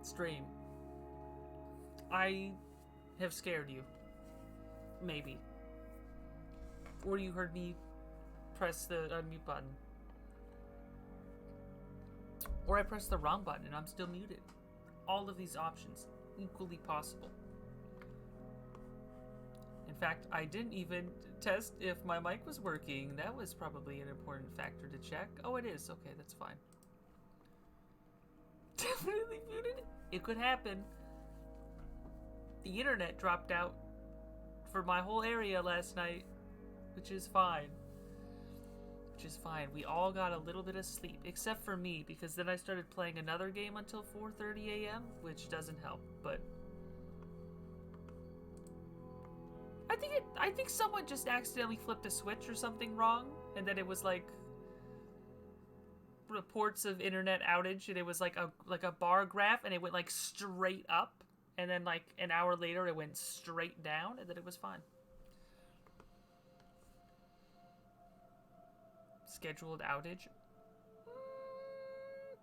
stream. I have scared you. Maybe. Or you heard me press the unmute button. Or I pressed the wrong button and I'm still muted. All of these options, equally possible. In fact, I didn't even test if my mic was working. That was probably an important factor to check. Oh, it is. Okay, that's fine. Definitely muted. It could happen. The internet dropped out for my whole area last night, which is fine. Which is fine. We all got a little bit of sleep, except for me, because then I started playing another game until 4:30 a.m., which doesn't help, but I think someone just accidentally flipped a switch or something wrong, and then it was like reports of internet outage, and it was like a bar graph, and it went like straight up, and then like an hour later it went straight down, and then it was fine. Scheduled outage?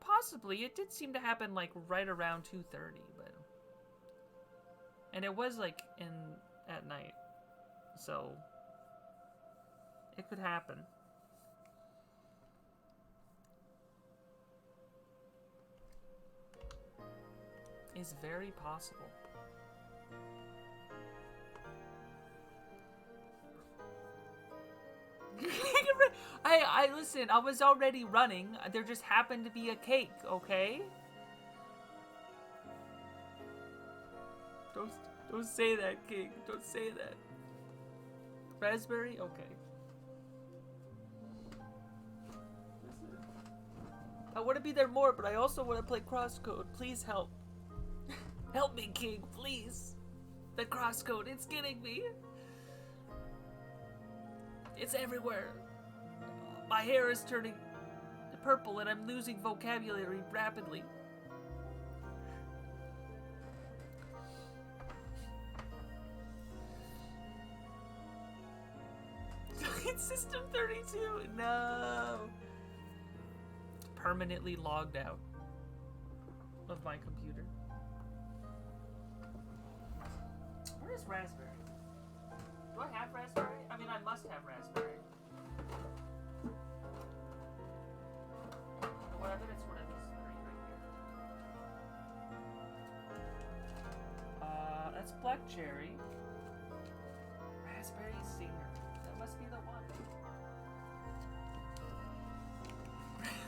Possibly. It did seem to happen like right around 2:30, but and it was like at night, so it could happen. Is very possible. I listen, I was already running. There just happened to be a cake, okay? Don't say that, King. Don't say that. Raspberry? Okay. Listen. I want to be there more, but I also want to play CrossCode. Please help. Help me, King, please. The CrossCode, it's getting me. It's everywhere. My hair is turning purple and I'm losing vocabulary rapidly. It's System 32. No. Permanently logged out of my computer. Where is Raspberry? Do I have Raspberry? I mean, I must have Raspberry. Well, I bet it's one of these three right here. That's black cherry. Raspberry singer. That must be the one.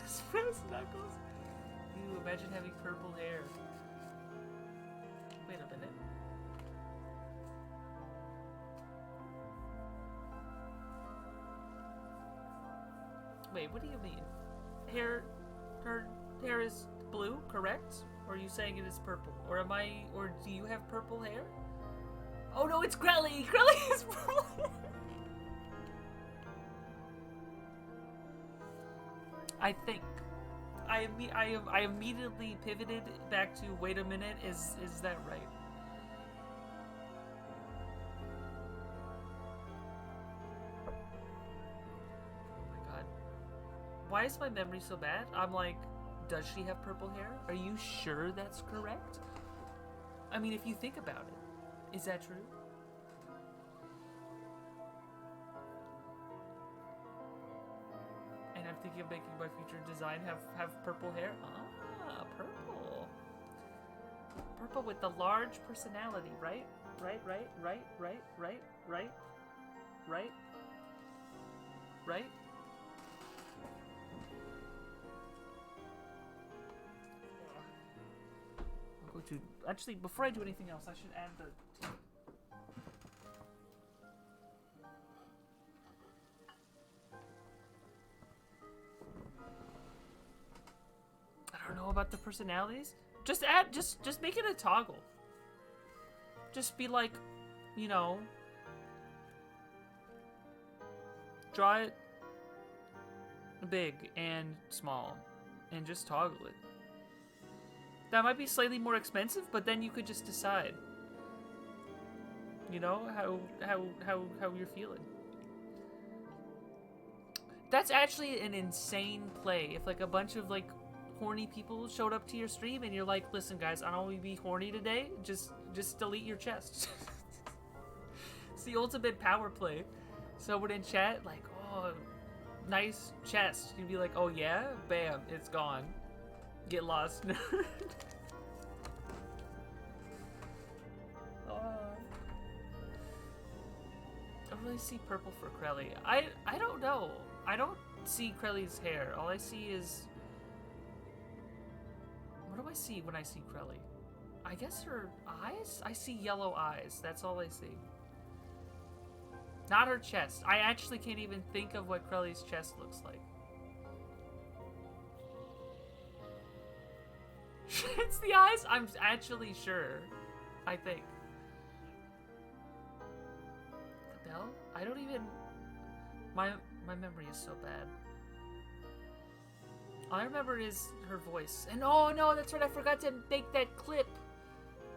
Raspberry knuckles. Ew, imagine having purple hair. Wait a minute. Wait, what do you mean? Her hair is blue, correct? Or are you saying it is purple? Or do you have purple hair? Oh no, it's Crelly! Crelly is purple hair! I think. I immediately pivoted back to, wait a minute, is that right? Why is my memory so bad? I'm like, does she have purple hair? Are you sure that's correct? I mean, if you think about it, is that true? And I'm thinking of making my future design have purple hair. Ah, purple. Purple with the large personality, right? Right. Actually, before I do anything else, I should add the... I don't know about the personalities. Just make it a toggle. Just be like, you know... Draw it big and small. And just toggle it. That might be slightly more expensive, but then you could just decide. You know, how you're feeling. That's actually an insane play. If like a bunch of like horny people showed up to your stream and you're like, listen guys, I don't want to be horny today, just delete your chest. It's the ultimate power play. Someone in chat like, oh, nice chest. You'd be like, oh yeah? Bam, it's gone. Get lost, nerd. I don't really see purple for Krelly. I don't know. I don't see Krelly's hair. All I see is... What do I see when I see Krelly? I guess her eyes? I see yellow eyes. That's all I see. Not her chest. I actually can't even think of what Krelly's chest looks like. It's the eyes? I'm actually sure. I think. The bell? I don't even... My memory is so bad. All I remember is her voice. And oh no, that's right, I forgot to make that clip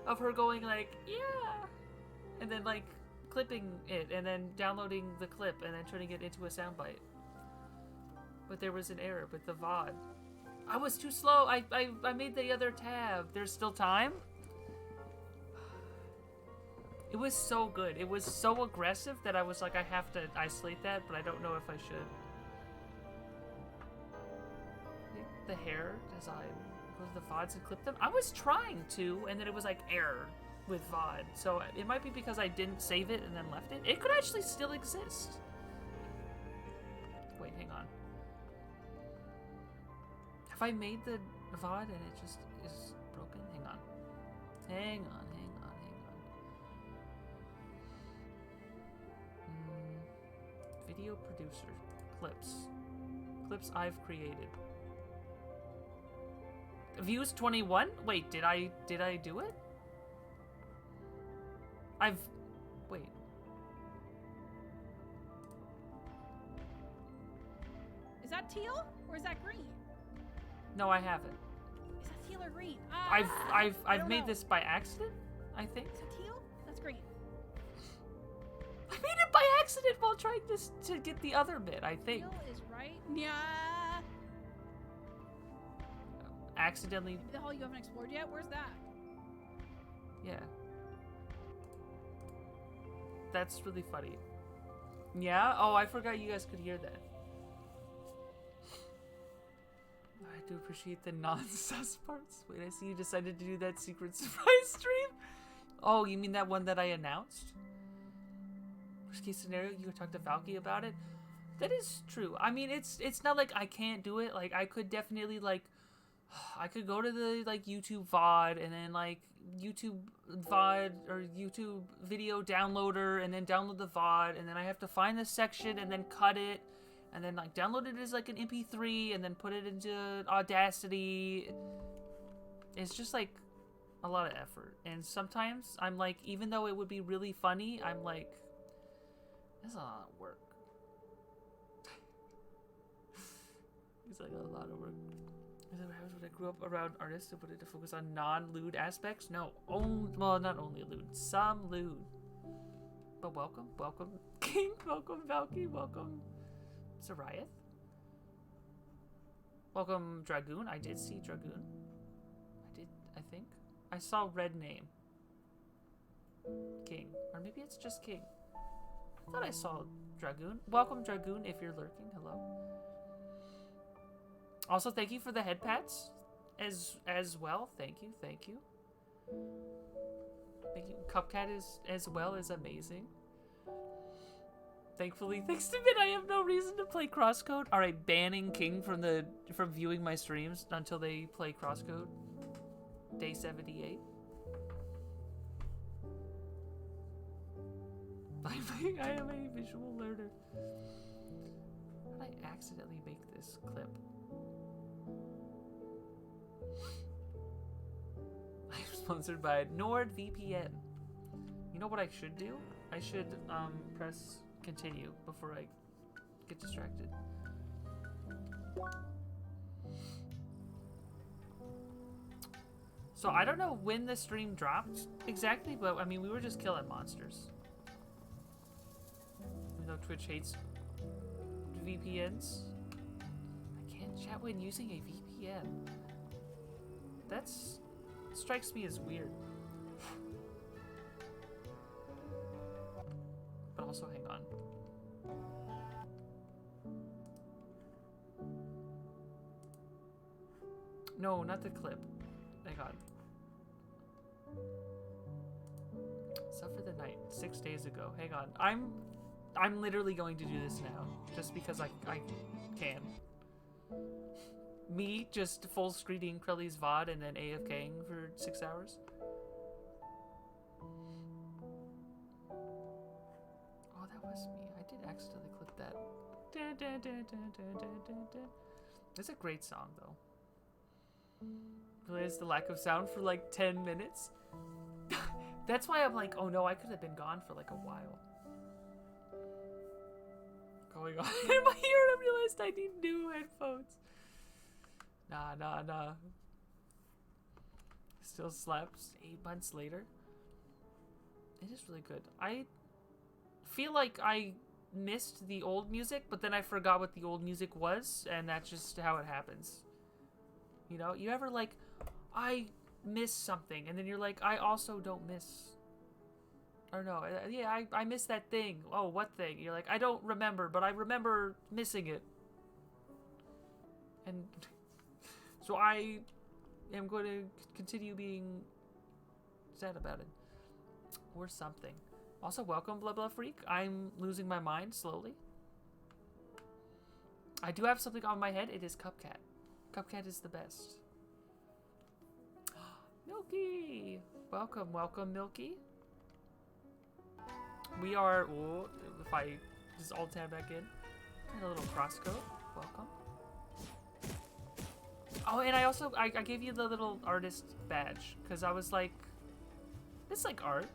of her going like, yeah! And then like clipping it and then downloading the clip and then turning it into a soundbite. But there was an error with the VOD. I was too slow. I made the other tab. There's still time? It was so good. It was so aggressive that I was like, I have to isolate that, but I don't know if I should. The hair design. Go to the VODs and clip them? I was trying to, and then it was like error with VOD. So it might be because I didn't save it and then left it. It could actually still exist. Wait, hang on. Have I made the VOD and it just is broken? Hang on. Hang on. Video producer. Clips. Clips I've created. Views 21? Wait, did I do it? Wait. Is that teal or is that green? No, I haven't. Is that teal or green? I've made this by accident, I think. Is that teal? That's green. I made it by accident while trying to get the other bit, I think. Teal is right. Yeah. Accidentally. The hole you haven't explored yet? Where's that? Yeah. That's really funny. Yeah? Oh, I forgot you guys could hear that. I do appreciate the non-sus parts. Wait, I see you decided to do that secret surprise stream? Oh, you mean that one that I announced? Worst case scenario, you could talk to Valky about it? That is true. I mean, it's not like I can't do it. Like, I could definitely, like... I could go to the, like, YouTube VOD and then, like, YouTube VOD or YouTube video downloader and then download the VOD and then I have to find the section and then cut it and then, like, download it as, like, an MP3 and then put it into Audacity. It's just, like, a lot of effort. And sometimes I'm, like, even though it would be really funny, I'm, like, that's a lot of work. It's, like, a lot of work. Is that what happens when I grew up around artists who wanted to focus on non-lewd aspects? No, well, not only lewd, some lewd. But welcome, King, welcome Valky, welcome Sariath. Welcome Dragoon. I did see Dragoon. I think. I saw red name. King. Or maybe it's just King. I thought I saw Dragoon. Welcome Dragoon if you're lurking. Hello. Also, thank you for the head pats as well. Thank you. Thank you. Cupcat as well is amazing. Thankfully, thanks to Min, I have no reason to play CrossCode. Alright, banning King from viewing my streams until they play CrossCode. Day 78. I am a visual learner. How did I accidentally make this clip? I'm sponsored by NordVPN. You know what I should do? I should press continue before I get distracted. So I don't know when the stream dropped exactly, but I mean we were just killing monsters. Even though Twitch hates VPNs. I can't chat when using a VPN. That's strikes me as weird. But also, hang on. No, not the clip. Hang on. Suffer the night 6 days ago. Hang on. I'm literally going to do this now, just because I can. Me just full screening Krelly's VOD and then AFKing for 6 hours. Oh, that was me. I did accidentally click that. It's a great song, though. There's the lack of sound for like 10 minutes. That's why I'm like, oh no, I could have been gone for like a while. Going on in my ear, and I realized I need new headphones. Nah. Still slaps 8 months later. It is really good. I feel like I missed the old music, but then I forgot what the old music was, and that's just how it happens. You know, you ever like, I miss something, and then you're like, I also don't miss. Or no, yeah, I missed that thing. Oh, what thing? You're like, I don't remember, but I remember missing it. And so I am going to continue being sad about it. Or something. Also, welcome, Blah Blah Freak. I'm losing my mind slowly. I do have something on my head. It is Cupcat. Cupcat is the best. Milky! Welcome, Milky. We are... Oh, if I just alt-tab back in. And a little CrossCow. Welcome. Oh, and I also... I gave you the little artist badge. Because I was like... This is like art.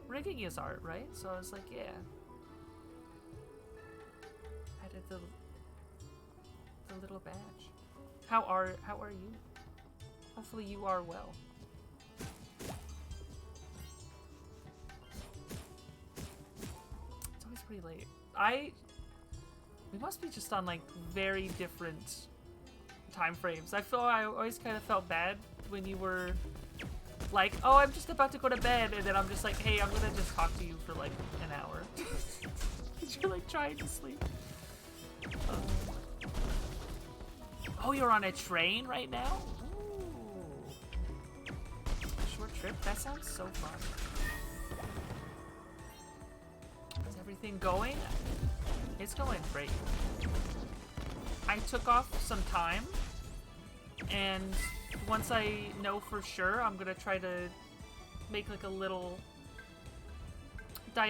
Rigging is art, right? So I was like, yeah. Added the little badge. How are you? Hopefully you are well. It's always pretty late. We must be just on like very different time frames. I always kind of felt bad when you were like, oh, I'm just about to go to bed, and then I'm just like, hey, I'm gonna just talk to you for like an hour. You're like trying to sleep. Oh, you're on a train right now? Ooh. Short trip? That sounds so fun. Is everything going? It's going great. I took off some time, and once I know for sure, I'm gonna try to make like a little not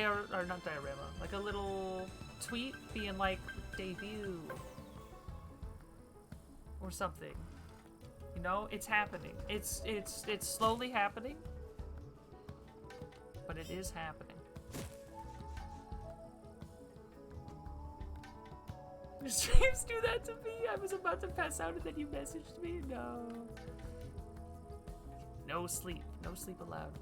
diorama, like a little tweet being like, debut. Or something. You know, it's happening. It's slowly happening. But it is happening. Your streams do that to me. I was about to pass out and then you messaged me. No. No sleep. No sleep allowed.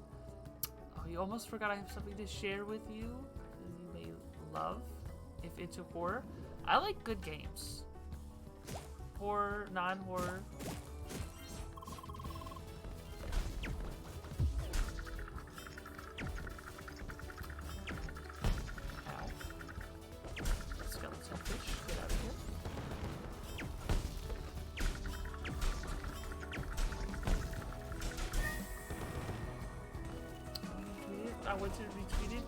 Oh, you almost forgot I have something to share with you. You may love if into horror. I like good games. Horror, non-horror. Ow. Skeleton fish, get out of here. I want to retweet it.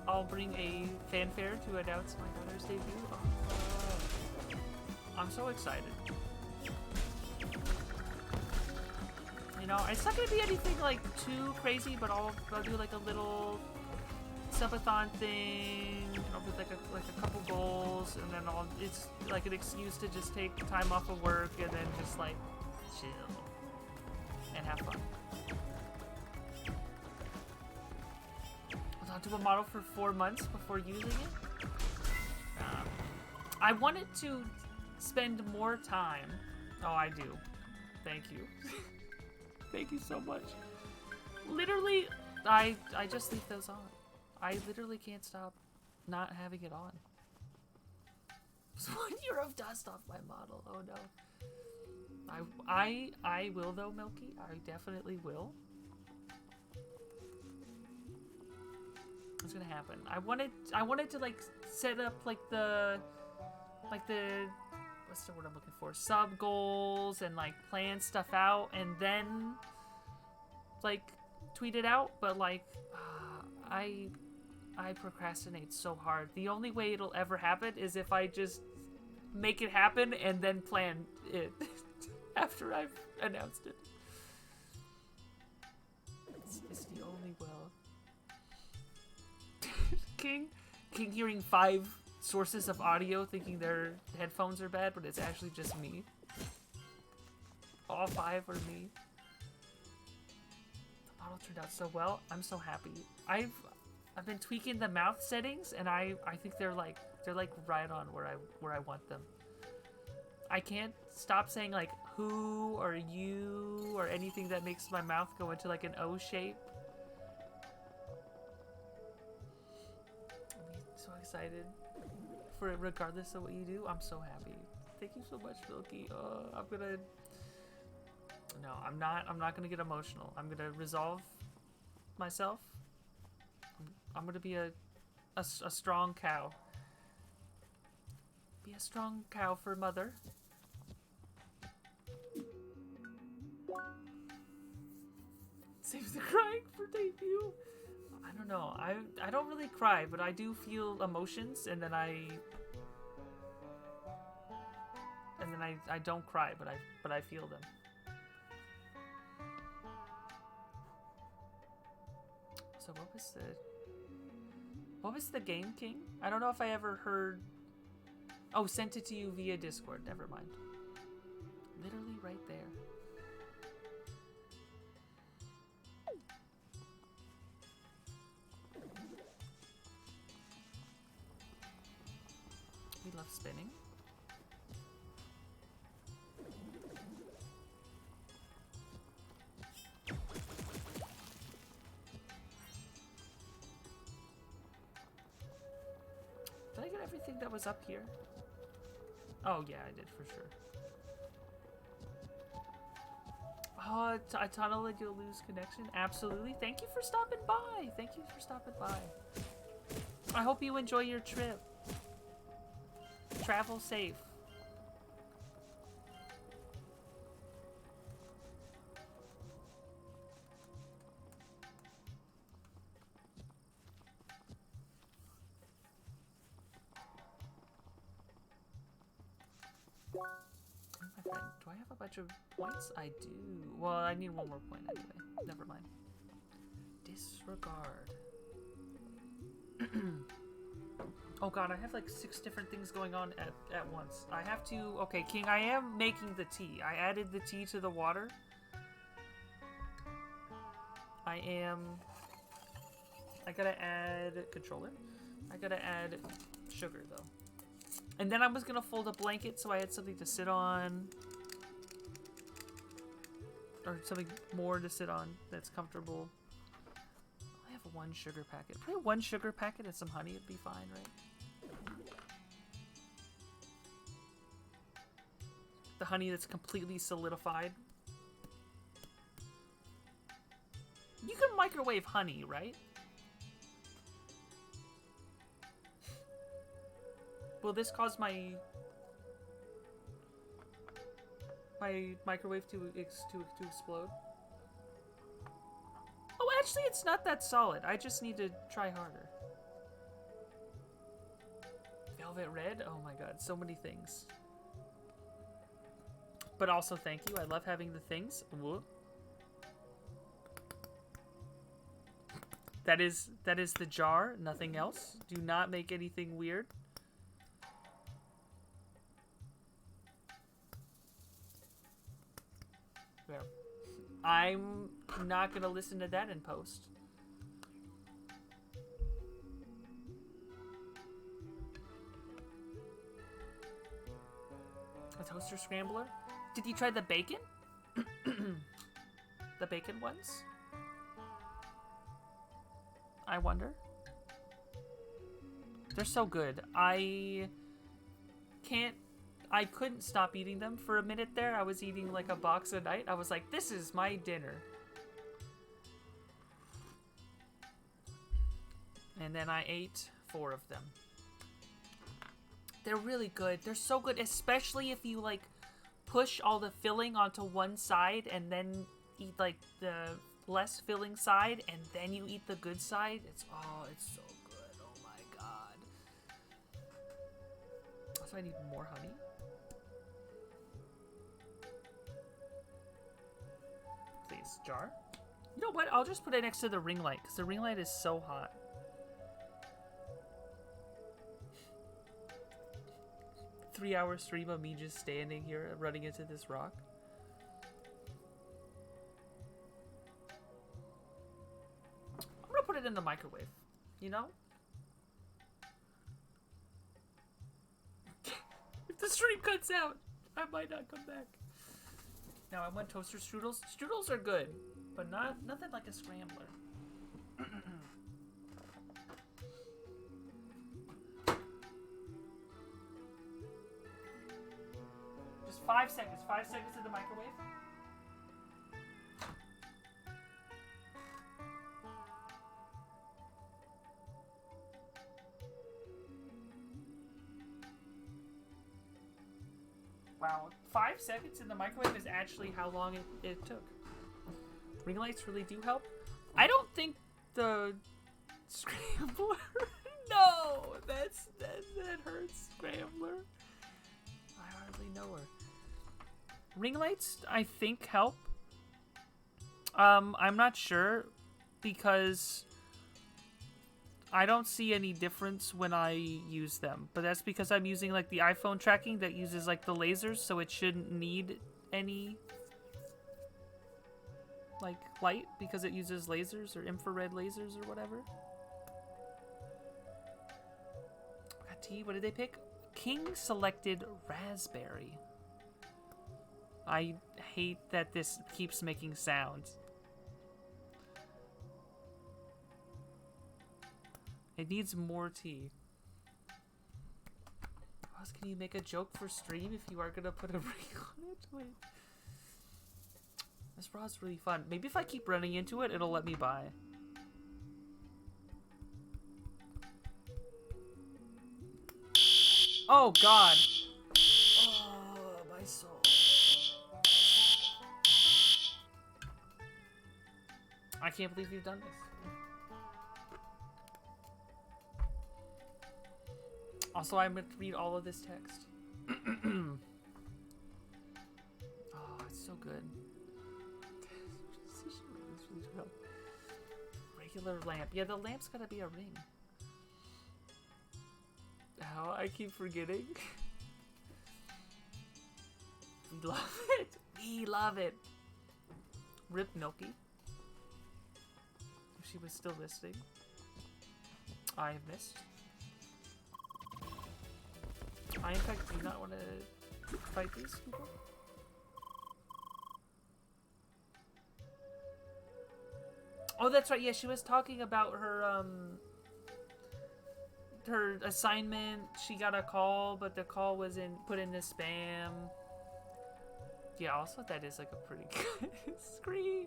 I'll bring a fanfare to announce my daughter's debut. I'm so excited. You know, it's not gonna be anything like too crazy, but I'll do like a little subathon thing, with like a couple goals, and then it's like an excuse to just take time off of work and then just like chill and have fun. I'll do a model for 4 months before using it. I wanted to spend more time. Oh, I do. Thank you. Thank you so much. Literally, I just leave those on. I literally can't stop not having it on. It's 1 year of dust off my model. Oh no. I will though, Milky. I definitely will. What's gonna happen? I wanted to like set up like the what's the word I'm looking for? Sub goals and like plan stuff out and then like tweet it out, but like I procrastinate so hard. The only way it'll ever happen is if I just make it happen and then plan it after I've announced it. It's the only will. King hearing 5 sources of audio thinking their headphones are bad, but it's actually just me. All 5 are me. The model turned out so well. I'm so happy. I've been tweaking the mouth settings, and I think they're like right on where I want them. I can't stop saying like who or you or anything that makes my mouth go into like an O shape. I'm so excited for it, regardless of what you do. I'm so happy. Thank you so much, Milky. I'm not gonna get emotional. I'm gonna resolve myself. I'm gonna be a strong cow. Be a strong cow for mother. Save the crying for debut. I don't know. I don't really cry, but I do feel emotions, and then I don't cry, but I feel them. So what was the game, King? I don't know if I ever heard. Oh, sent it to you via Discord. Never mind. Literally right there. We love spinning. Did I get everything that was up here? Oh yeah, I did for sure. Oh, a tunnel and you'll lose connection? Absolutely. Thank you for stopping by. Thank you for stopping by. I hope you enjoy your trip. Travel safe. My friend, do I have a bunch of points? I do. Well, I need one more point anyway. Never mind. Disregard. Oh god, I have like 6 different things going on at once. I have to... Okay, King, I am making the tea. I added the tea to the water. I gotta add controller. I gotta add sugar, though. And then I was gonna fold a blanket so I had something to sit on. Or something more to sit on that's comfortable. I have 1 sugar packet. Probably 1 sugar packet and some honey would be fine, right? The honey that's completely solidified. You can microwave honey, right? Will this cause my microwave to explode? Oh, actually, it's not that solid. I just need to try harder. Velvet red? Oh my god, so many things. But also, thank you. I love having the things. Whoop. That is the jar, nothing else. Do not make anything weird. There. I'm not gonna listen to that in post. A toaster scrambler? Did you try the bacon? The bacon ones? I wonder. They're so good. I can't I couldn't stop eating them for a minute there. I was eating like a box a night. I was like, this is my dinner. And then I ate 4 of them. They're really good. They're so good, especially if you like push all the filling onto one side and then eat like the less filling side and then you eat the good side. It's so good. Oh my god. So I need more honey. Please, jar. You know what? I'll just put it next to the ring light because the ring light is so hot. Three-hour stream of me just standing here running into this rock. I'm gonna put it in the microwave, you know? If the stream cuts out, I might not come back. Now I want toaster strudels. Strudels are good, but nothing like a scrambler. Just 5 seconds. 5 seconds in the microwave. Wow, 5 seconds in the microwave is actually how long it took. Ring lights really do help. I don't think the scrambler. No, that hurts. Scrambler. I hardly know her. Ring lights, I think, help. I'm not sure because I don't see any difference when I use them, but that's because I'm using like the iPhone tracking that uses like the lasers, so it shouldn't need any like light because it uses lasers or infrared lasers or whatever. Got tea. What did they pick? King selected raspberry. I hate that this keeps making sounds. It needs more tea. How else can you make a joke for stream if you are gonna put a ring on it? Wait. This bra is really fun. Maybe if I keep running into it, it'll let me buy. Oh god. Oh, my soul. I can't believe you've done this. Also, I'm going to read all of this text. Oh, it's so good. Regular lamp. Yeah, the lamp's gotta be a ring. How I keep forgetting. We love it. We love it. Rip Milky. If she was still listening. I have missed. I, in fact, do not want to fight these people. Oh, that's right. Yeah, she was talking about her, her assignment. She got a call, but the call was put in the spam. Yeah, also that is like a pretty good screen.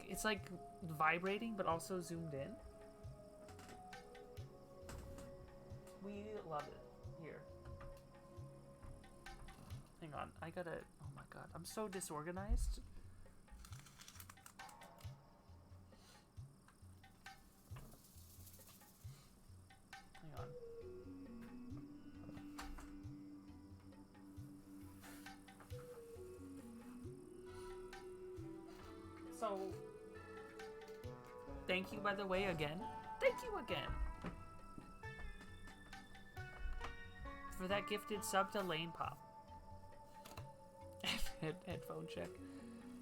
It's like vibrating, but also zoomed in. We love it here. Hang on, I gotta. Oh my god, I'm so disorganized. Hang on. So, thank you, by the way, again. Thank you again. For that gifted sub to Lane Pop. Headphone check.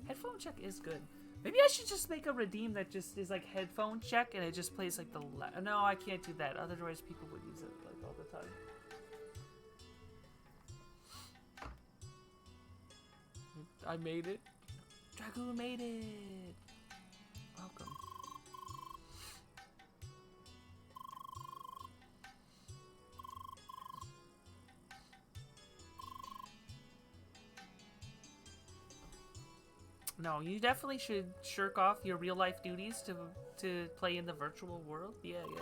Headphone check is good. Maybe I should just make a redeem that just is like headphone check and it just plays like the no, I can't do that. Otherwise people would use it like all the time. I made it. Dragoon made it. Welcome. No, you definitely should shirk off your real life duties to play in the virtual world. Yeah, yeah.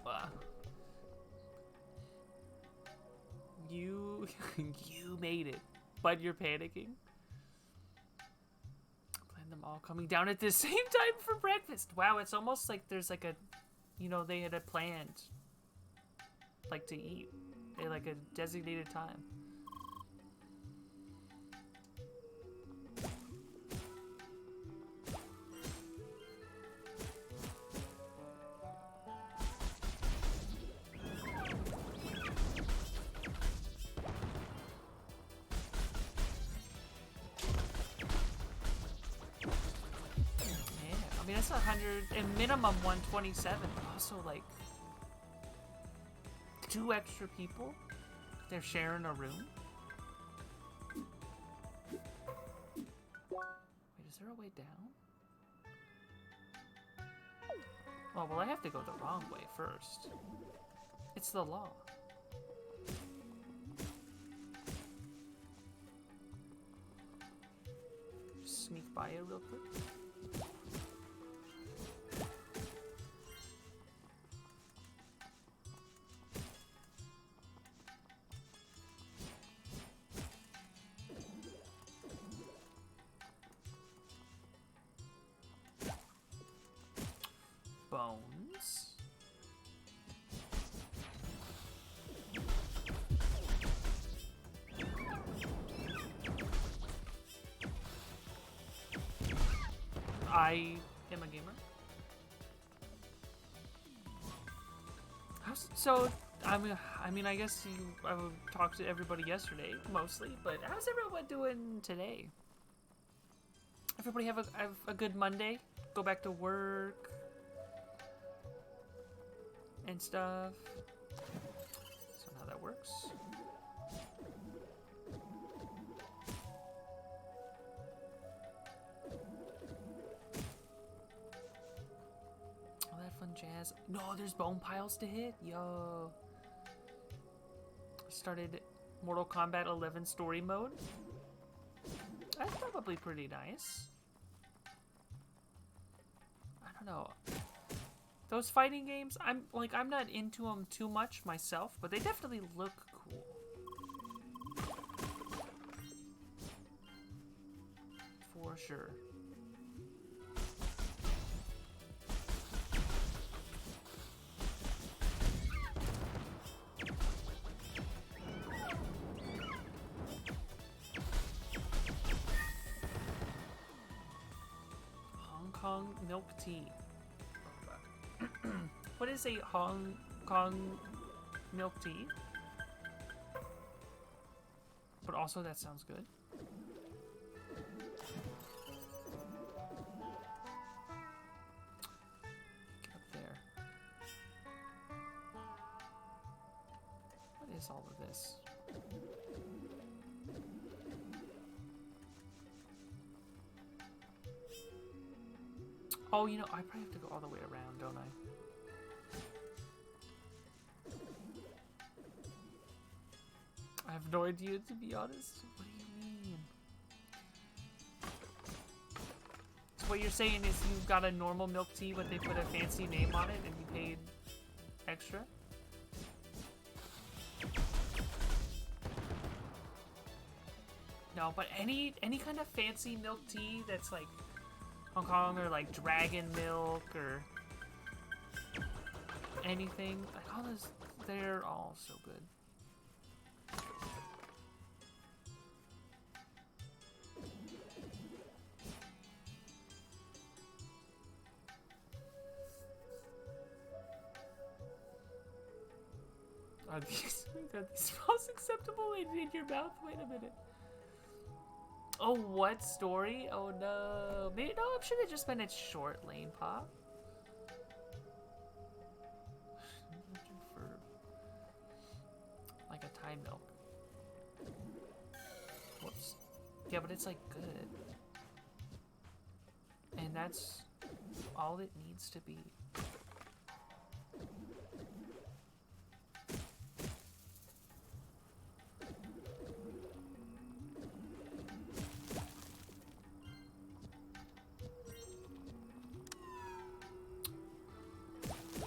Wow. You you made it, but you're panicking. Plan them all coming down at the same time for breakfast. Wow, it's almost like there's like a, you know, they had a planned, like to eat. They like a designated time. I mean, that's 100, and minimum 127, but also, like, 2 extra people? They're sharing a room? Wait, is there a way down? Oh, well, I have to go the wrong way first. It's the law. Just sneak by it real quick. Bones. I am a gamer. So, I mean, I guess I would talk to everybody yesterday, mostly, but how's everyone doing today? Everybody have a good Monday? Go back to work and stuff. So how that works. All that fun jazz. No, there's bone piles to hit. Yo. Started Mortal Kombat 11 story mode. That's probably pretty nice. I don't know. Those fighting games, I'm not into them too much myself, but they definitely look cool. For sure. Hong Kong milk tea. What is a Hong Kong milk tea? But also that sounds good. Get up there. What is all of this? Oh, you know, I probably have to go all the way around, don't I? I have no idea, to be honest. What do you mean? So what you're saying is you got a normal milk tea, but they put a fancy name on it and you paid extra? No, but any kind of fancy milk tea that's like Hong Kong or like dragon milk or anything, like all those, they're all so good. Are these smells acceptable in your mouth? Wait a minute. Oh, what story? Oh no. Maybe, no, it should have just been a short lane pop. For like a Thai milk. Whoops. Yeah, but it's like good. And that's all it needs to be.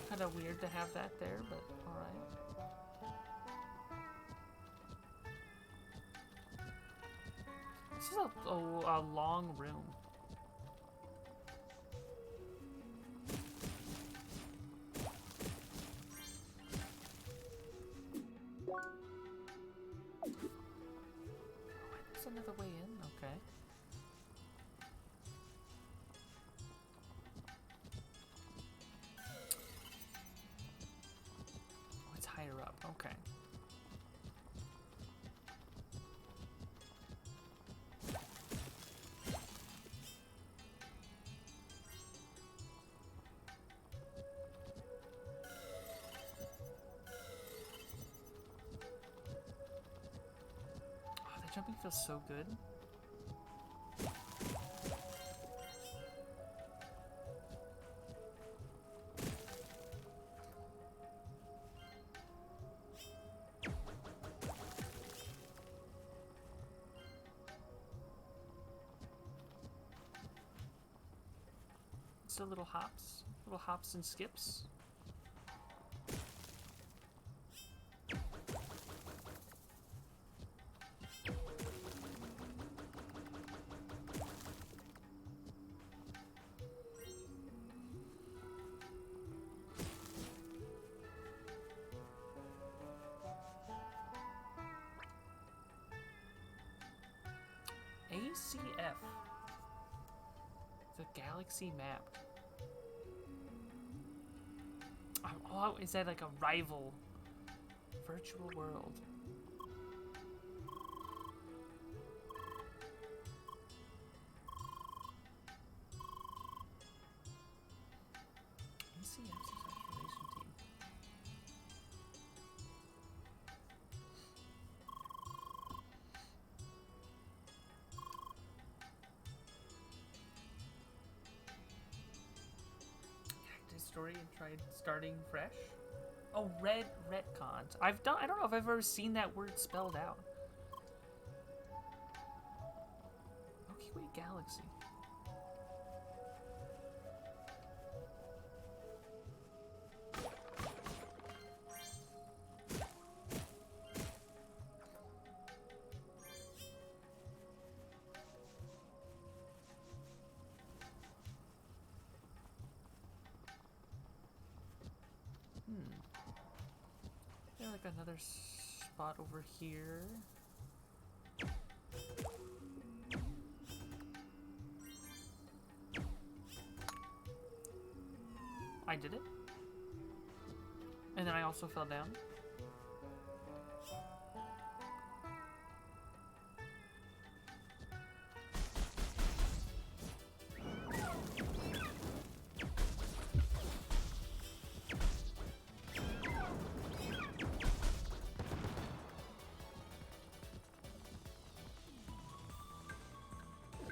Kind of weird to have that there, but alright. This is a long room. There's another way in, okay. Oh, it's higher up, okay. Oh, the jumping feels so good. So little hops and skips. ACF. The galaxy map. Oh, is that like a rival virtual world? ACF's observation team. Active story and tried starting fresh. Oh, red retcons. I don't know if I've ever seen that word spelled out. Milky Way Galaxy. There's like another spot over here. I did it. And then I also fell down.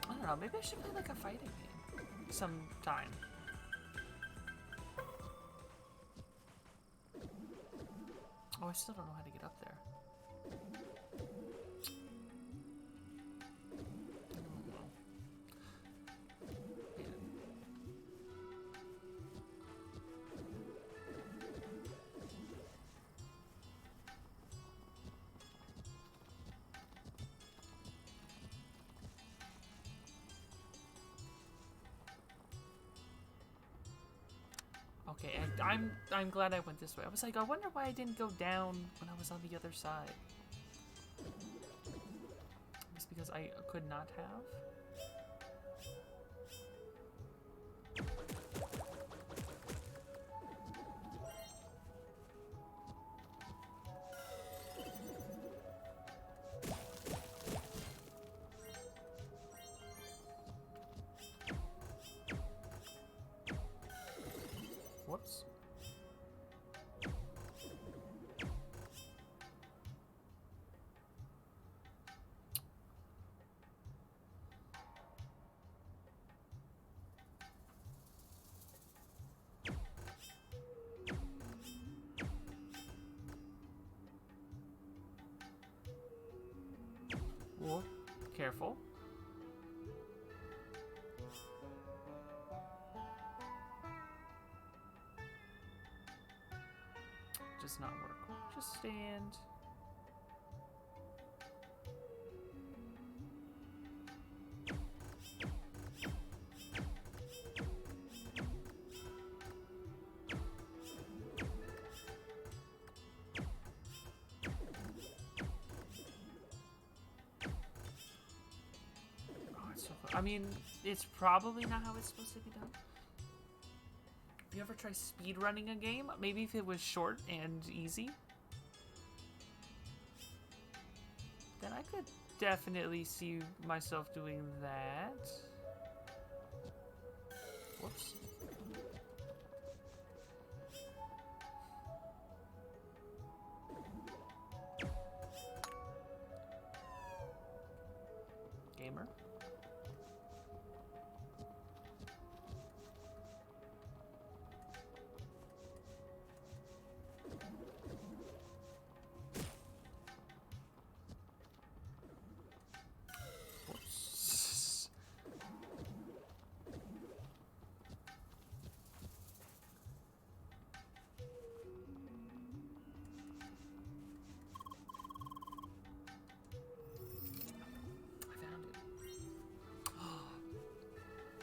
I don't know, maybe I should play like a fighting game sometime. Oh, I still don't know how to get up there. Okay, and I'm glad I went this way. I was like, I wonder why I didn't go down when I was on the other side. It's because I could not have. Whoops. Careful. Does not work. Just stand. I mean, it's probably not how it's supposed to be done. You ever try speed running a game? Maybe if it was short and easy, then I could definitely see myself doing that. Whoops. Gamer.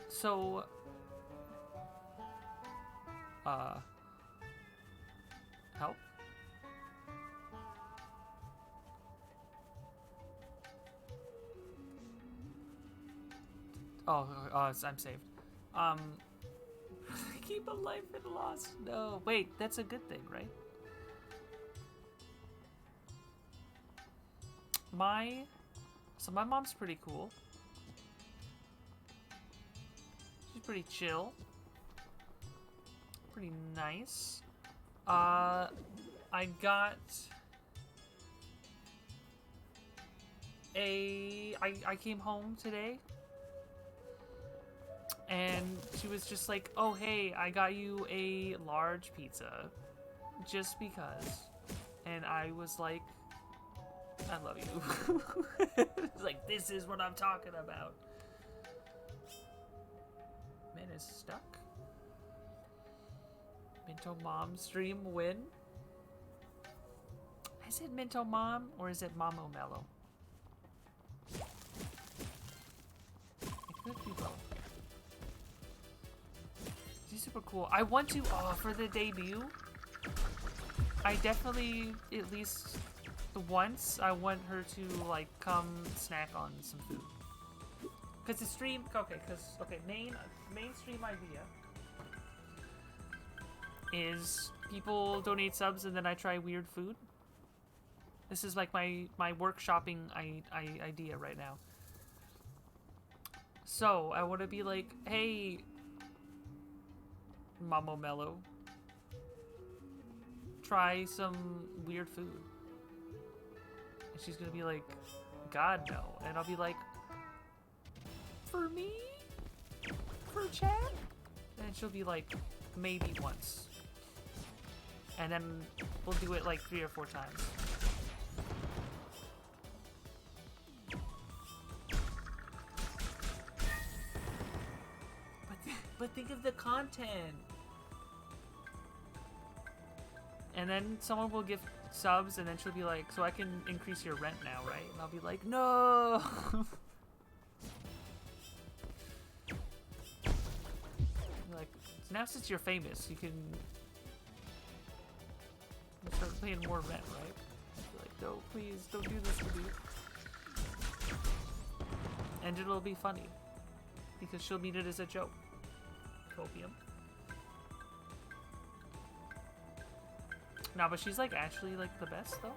So, help? Oh, I'm saved. Keep a life and lost. No, wait, that's a good thing, right? So my mom's pretty cool. She's pretty chill. Pretty nice. I got I came home today and she was just like, oh hey, I got you a large pizza just because. And I was like, I love you. It's like, this is what I'm talking about. Man is stuck. Minto Mom stream win? Is it Minto Mom or is it Mamo Mello? It could be both. She's super cool. I want to, for the debut, I definitely, at least once, I want her to, like, come snack on some food. Because the stream, main stream idea is people donate subs and then I try weird food. This is like my workshopping idea right now. So I want to be like, hey, Mamo Mello, try some weird food. And she's gonna be like, God no. And I'll be like, for me? For chat? And she'll be like, maybe once. And then we'll do it like 3 or 4 times. But think of the content. And then someone will give subs and then she'll be like, so I can increase your rent now, right? And I'll be like, no. Like, now since you're famous, you can start paying more rent, right? Like, no, please don't do this to me. And it'll be funny because she'll mean it as a joke. Copium. No, but she's like actually like the best though.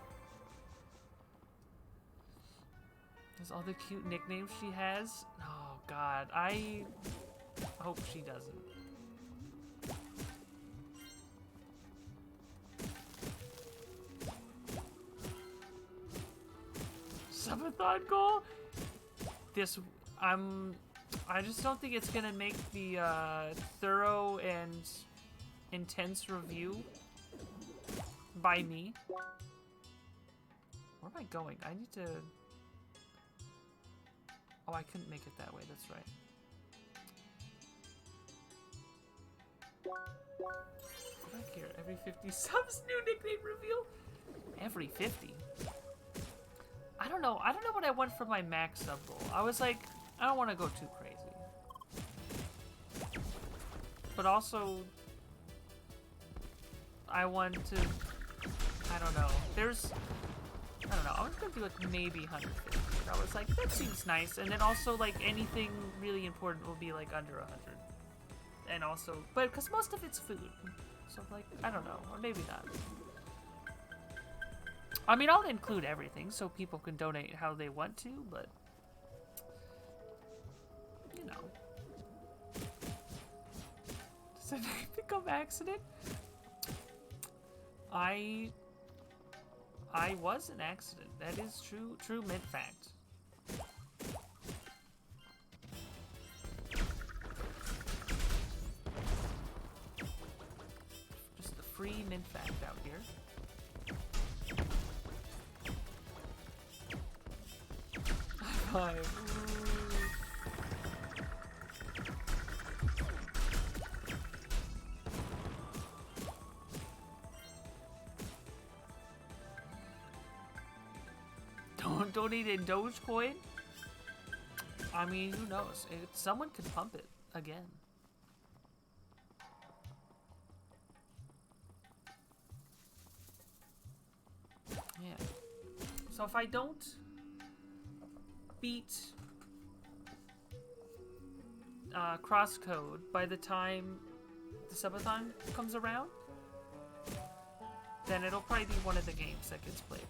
There's all the cute nicknames she has. Oh god, I hope she doesn't. Subathon goal? I just don't think it's gonna make the thorough and intense review by me. Where am I going? I need to... Oh, I couldn't make it that way, that's right. Go back here. Every 50 subs, new nickname reveal. Every 50? I don't know what I want for my max sub goal. I was like, I don't want to go too crazy. But also, I want to, I don't know. I don't know. I was going to do like maybe 150. I was like, that seems nice. And then also like anything really important will be like under 100. And also, but because most of it's food. So like, I don't know. Or maybe not. I mean, I'll include everything so people can donate how they want to, but you know. Does it become accident? I was an accident. That is true mint fact. Just a free mint fact out here. High five. Don't donate in Dogecoin? I mean, who knows? Someone could pump it again. Yeah. So if I don't beat CrossCode by the time the subathon comes around, then it'll probably be one of the games that gets played.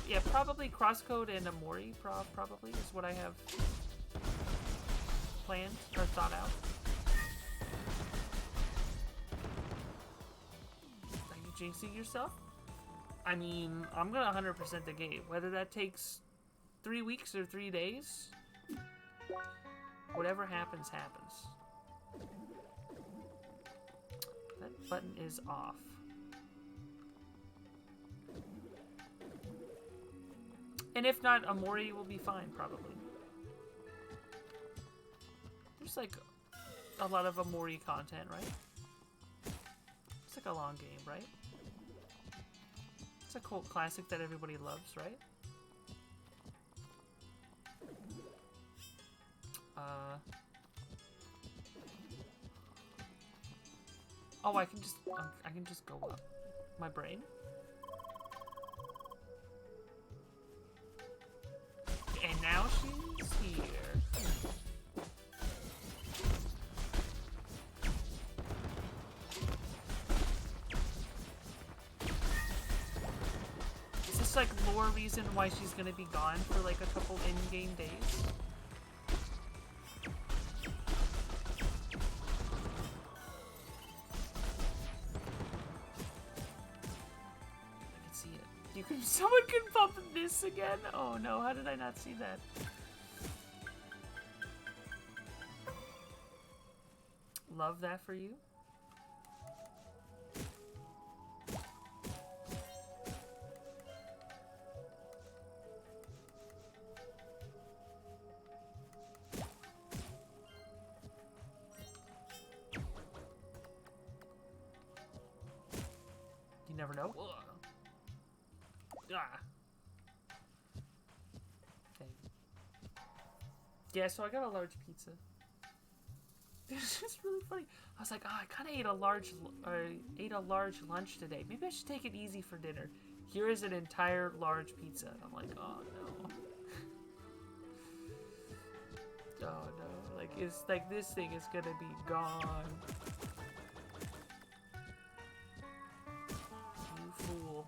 Yeah, probably CrossCode and Amori, probably, is what I have planned or thought out. Are you jinxing yourself? I mean, I'm gonna 100% the game. Whether that takes 3 weeks or 3 days, whatever happens, happens. That button is off. And if not, Amori will be fine, probably. There's like a lot of Amori content, right? It's like a long game, right? It's a cult classic that everybody loves, right? Oh, I can just go up. My brain. And now she's here. Is this like more reason why she's gonna be gone for like a couple in-game days? Someone can pump this again? Oh no, how did I not see that? Love that for you. You never know. Ah. Okay. Yeah, so I got a large pizza. It's just really funny. I was like, oh, I kind of ate a large lunch today. Maybe I should take it easy for dinner. Here is an entire large pizza. And I'm like, oh no. Oh no. Like, it's like this thing is gonna be gone. You fool.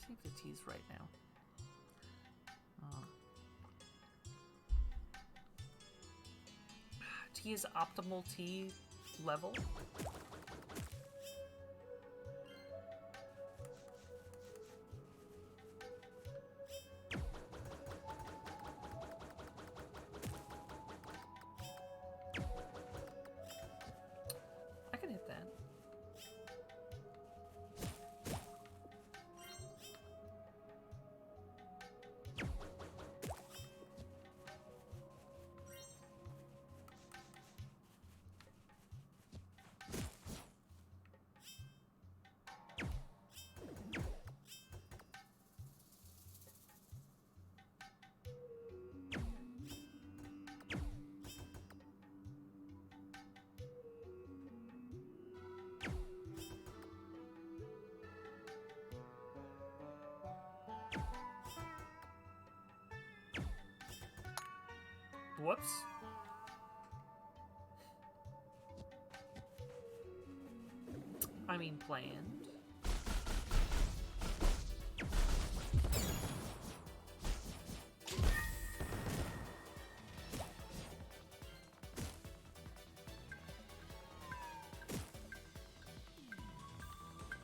see if the tea's right now. Tea is optimal tea level. I can hit that. Whoops. I mean, planned.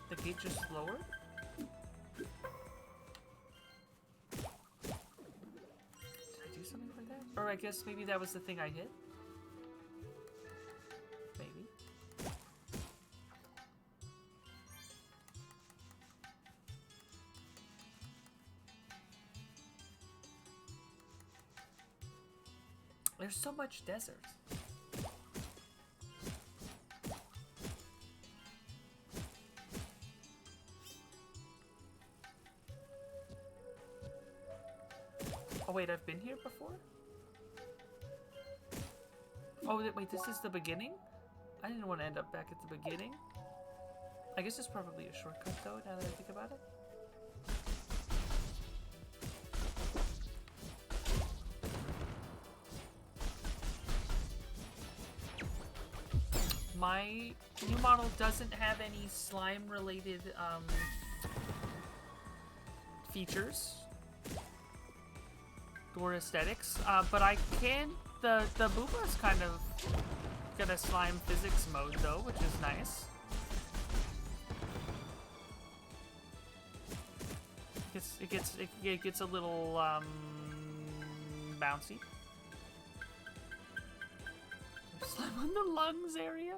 The gate just lowered? Or I guess maybe that was the thing I hit? Maybe. There's so much desert. Oh wait, I've been here before? Oh, wait, this is the beginning? I didn't want to end up back at the beginning. I guess it's probably a shortcut, though, now that I think about it. My new model doesn't have any slime-related features or aesthetics, but I can... The Booba's kind of got a slime physics mode though, which is nice. It gets a little bouncy. Slime on the lungs area.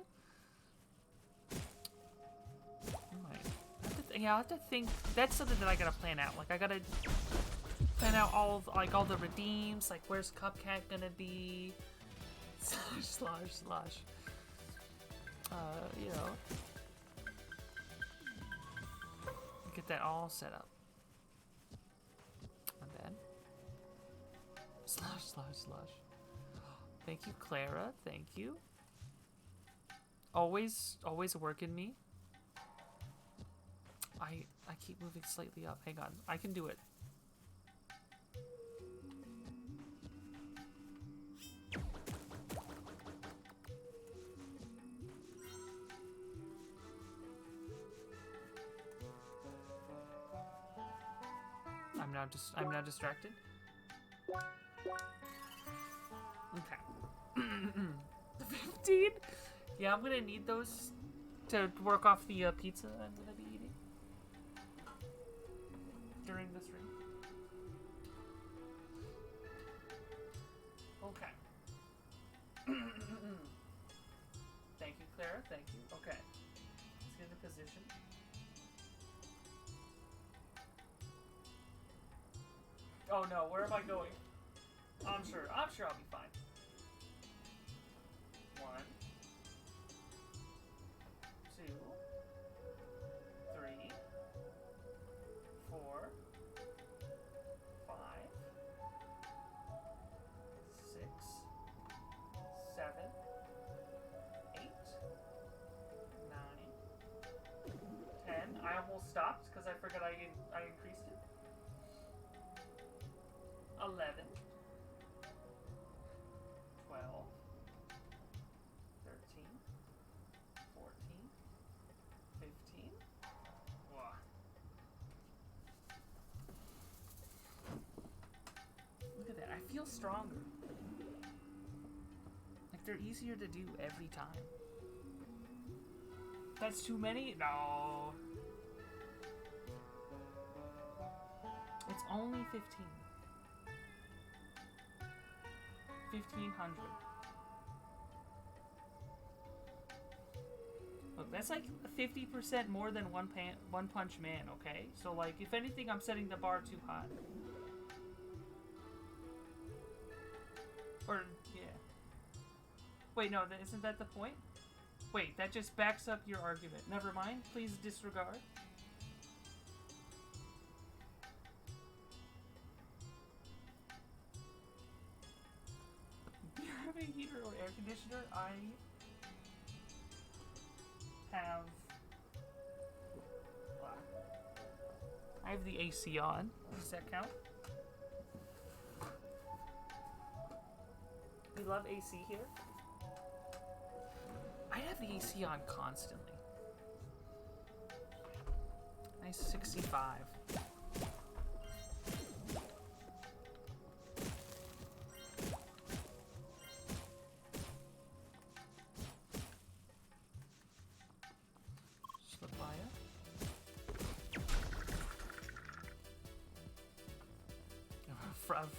Yeah, I have to think. That's something that I gotta plan out. Like I gotta plan out all the redeems, like where's Cupcat gonna be, slash. You know, get that all set up, and then slash. Thank you, Clara. Thank you. Always working me. I keep moving slightly up. Hang on, I can do it. I'm now distracted. Okay. 15? Yeah, I'm gonna need those to work off the pizza I'm gonna be eating during the stream. Okay. Thank you, Clara. Thank you. Okay. Let's get into position. Oh no, where am I going? I'm sure I'll be fine. 1, 2, 3, 4, 5, 6, 7, 8, 9, 10. I almost stopped because I forgot I increased it. 11, 12, 13, 14, 15. Wow. feel stronger. Like they're easier to do every time. That's too many? No. It's only 15. 1,500. Look, that's like 50% more than One Punch Man, okay? So, like, if anything, I'm setting the bar too high. Or, yeah. Wait, no, isn't that the point? Wait, that just backs up your argument. Never mind. Please disregard. Do you have a heater or air conditioner? I have the AC on. Does that count? We love AC here. I have the AC on constantly. Nice 65.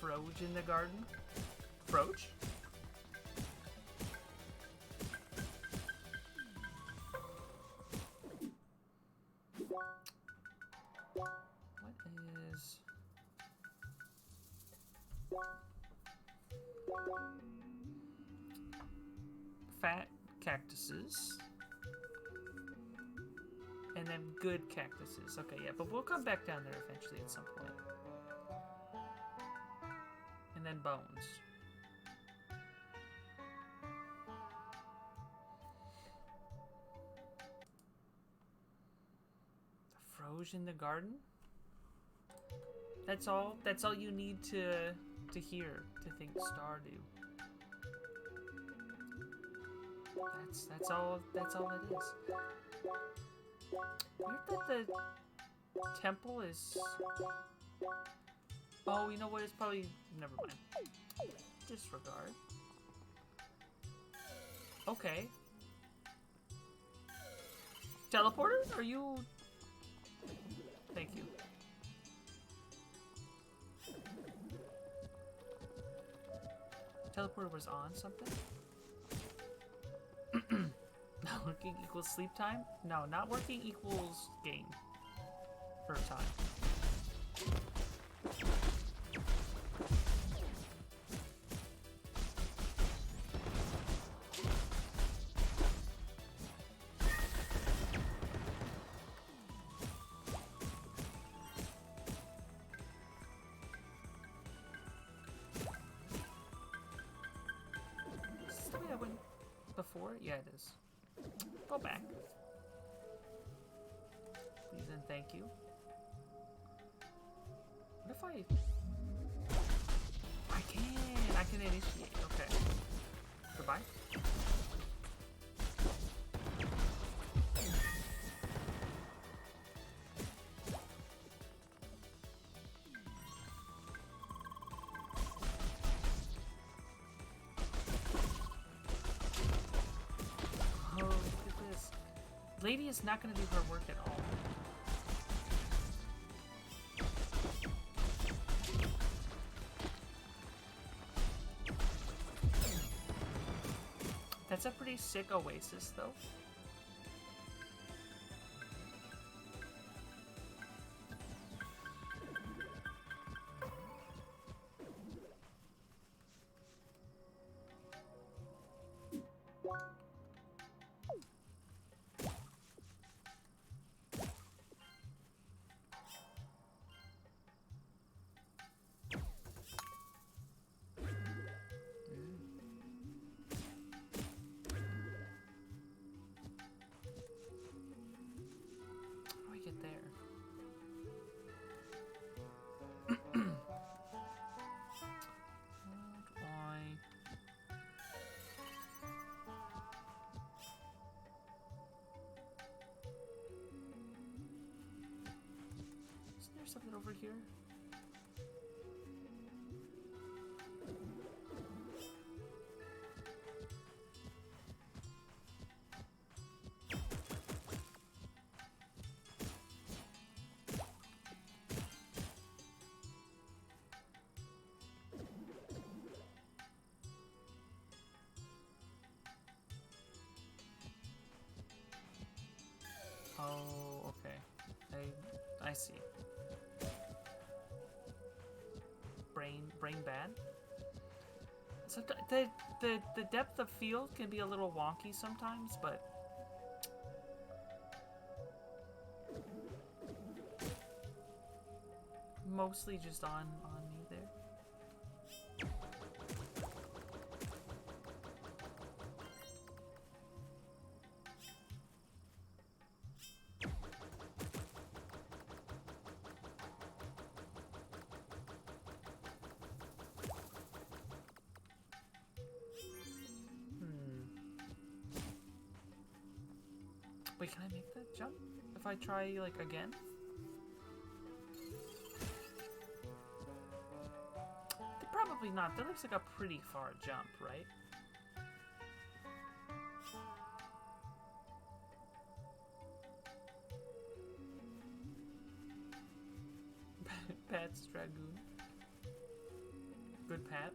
Froge in the garden? Froge? What is... Fat cactuses. And then good cactuses. Okay, yeah, but we'll come back down there eventually at some point. And then bones. Froge in the garden? That's all you need to hear to think Stardew. That's all that is. Weird that the temple is... Oh, you know what? It's probably... Never mind. Disregard. Okay. Teleporter? Are you... Thank you. Teleporter was on something? Not working equals sleep time? No, not working equals game. For time. Is this the way I went before? Yeah, it is. Go back. Please and thank you. What if I can initiate. Okay. Goodbye. Oh, look at this. Lady is not going to do her work at all. That's a pretty sick oasis, though. Something over here. Oh, okay. I see. Brain bad. So the depth of field can be a little wonky sometimes, but mostly just on me there. Wait, can I make that jump if I try, like, again? Probably not. That looks like a pretty far jump, right? Pat's Dragoon. Good Pat.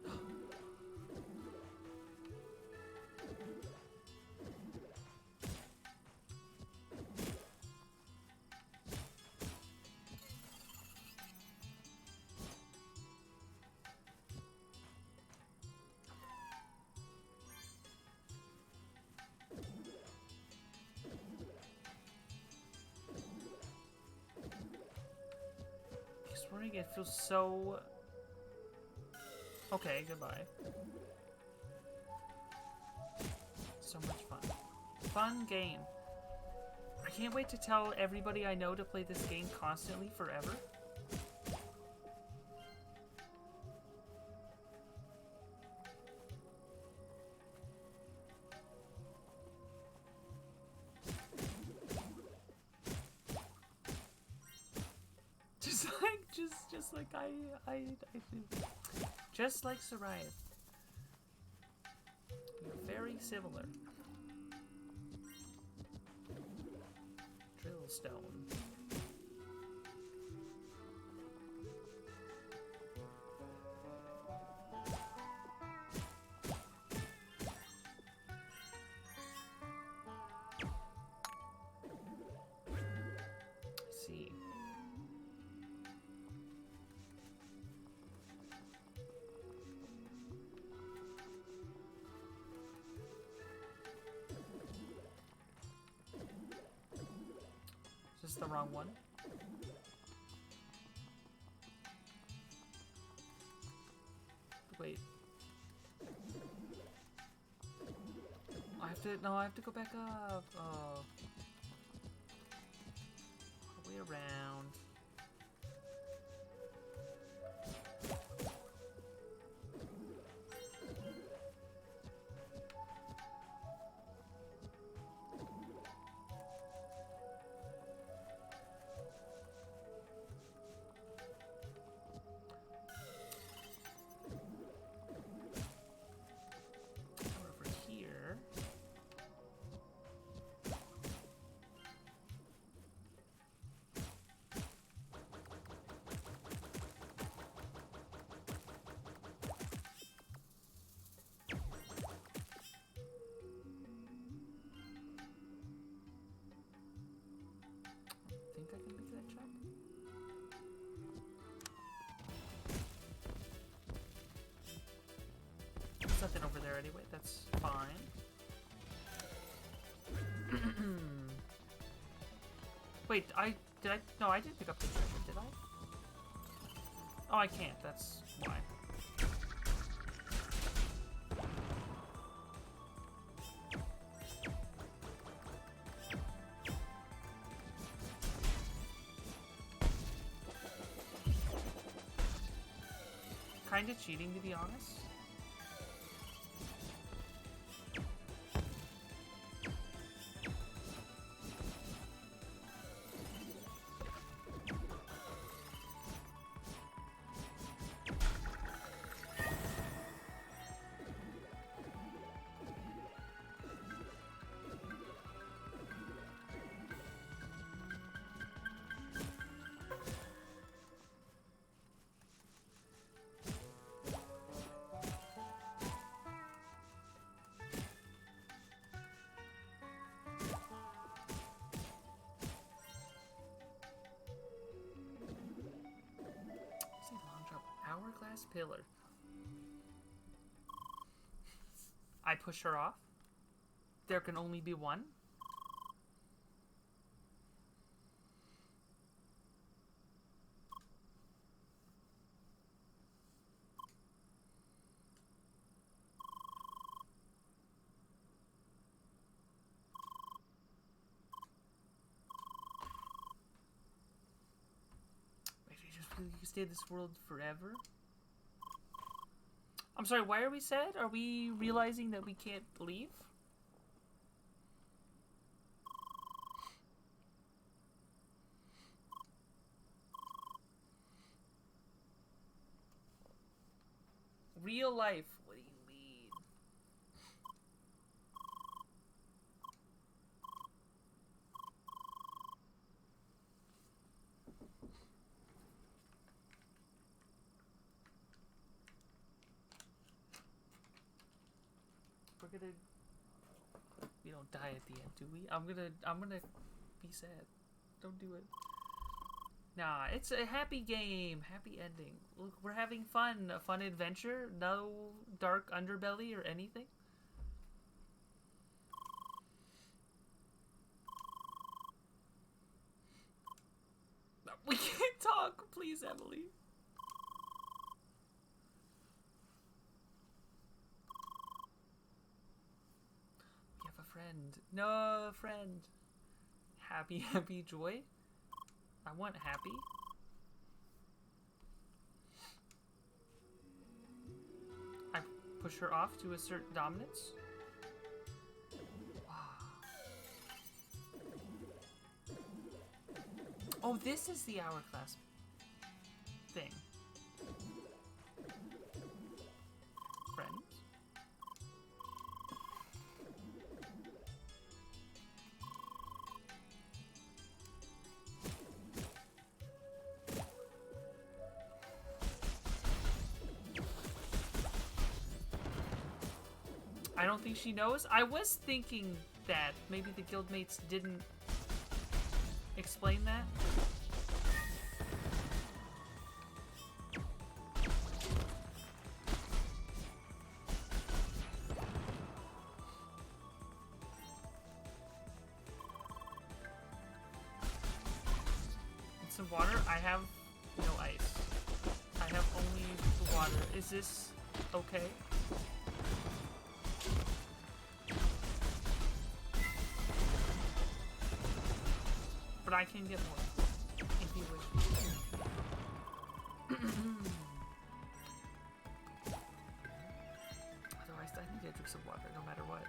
It feels so... Okay, goodbye. So much fun. Fun game. I can't wait to tell everybody I know to play this game constantly forever. Just like I do. Just like Suprise. You're very similar. Drillstone. Is this the wrong one? Wait. I have to go back up. Oh. All the way around. Think I can make that jump? There's nothing over there anyway, that's fine. Wait, no, I didn't pick up the treasure, did I? Oh, I can't, that's why. Kinda cheating, to be honest. glass pillar. I push her off. There can only be one. You can stay in this world forever? I'm sorry, why are we sad? Are we realizing that we can't leave? Real life. What do you mean? We're gonna... We don't die at the end, do we? I'm gonna be sad. Don't do it. Nah, it's a happy game. Happy ending. Look, we're having fun. A fun adventure. No dark underbelly or anything. We can't talk. Please, Emily. We have a friend. No, friend. Happy, happy joy. I want happy. I push her off to assert dominance. Oh, this is the hourglass thing. Friends. I don't think she knows. I was thinking that maybe the guildmates didn't explain that. And some water. I have no ice. I have only the water. Is this okay? But I can get more, if you wish. Otherwise, I need to drink some water, no matter what.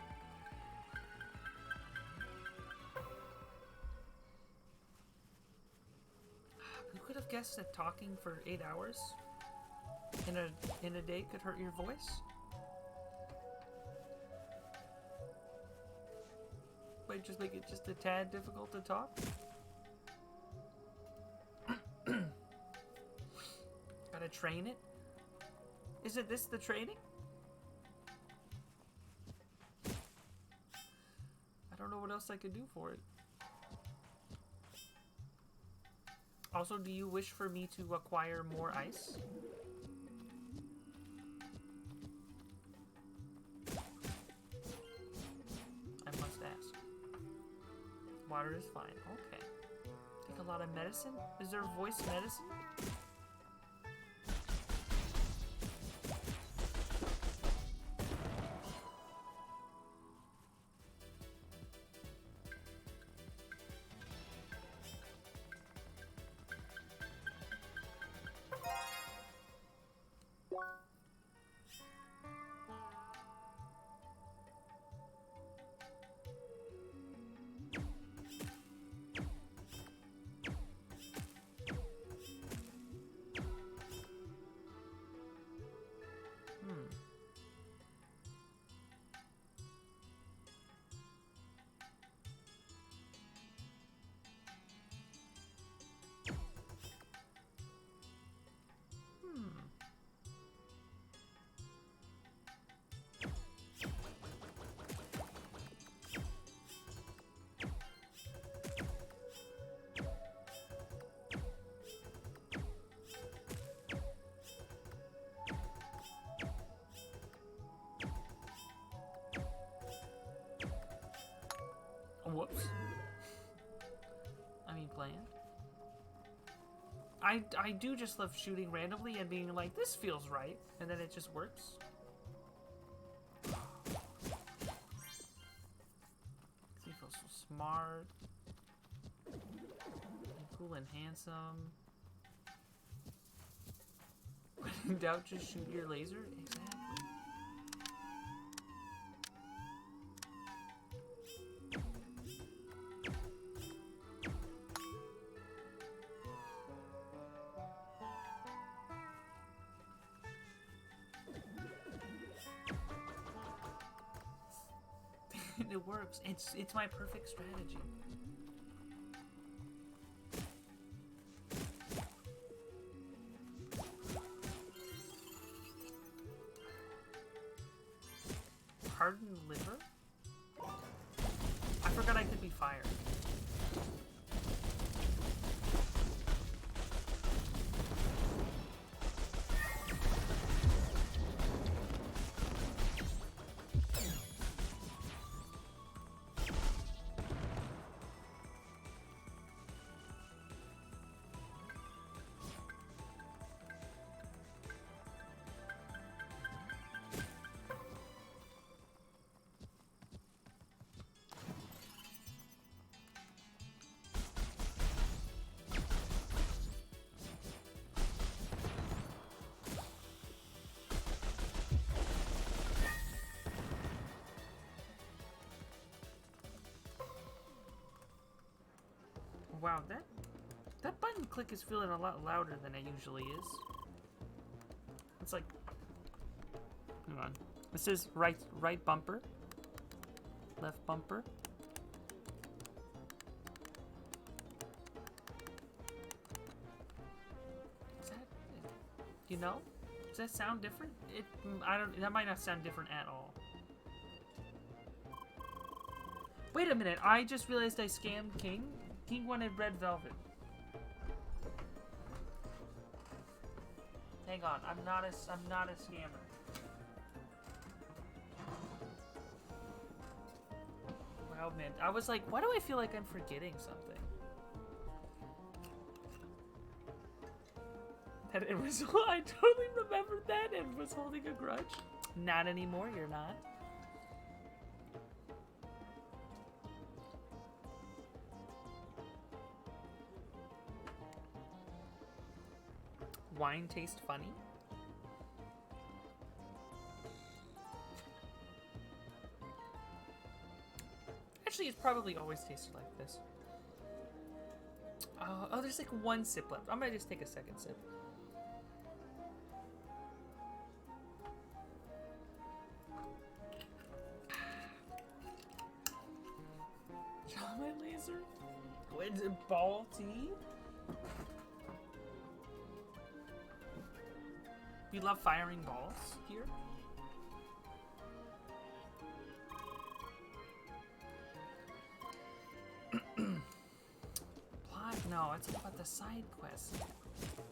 Who could have guessed that talking for 8 hours in a day could hurt your voice? Might just make it just a tad difficult to talk. Gotta train it? Isn't this the training? I don't know what else I could do for it. Also, do you wish for me to acquire more ice? I must ask. Water is fine. Okay. Take a lot of medicine? Is there voice medicine? I do just love shooting randomly and being like, this feels right, and then it just works. He feels so smart, and cool and handsome. When in doubt, just shoot your laser. Exactly. It works. It's my perfect strategy. Hardened liver? I forgot I could be fired. Wow, that button click is feeling a lot louder than it usually is. It's like, hang on. This is right bumper, left bumper. Is that, you know? Does that sound different? That might not sound different at all. Wait a minute, I just realized I scammed King. King wanted red velvet. Hang on, I'm not a scammer. Wow, man, I was like, why do I feel like I'm forgetting something? That it was. I totally remembered that and was holding a grudge. Not anymore. You're not. Wine taste funny? Actually, it's probably always tasted like this. Oh, there's like one sip left. I'm gonna just take a second sip. My laser? Is it ball tea? You love firing balls here? Plot? No, it's about the side quest.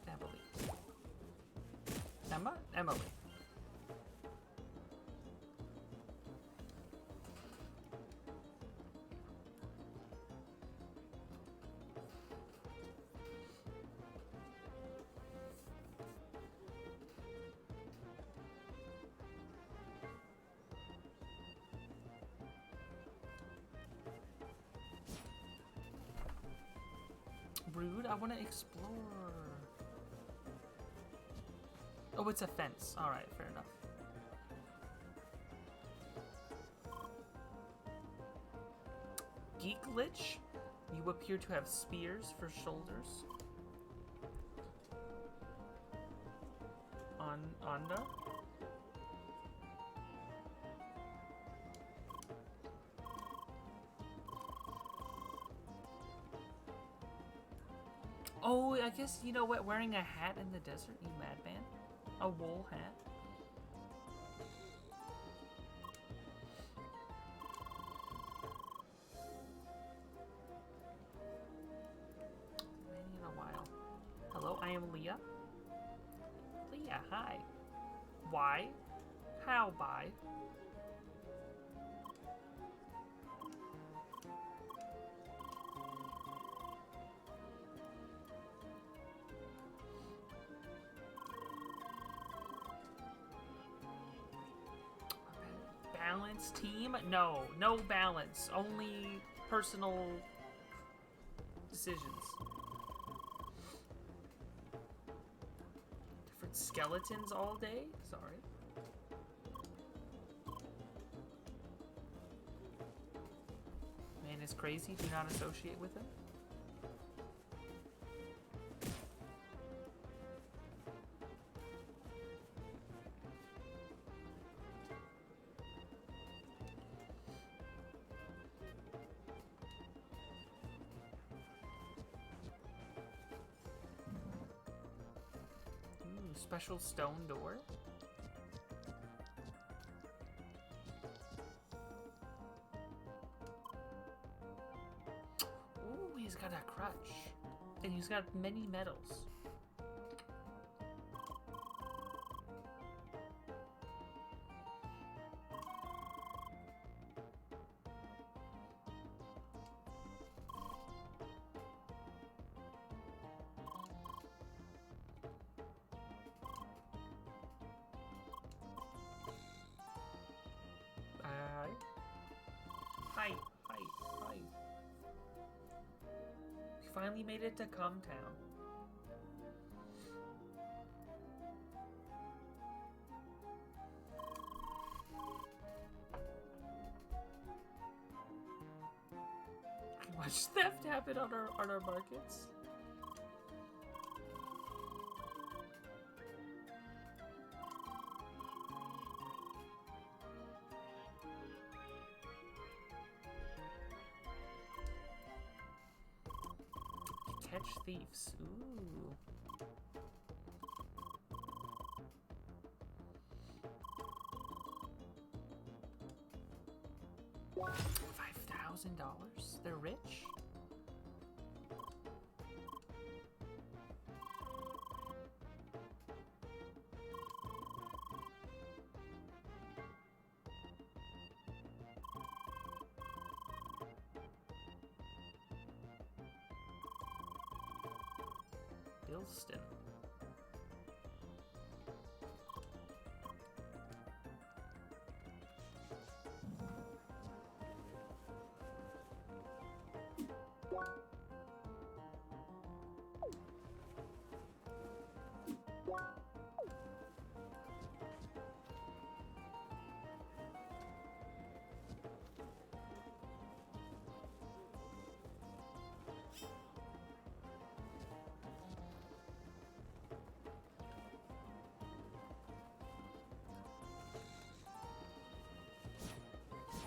Emily. Emma? Emily. Rude, I want to explore. Oh, it's a fence. Alright, fair enough. Geek Lich, you appear to have spears for shoulders. Onda? Oh, I guess, you know what, wearing a hat in the desert, you madman. A wool hat. In a while. Hello, I am Leah. Leah, hi. Why? How by? balanced team? No, no balance. Only personal decisions. Different skeletons all day? Sorry. Man is crazy. Do not associate with him. Special stone door. Ooh, he's got a crutch. And he's got many medals. Hi. We finally made it to Come Town. Much theft happened on our markets. Catch thieves. Ooh. $5,000? They're rich? Bilston.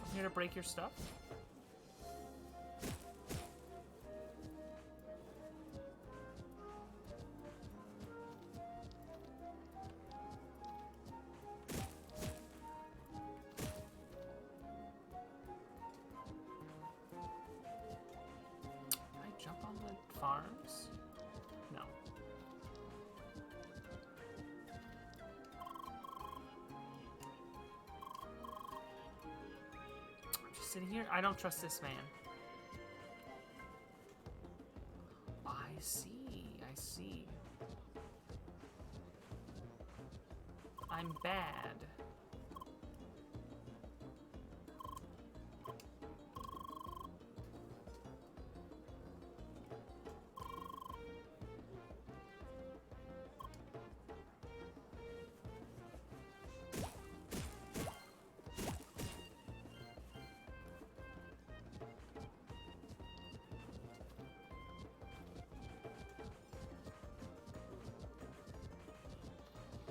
I'm here to break your stuff. Can I jump on the farms? No. Sitting here? I don't trust this man. I see. I'm bad.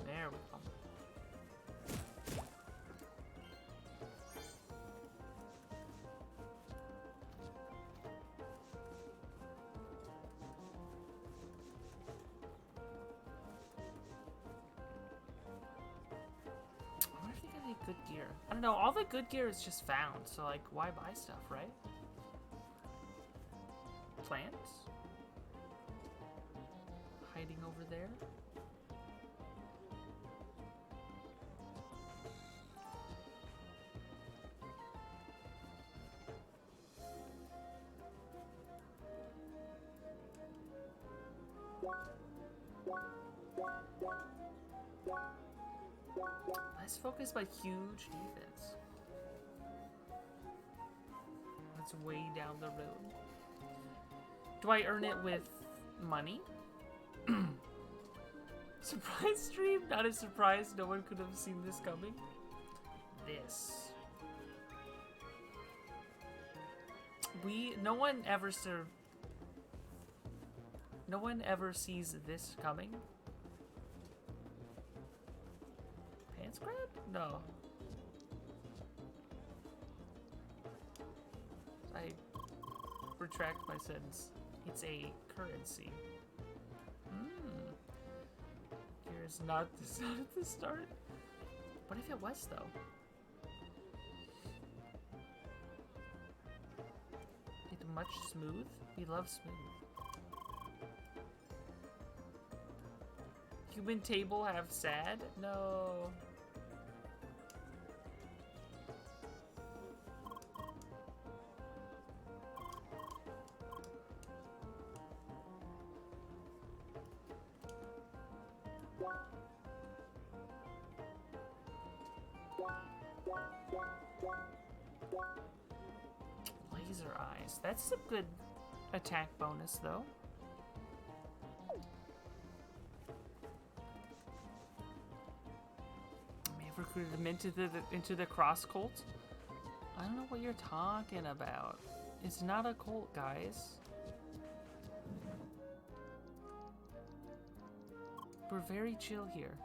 There we go. I wonder if they got any good gear. I don't know, all the good gear is just found, so like, why buy stuff, right? Plants? Hiding over there? Let's focus by huge defense. It's way down the road. Do I earn it with money? Surprise stream? Not a surprise. No one could have seen this coming. This. No one ever sees this coming. Pants grab? No. I retract my sentence. It's a currency. Here's not at the start. What if it was though? It's much smooth. We love smooth. Human table have sad? No. Laser eyes. That's a good attack bonus, though. I may have recruited him into the cross cult. I don't know what you're talking about. It's not a cult, guys. We're very chill here.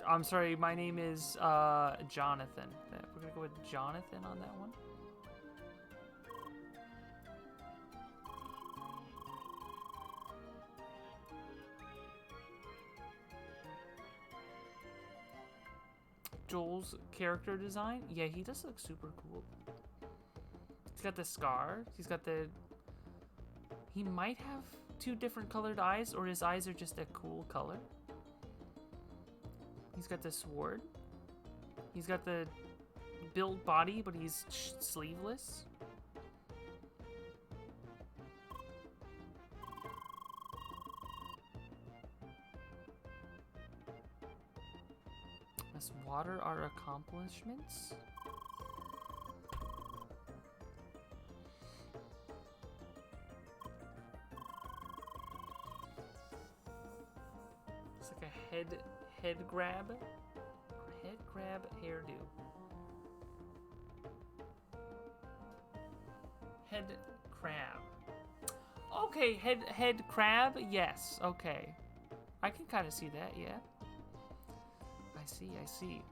I'm sorry, my name is Jonathan. We're gonna go with Jonathan on that one. Joel's character design? Yeah, he does look super cool. He's got the scar. He's got the... He might have 2 different colored eyes, or his eyes are just a cool color. He's got the sword. He's got the built body, but he's sleeveless. Must water our accomplishments? It's like a head grab hairdo. Head crab. Okay, head crab. Yes. Okay, I can kind of see that. Yeah. I see.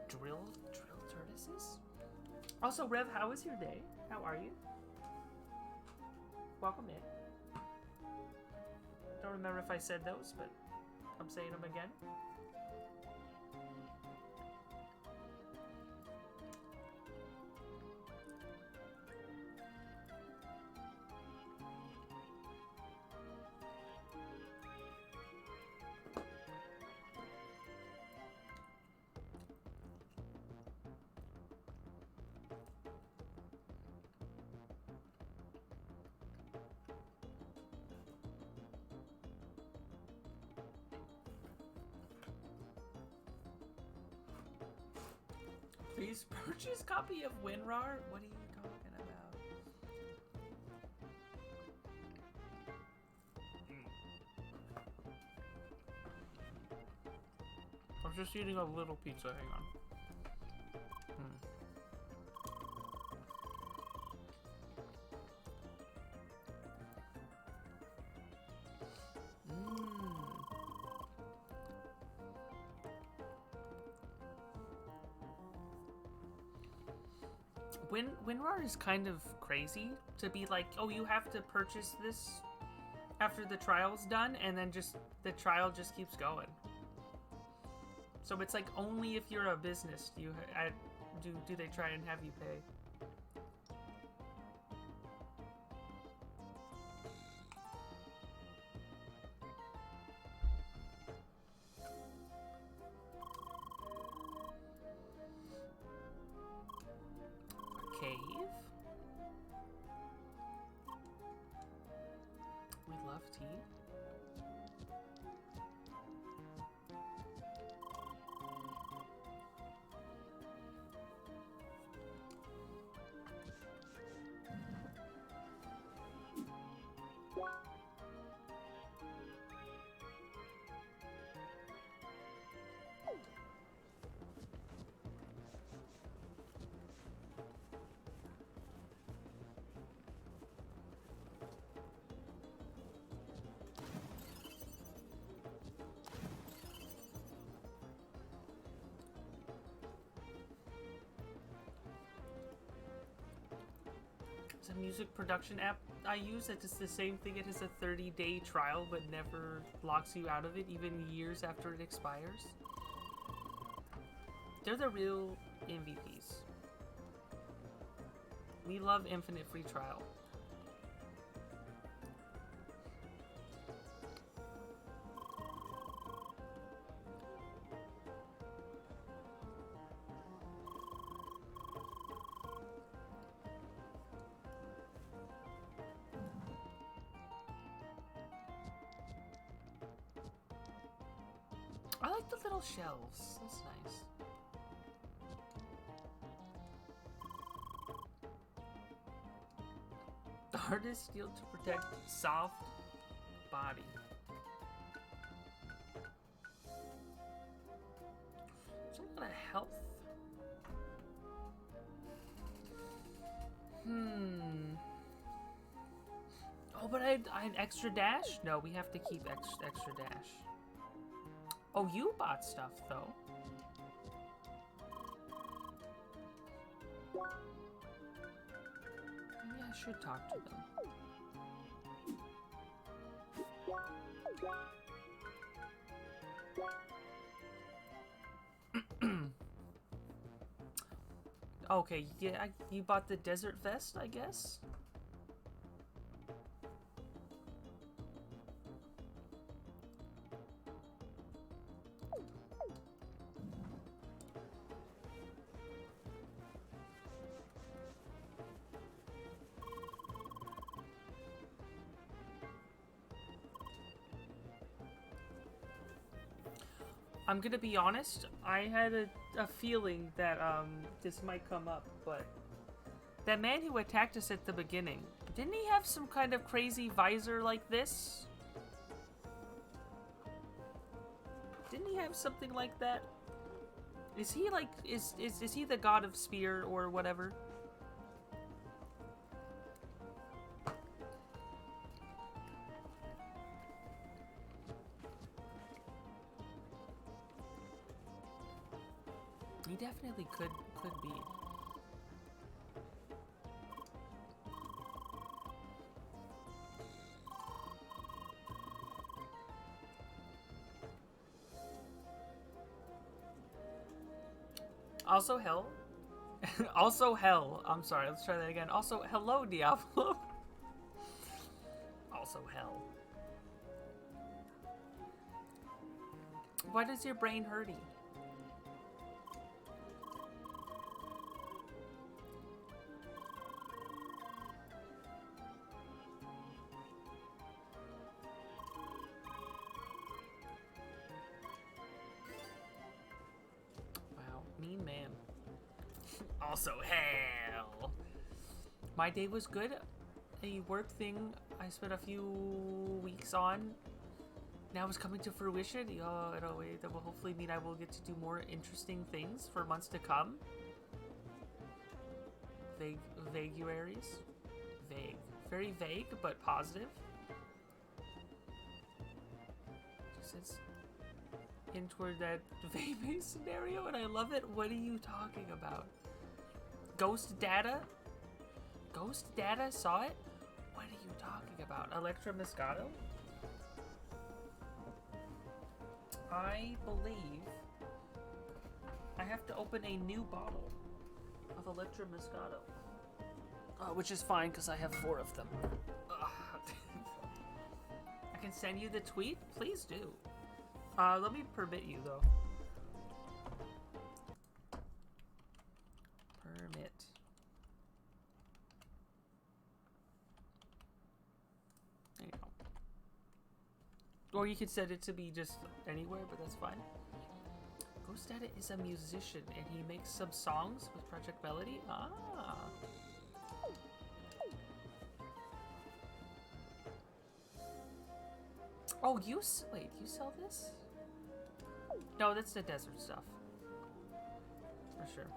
Drill tortoises? Also, Rev, how was your day? How are you? Welcome in. Don't remember if I said those, but I'm saying them again. Please purchase copy of WinRAR? What are you talking about? I'm just eating a little pizza, hang on. WinRAR is kind of crazy to be like, oh, you have to purchase this after the trial's done, and then just the trial just keeps going. So it's like only if you're a business do they try and have you pay. Soft tea. It's a music production app I use. It's the same thing. It has a 30-day trial, but never locks you out of it, even years after it expires. They're the real MVPs. We love infinite free trial. I like the little shelves. That's nice. The hardest steel to protect soft body. There's a lot of health. Oh, but I had extra dash? No, we have to keep extra dash. Oh, you bought stuff, though. Maybe I should talk to them. Okay, yeah, you bought the desert vest, I guess? I'm gonna be honest, I had a feeling that this might come up, but that man who attacked us at the beginning, didn't he have some kind of crazy visor like this? Didn't he have something like that? Is he like, is he the god of spear or whatever? He definitely could be. Also hell. Also hell. I'm sorry, let's try that again. Also, hello, Diablo. Also hell. Why does your brain hurty? Mean man. Also hell. My day was good. A work thing I spent a few weeks on now is coming to fruition. Oh, in a way that will hopefully mean I will get to do more interesting things for months to come. Vaguaries. Vague. Very vague, but positive. Just says in toward that vague scenario, and I love it. What are you talking about? Ghost data? Ghost data saw it? What are you talking about? Electra Moscato? I believe I have to open a new bottle of Electra Moscato. Which is fine, because I have 4 of them. I can send you the tweet? Please do. Let me permit you, though. Permit. There you go. Or you could set it to be just anywhere, but that's fine. Ghost Data is a musician, and he makes some songs with Project Melody. Ah. Oh, wait, you sell this? No, that's the desert stuff. For sure.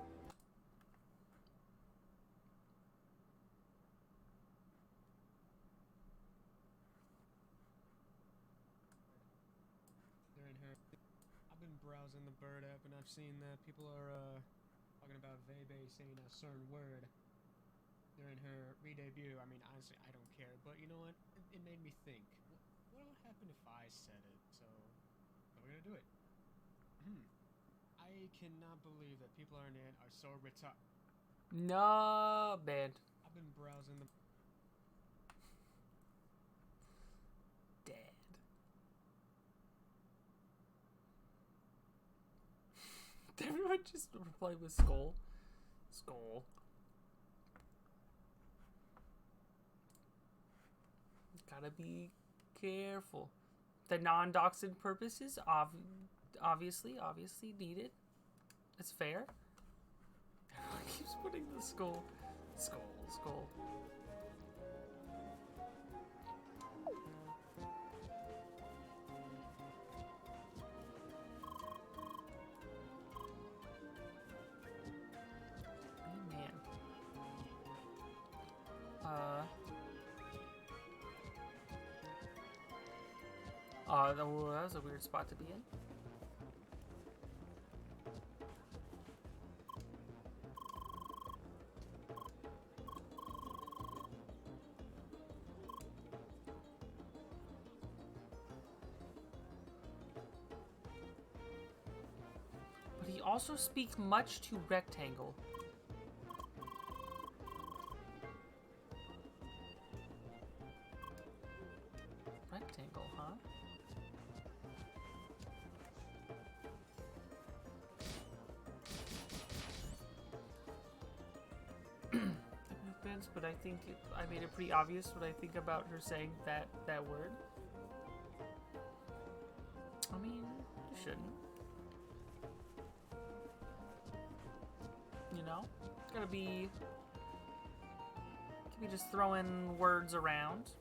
They're in her. I've been browsing the Bird app and I've seen that people are talking about Vebe saying a certain word. They're in her re-debut. I mean, honestly, I don't care. But you know what? It made me think. What would happen if I said it? So, we're gonna do it. I cannot believe that people on it are so retarded. No, bad. I've been browsing the. Dead. Did everyone just reply with skull? Skull. Gotta be careful. The non-doxing purposes obviously needed. That's fair. Everyone keeps putting the skull. Skull. Oh, man. That was a weird spot to be in. But he also speaks much to rectangle. Rectangle, huh? But I think I made it pretty obvious what I think about her saying that word. I mean, you shouldn't. You know? Gotta be... Can be just throwing words around.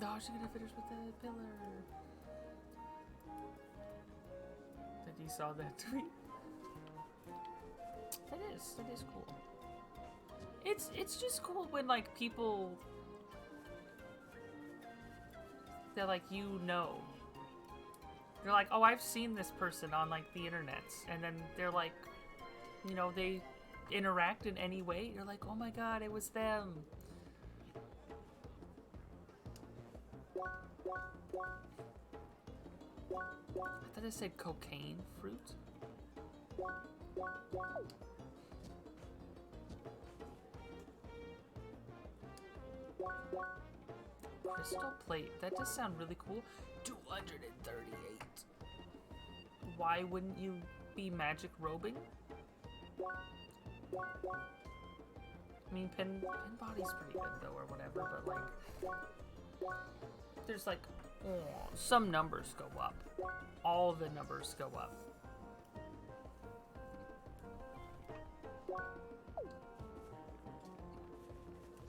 Oh, she's gonna finish with the pillar. That you saw that tweet? That is cool. It's just cool when like people they're like, you know. They're like, oh, I've seen this person on like the internets, and then they're like, you know, they interact in any way. You're like, oh my god, it was them. I thought it said cocaine fruit. Crystal plate. That does sound really cool. 238. Why wouldn't you be magic robing? I mean, pin body's pretty good though, or whatever. But like, there's like, oh, some numbers go up. All the numbers go up.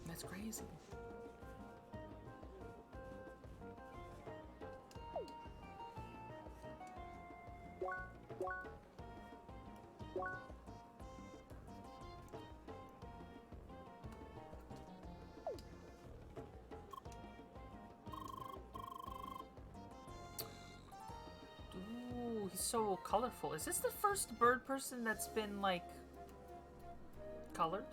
That's crazy. Ooh, he's so colorful. Is this the first bird person that's been, like, colored?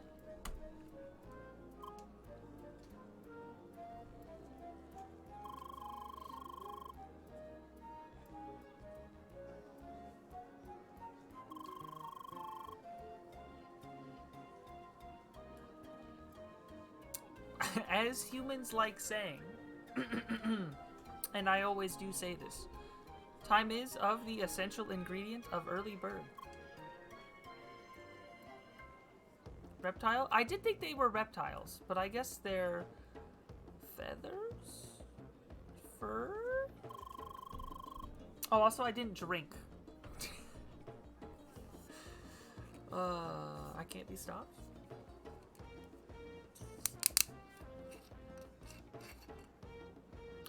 as humans like saying, and I always do say this, time is of the essential ingredient of early bird. Reptile? I did think they were reptiles, but I guess they're feathers? Fur? Oh, also I didn't drink. I can't be stopped.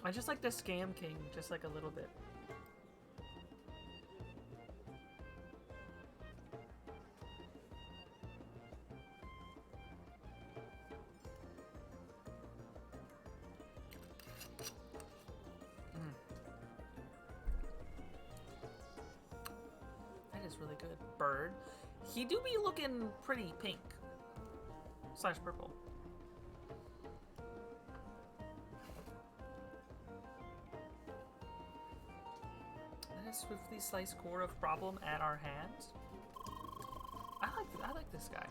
I just like the Scam King, just like a little bit. That is really good. Bird. He do be looking pretty pink. / purple. Swiftly slice core of problem at our hands. I like this guy.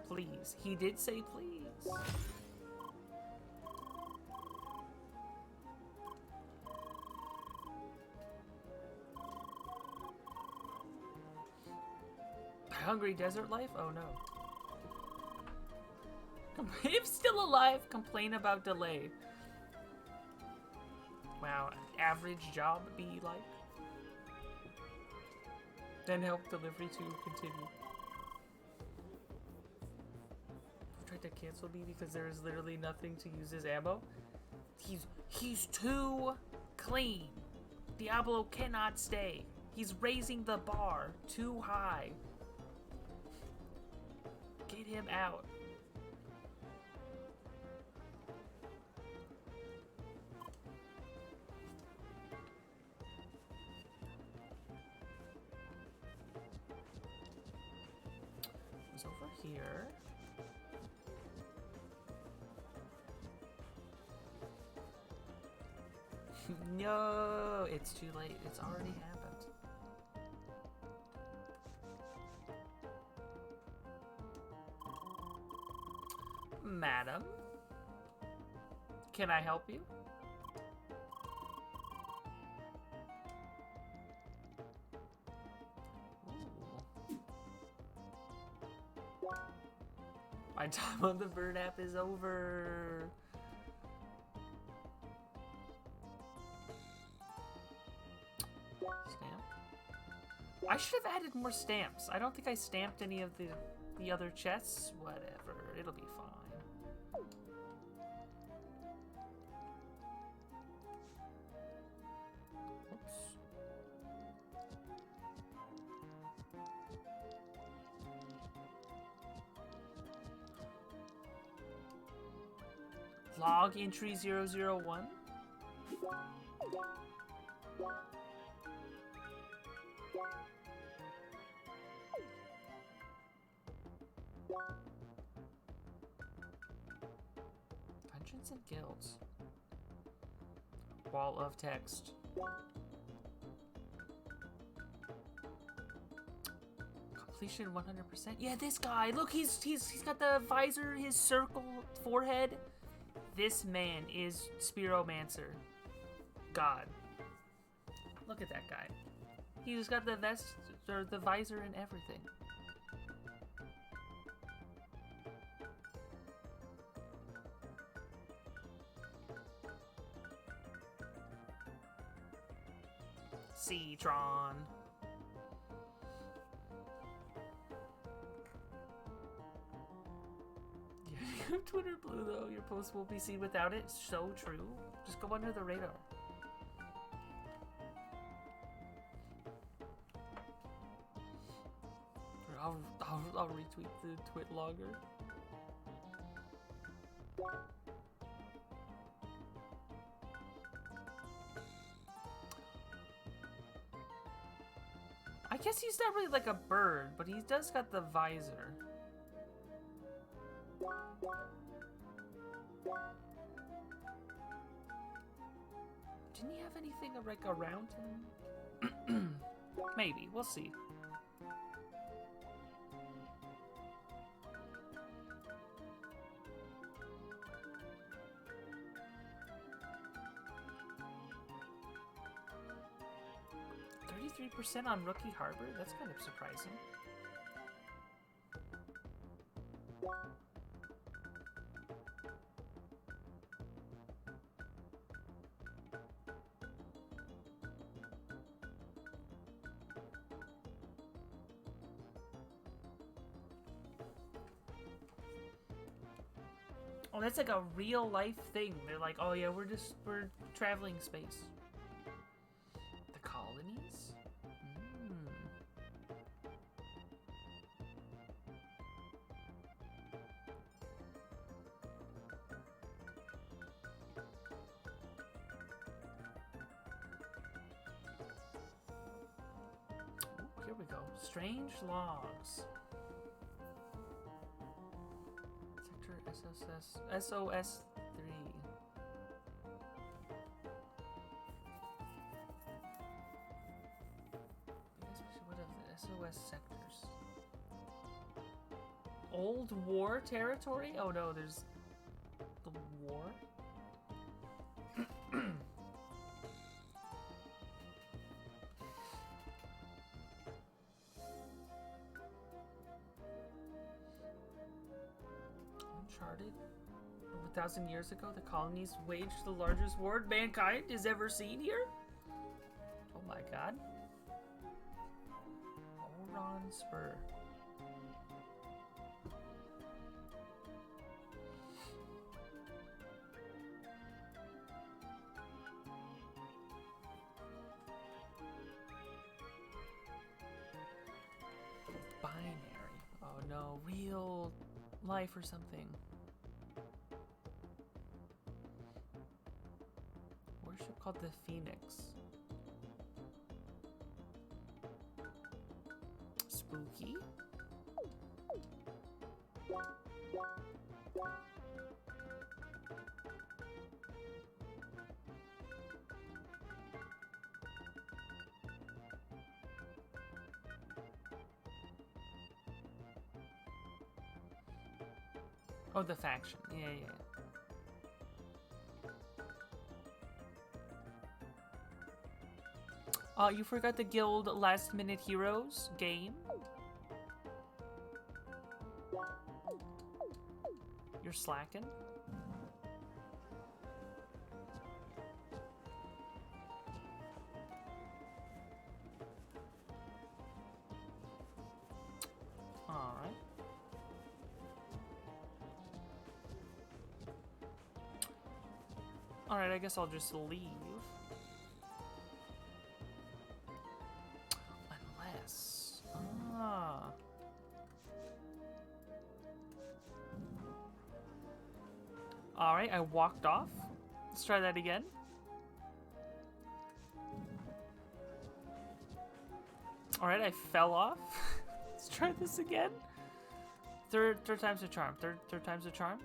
Please. He did say please. Hungry desert life? Oh no. If still alive, complain about delay. Wow, average job be like? Then help delivery to continue. Tried to cancel me because there is literally nothing to use as ammo. He's too clean. Diablo cannot stay. He's raising the bar too high. Get him out. It's over here. No, it's too late. It's already happened. Madam, can I help you? Ooh. My time on the bird app is over. Stamp. I should have added more stamps. I don't think I stamped any of the other chests. Whatever, it'll be fine. Log entry 001. Dungeons and guilds. Wall of text. Completion 100%. Yeah, this guy. Look, he's got the visor, his circle forehead. This man is Spiromancer. God. Look at that guy. He's got the vest, or the visor and everything. Citron. Twitter blue though, your post will be seen without it. So true. Just go under the radar. I'll retweet the twit logger. I guess he's not really like a bird, but he does got the visor. Didn't he have anything like around him? Maybe. We'll see. %, on Rookie Harbor? That's kind of surprising. Oh, that's like a real life thing. They're like, oh yeah, we're traveling space. The colonies? Ooh, here we go. Strange logs. SOS 3. What are the SOS sectors? Old War territory? Oh no, there's the war. Uncharted. 1,000 years ago, the colonies waged the largest war mankind has ever seen here? Oh my god. Oron Spur. Binary. Oh no, real life or something. Worship called the Phoenix. Spooky. Oh, the faction. Yeah, yeah. Oh, you forgot the Guild Last Minute Heroes game? You're slacking? Alright. Alright, I guess I'll just leave. Unless... Ah... Alright, I walked off. Let's try that again. Alright, I fell off. Let's try this again. Third time's a charm. Third time's a charm.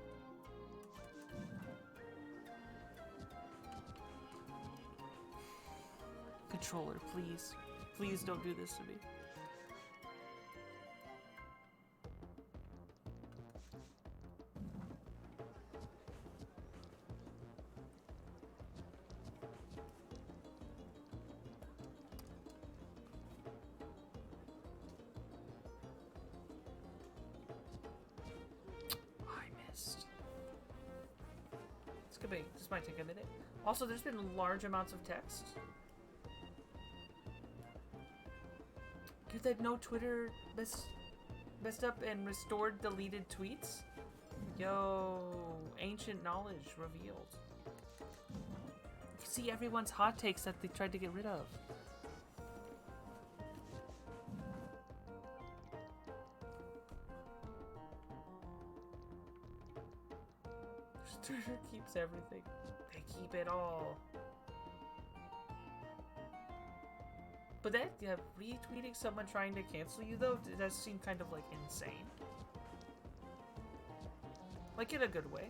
Controller, please. Please don't do this to me. This might take a minute. Also, there's been large amounts of text. Dude, that no Twitter messed up and restored deleted tweets? Yo, ancient knowledge revealed. You see everyone's hot takes that they tried to get rid of. Twitter keeps everything. They keep it all. But that, yeah, retweeting someone trying to cancel you, though, it does seem kind of, like, insane. Like, in a good way.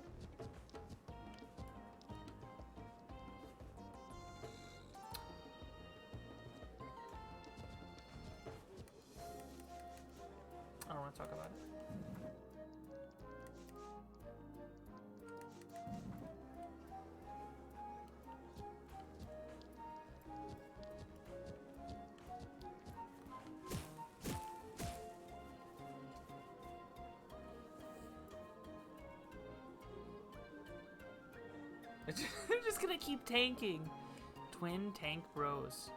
want to talk about it. I'm just gonna keep tanking. Twin tank bros.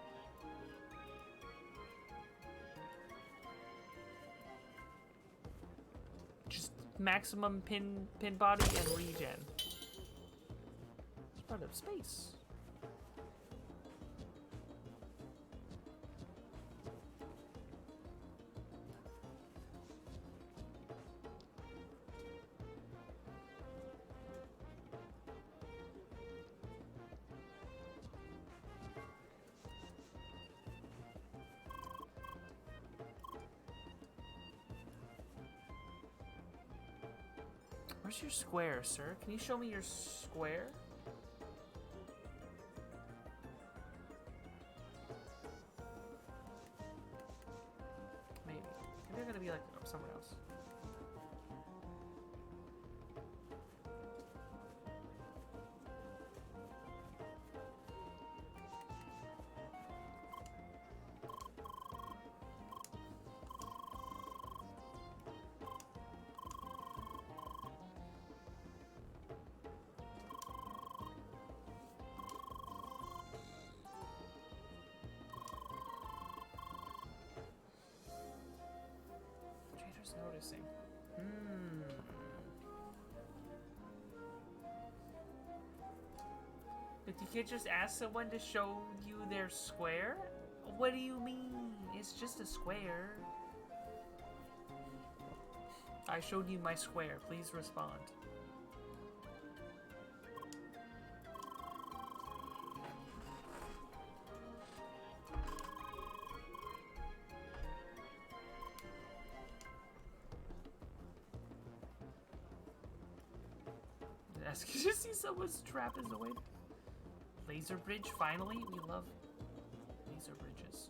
Just maximum pin body and regen. It's part of space. Where's your square, sir? Can you show me your square? Maybe. Maybe they're gonna be like somewhere else. Noticing. But you can't just ask someone to show you their square? What do you mean? It's just a square. I showed you my square. Please respond. Can you see someone's trap is away? Laser bridge, finally? We love laser bridges.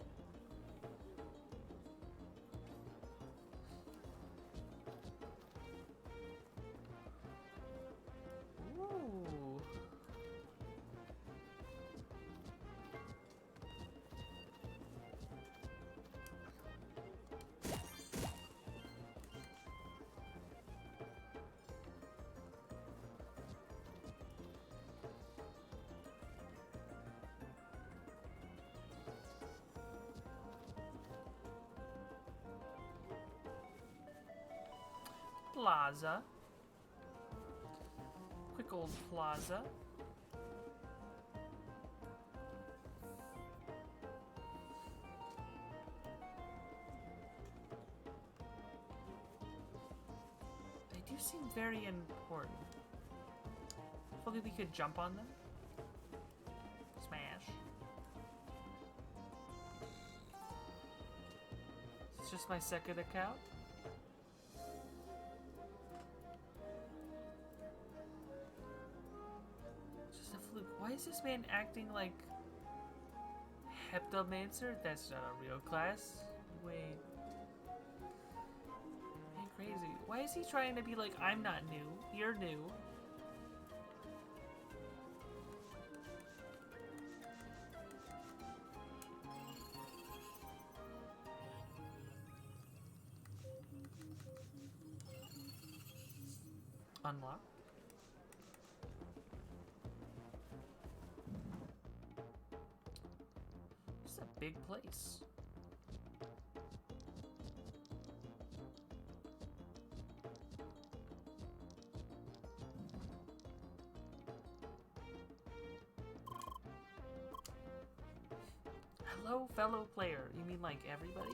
Ooh. Plaza. Quick old plaza. They do seem very important. If only we could jump on them. Smash. It's just my second account. Why is this man acting like Heptomancer? That's not a real class. Wait. Man, crazy. Why is he trying to be like, I'm not new, you're new? Unlock. It's a big place. Hello, fellow player. You mean like everybody?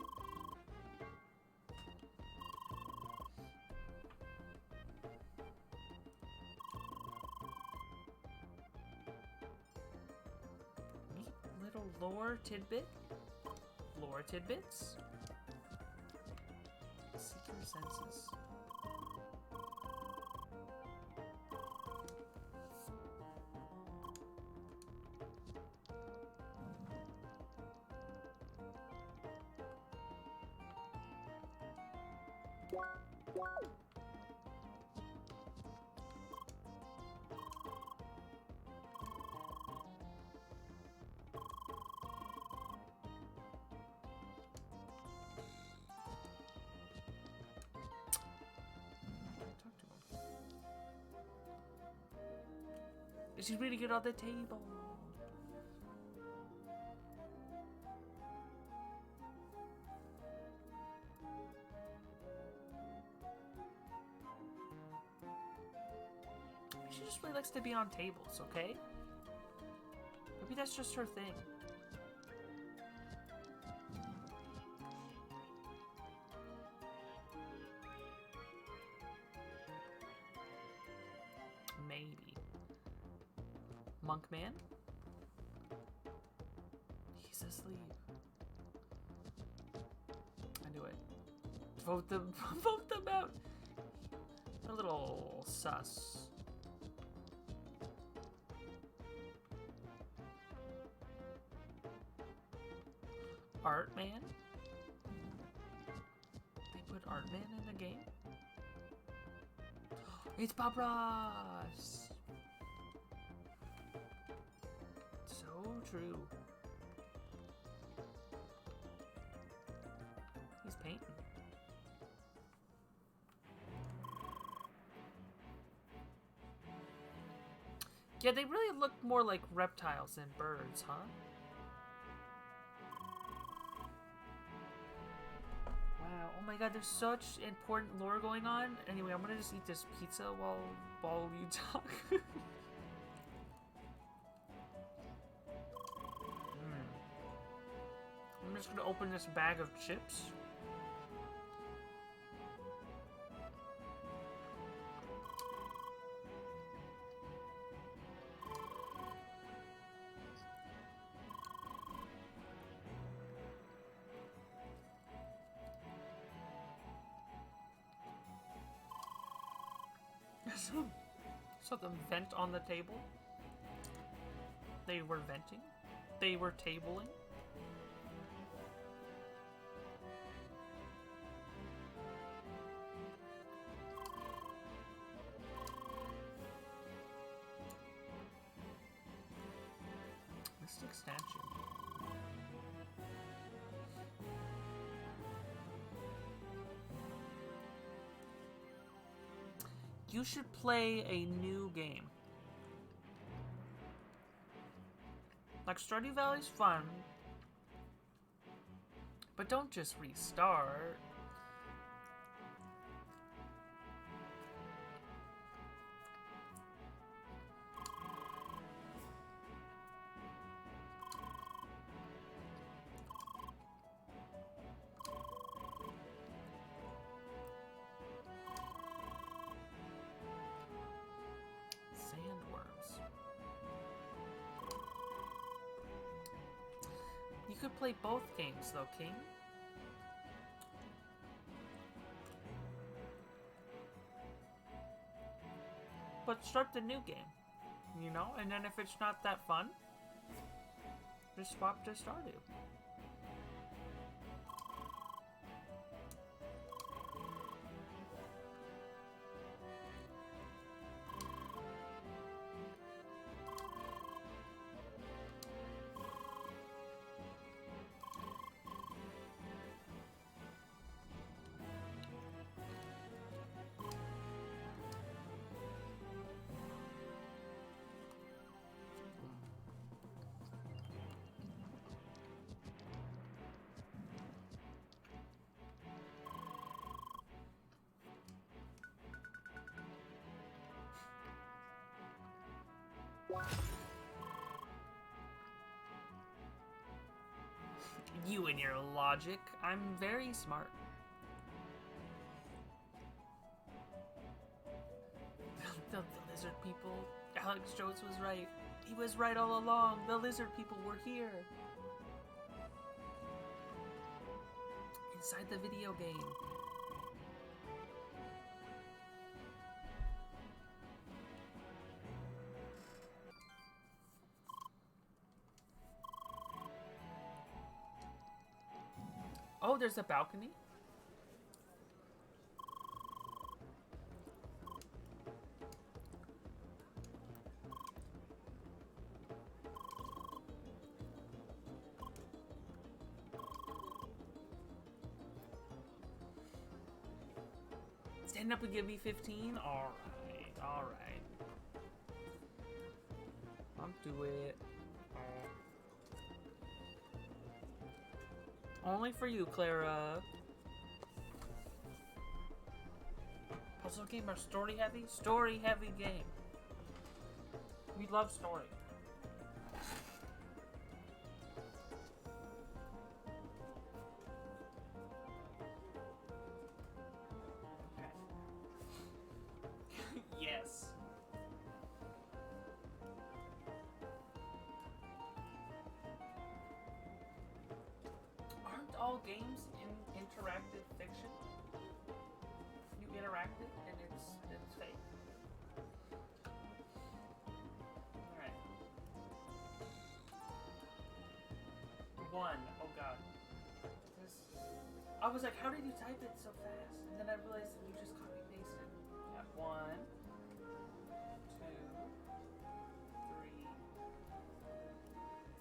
Little lore tidbit. Lore tidbits. Seek your senses. She's really good on the table. She just really likes to be on tables, okay? Maybe that's just her thing. Maybe. Monkman? He's asleep. I knew it. Vote them out. A little sus. Art Man? They put Art Man in the game? It's Bob Ross! So true. He's painting. Yeah, they really look more like reptiles than birds, huh? Wow, oh my god, there's such important lore going on. Anyway, I'm gonna just eat this pizza while you talk. I'm just gonna open this bag of chips. Saw them vent on the table. They were venting. They were tabling. Mystic statue. You should play a new game. Like, Stardew Valley's fun, but don't just restart. You could play both games though, King. But start the new game, you know? And then if it's not that fun, just swap to Stardew. You and your logic. I'm very smart. The lizard people. Alex Jones was right. He was right all along. The lizard people were here. Inside the video game. Oh, there's a balcony? Kidnap and give me 15? Alright, alright. I'll do it. Only for you, Clara. Puzzle game or story heavy? Story heavy game. We love story. Yes. Aren't all games interactive fiction? You interact it and it's fake. Alright. 1. Oh god. I was like, how did you type it so fast? And then I realized that you just copy pasted. Yeah, 1, 2, 3,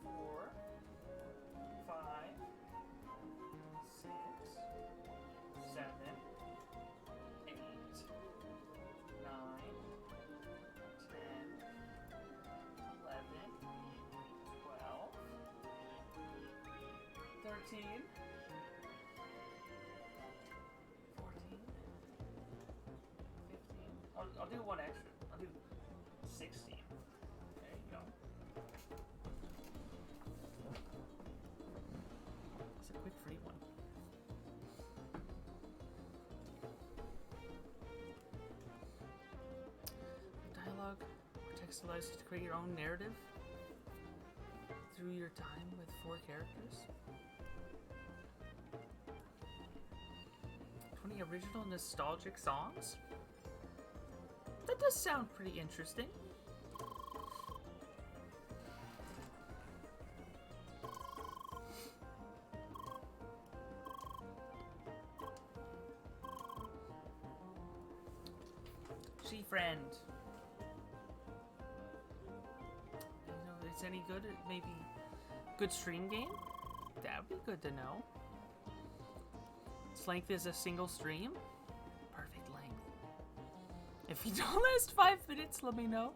4, 5, 6, 7, 8, 9, 10, 11, 12, 13, 14, 15. I'll do one extra. I'll do 16. There you go. It's a quick free one. Dialogue or text allows you to create your own narrative through your time with 4 characters. 20 original nostalgic songs? That does sound pretty interesting. She friend. You know, if it's any good, maybe good stream game? That would be good to know. Its length is a single stream. Perfect length. If you don't last 5 minutes, let me know.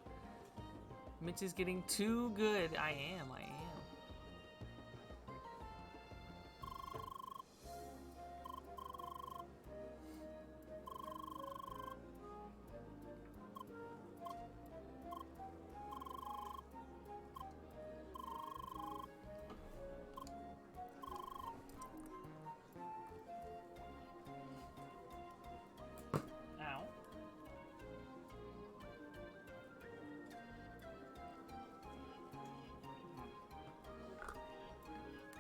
Mitch is getting too good. I am. Ow.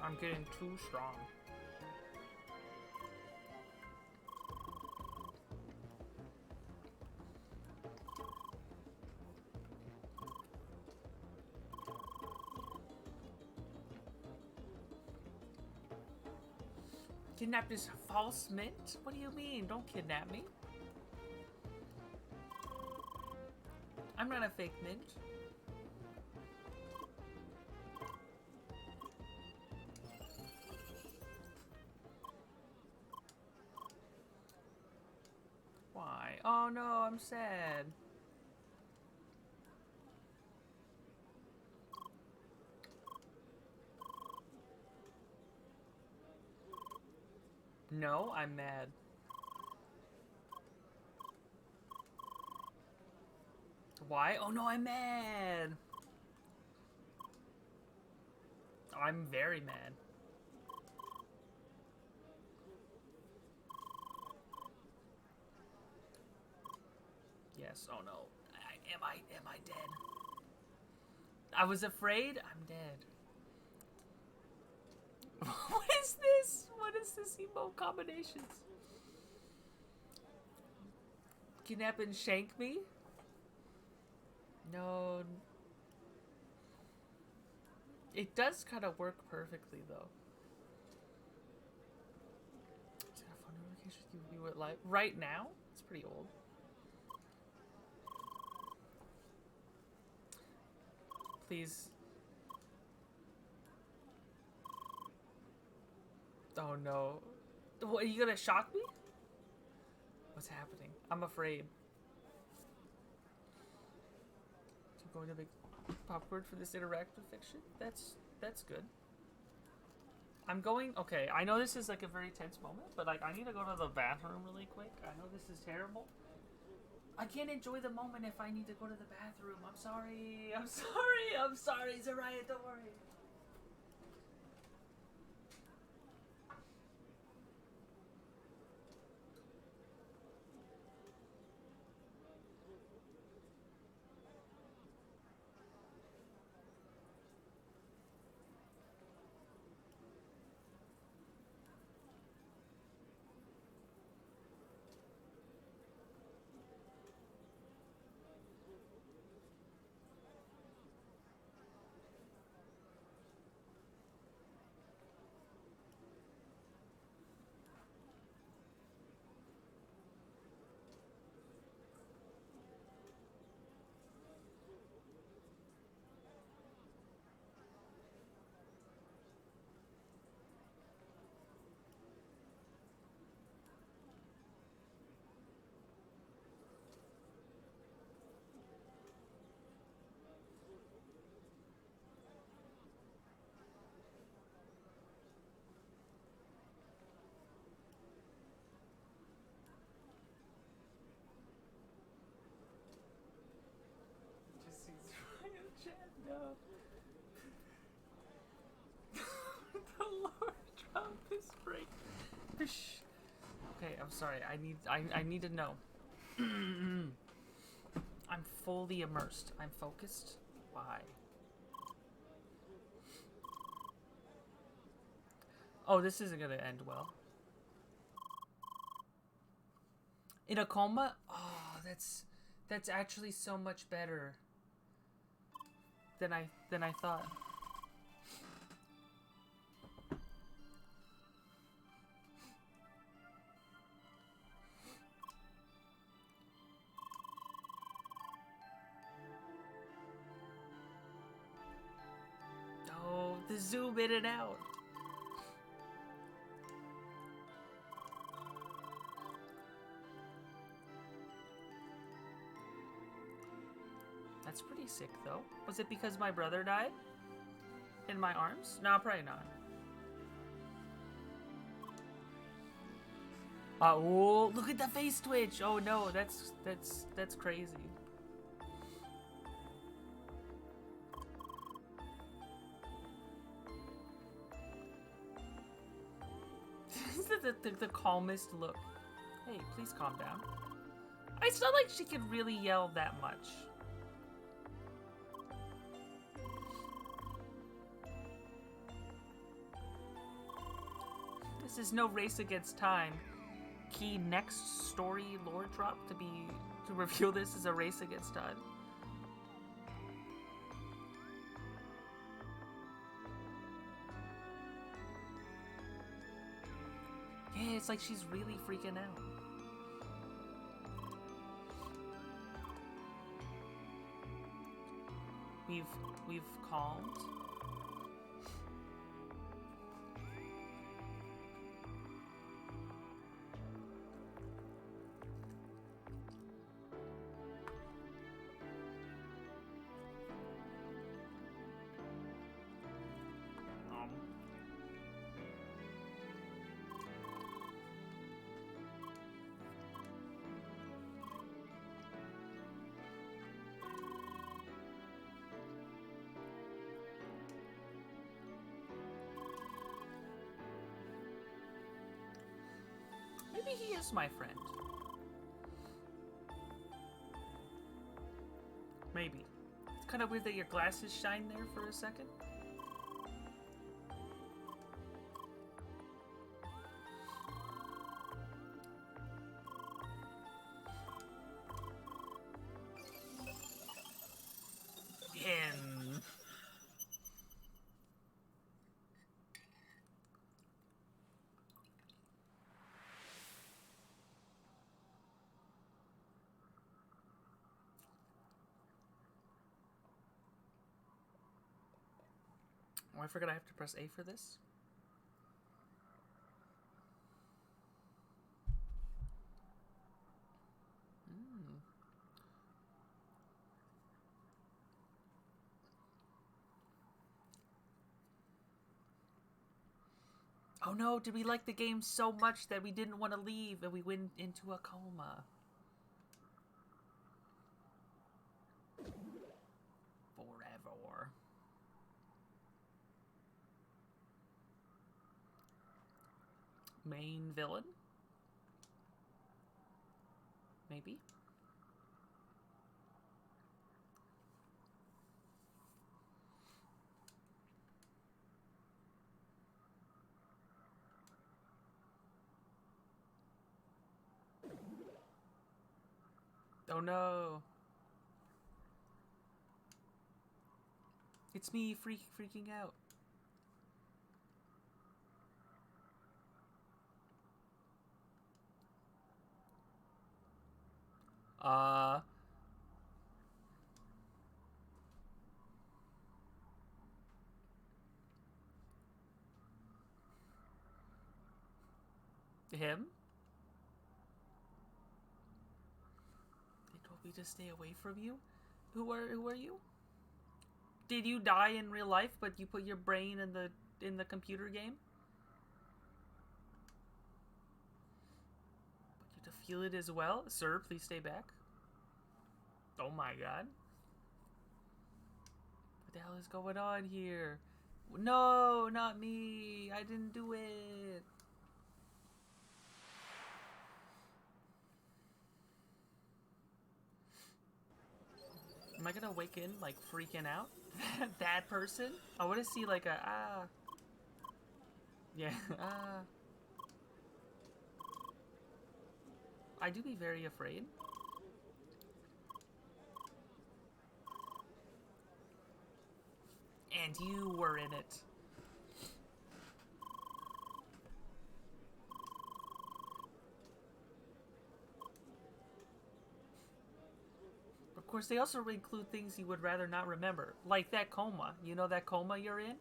I'm getting too strong. Kidnapped is false mint? What do you mean? Don't kidnap me. I'm not a fake mint. Why? Oh no, I'm sad. No, I'm mad. Why? Oh no, I'm mad. I'm very mad. Yes. Oh no. Am I dead? I was afraid. I'm dead. What is this? What is this emote combinations? Kidnap and shank me? No. It does kind of work perfectly though. Is that a phone notification? You view it live right now? It's pretty old. Please. Oh no. What, are you gonna shock me? What's happening? I'm afraid. So going to make popcorn for this interactive fiction? That's good. I'm going... Okay, I know this is like a very tense moment, but like I need to go to the bathroom really quick. I know this is terrible. I can't enjoy the moment if I need to go to the bathroom. I'm sorry. I'm sorry. I'm sorry, Zariah. Don't worry. Just sees Ryan chat. No. The Lord drop his break. Okay, I'm sorry. I need to know. I'm fully immersed. I'm focused. Why? Oh, this isn't gonna end well. In a coma? Oh, that's actually so much better than I thought. Oh, the zoom in and out. That's pretty sick, though. Was it because my brother died? In my arms? No, probably not. Oh, look at the face twitch! Oh no, that's crazy. This is the calmest look. Hey, please calm down. It's not like she could really yell that much. This is no race against time. Key next story lore drop to reveal this is a race against time. Yeah, it's like she's really freaking out. We've calmed. Maybe he is my friend. Maybe. It's kind of weird that your glasses shine there for a second. In. Oh, I forgot I have to press A for this. Oh no, did we like the game so much that we didn't want to leave and we went into a coma? Forever. Main villain? Maybe? Oh no. It's me freaking out. Him? They told me to stay away from you? Who are you? Did you die in real life, but you put your brain in the computer game? But you to feel it as well? Sir, please stay back. Oh my god. What the hell is going on here? No, not me. I didn't do it. Am I gonna wake in, like, freaking out? That person? I wanna see, like, a, Yeah, I do be very afraid. And you were in it. Of course, they also include things you would rather not remember. Like that coma. You know that coma you're in?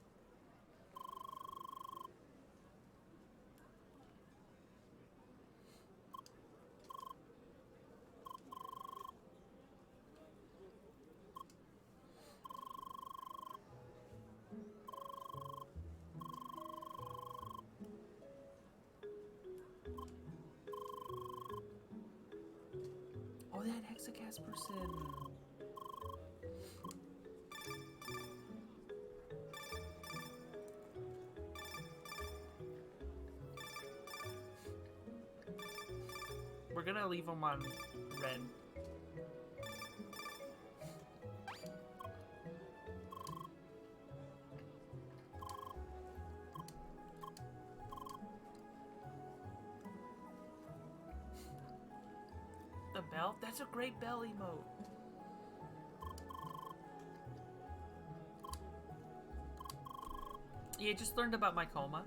Oh, that Hexacast person. We're gonna leave him on red. The bell? That's a great bell emote. Yeah, just learned about my coma.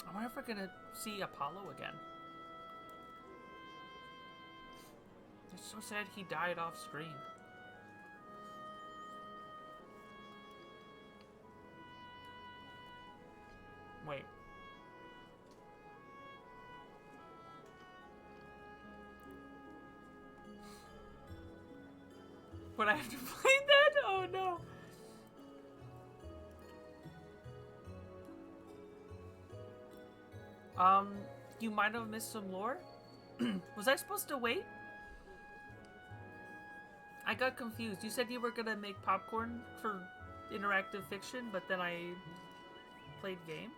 I wonder if we're gonna see Apollo again. It's so sad he died off screen. Wait. Would I have to play that? Oh no. You might have missed some lore. Was I supposed to wait? I got confused. You said you were gonna make popcorn for interactive fiction, but then I played game.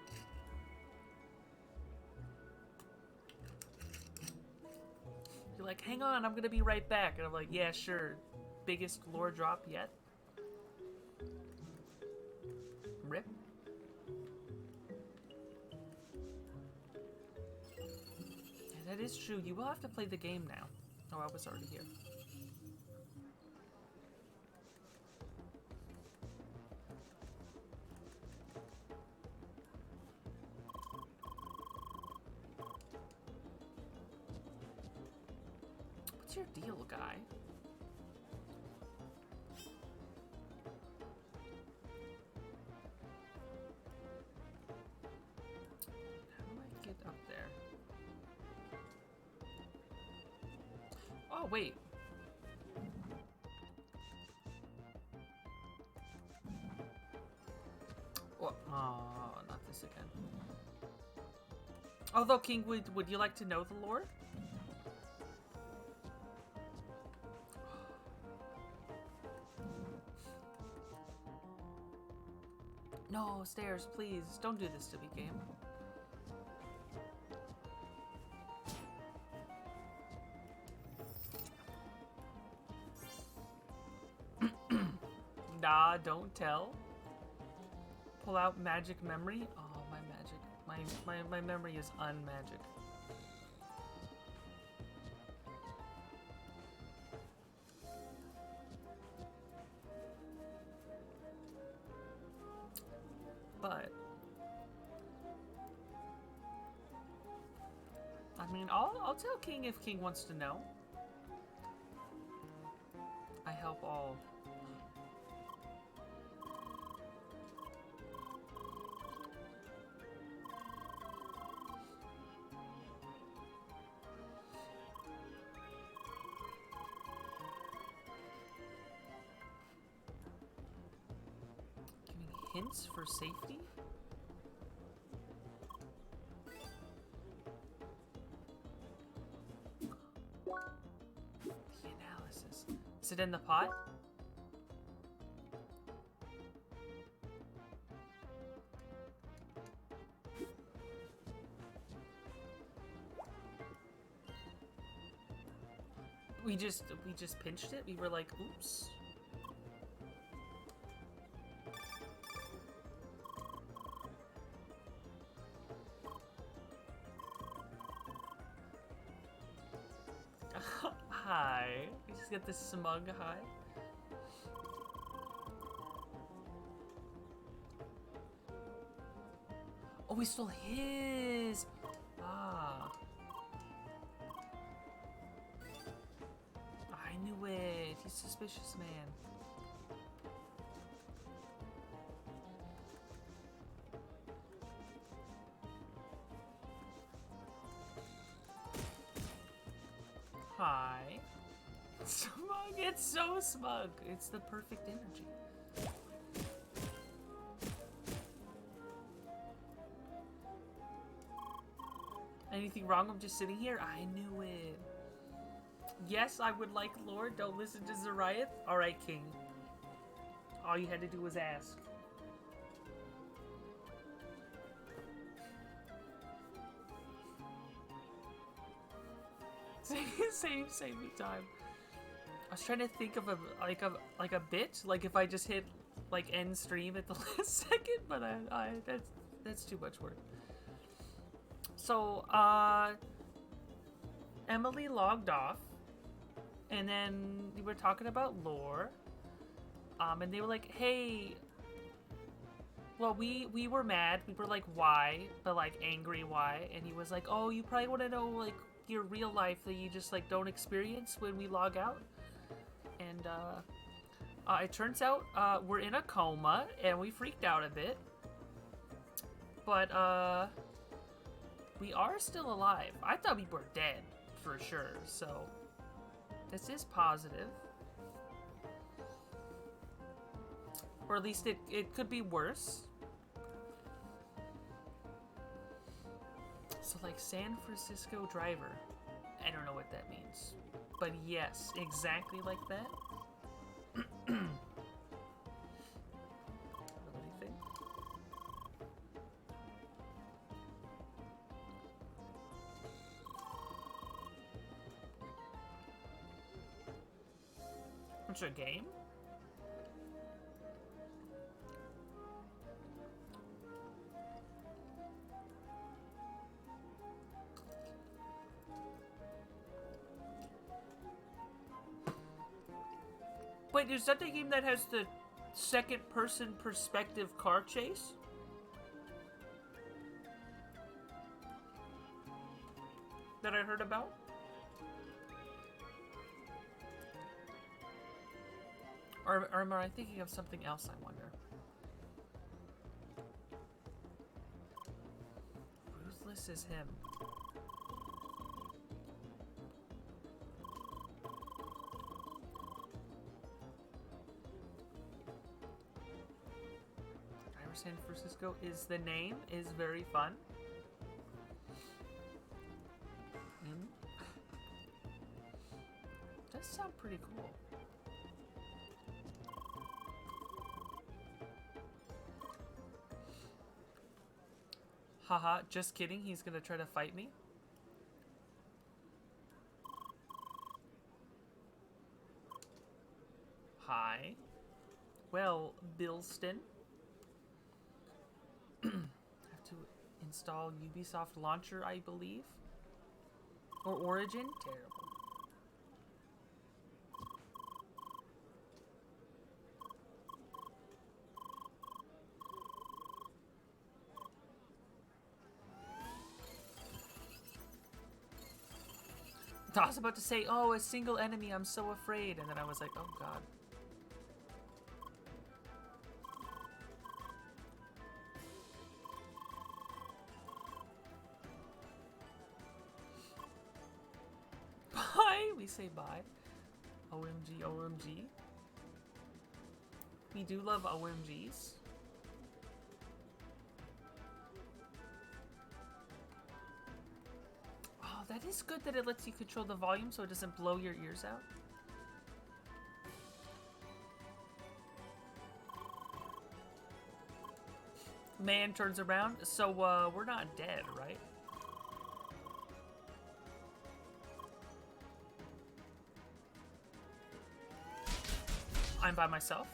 You're like, hang on, I'm gonna be right back. And I'm like, yeah, sure. Biggest lore drop yet. Rip. Yeah, that is true. You will have to play the game now. Oh, I was already here. What's your deal, guy? How do I get up there? Oh, wait. What? Oh, not this again. Although, King, would you like to know the lore? No, stairs, please. Don't do this to me, game. Nah, don't tell. Pull out magic memory. Oh, my magic. My memory is unmagic. But I mean, I'll tell King if King wants to know. I help all. Giving hints for safety? The analysis. Is it in the pot? We just pinched it. We were like, oops. Hi. We just get this smug hi. Oh, we stole his. Ah. I knew it. He's a suspicious man. Hi. Smug. It's so smug. It's the perfect energy. Anything wrong? I'm just sitting here? I knew it. Yes, I would like lore. Don't listen to Zariath. Alright, King. All you had to do was ask. Save me time. I was trying to think of a bit, like if I just hit like end stream at the last second, but that's too much work. So Emily logged off, and then we were talking about lore, and they were like, hey, well, we were mad. We were like, why? But like angry why? And he was like, oh, you probably want to know like your real life that you just like don't experience when we log out. And it turns out we're in a coma, and we freaked out a bit. But we are still alive. I thought we were dead for sure, so this is positive. Or at least it could be worse. So like San Francisco driver. I don't know what that means. But yes, exactly like that. What do you think? It's a game? Wait, is that the game that has the second-person perspective car chase? That I heard about? Or am I thinking of something else, I wonder? Ruthless is him. San Francisco is the name, is very fun. Does sound pretty cool. Haha, just kidding, he's gonna try to fight me. Hi. Well, Bilston. Have to install Ubisoft Launcher, I believe. Or Origin? Terrible. I was about to say, oh, a single enemy, I'm so afraid. And then I was like, oh god. Bye! We say bye. OMG, OMG. We do love OMGs. Oh, that is good that it lets you control the volume so it doesn't blow your ears out. Man turns around, so we're not dead, right? I'm by myself.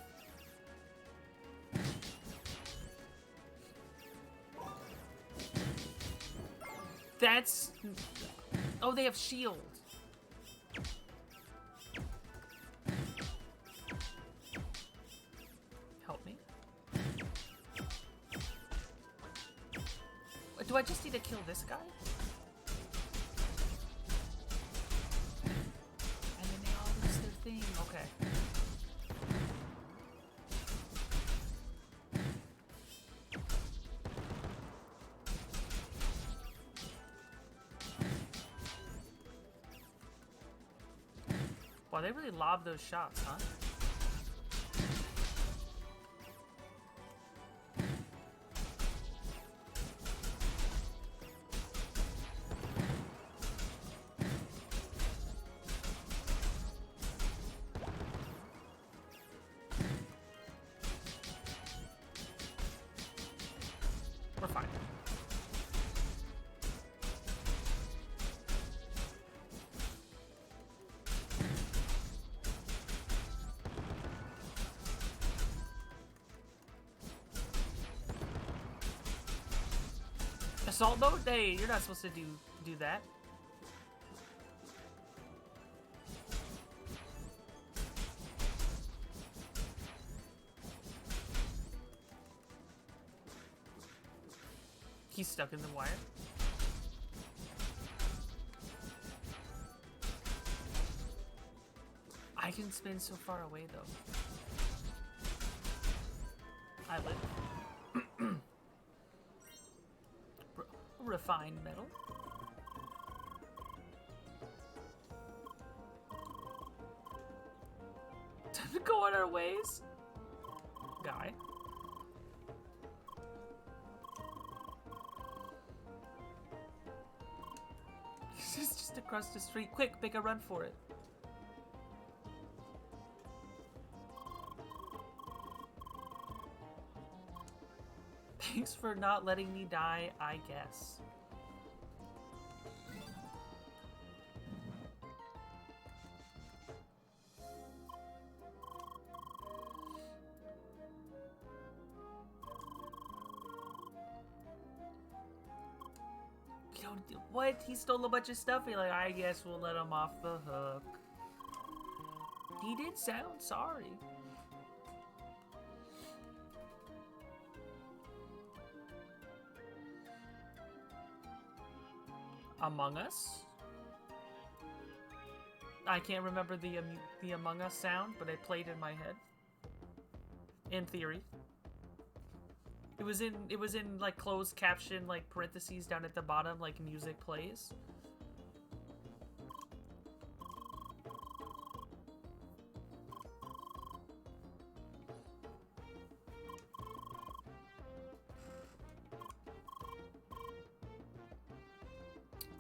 That's... Oh, they have shield. Help me. Do I just need to kill this guy? And then they all lose their thing. Okay. Wow, they really lob those shots, huh? We're fine. Assault mode? Hey, you're not supposed to do that. He's stuck in the wire. I can spin so far away though. I live. Refined metal. Time to go on our ways. Guy. It's just across the street. Quick, make a run for it. Thanks for not letting me die, I guess. What? He stole a bunch of stuff? You're like, I guess we'll let him off the hook. He did sound sorry. Among Us? I can't remember the Among Us sound, but it played in my head. In theory. It was in like closed caption, like parentheses down at the bottom, like music plays.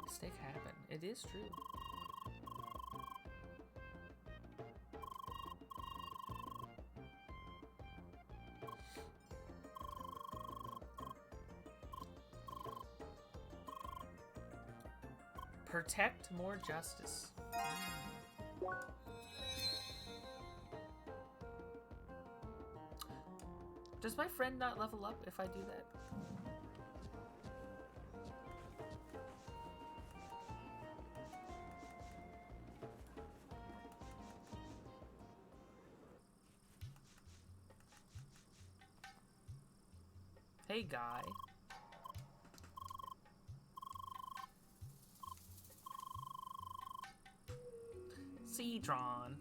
Mistake happened. It is true. Protect more justice. Does my friend not level up if I do that? Hey, guy. Cedron.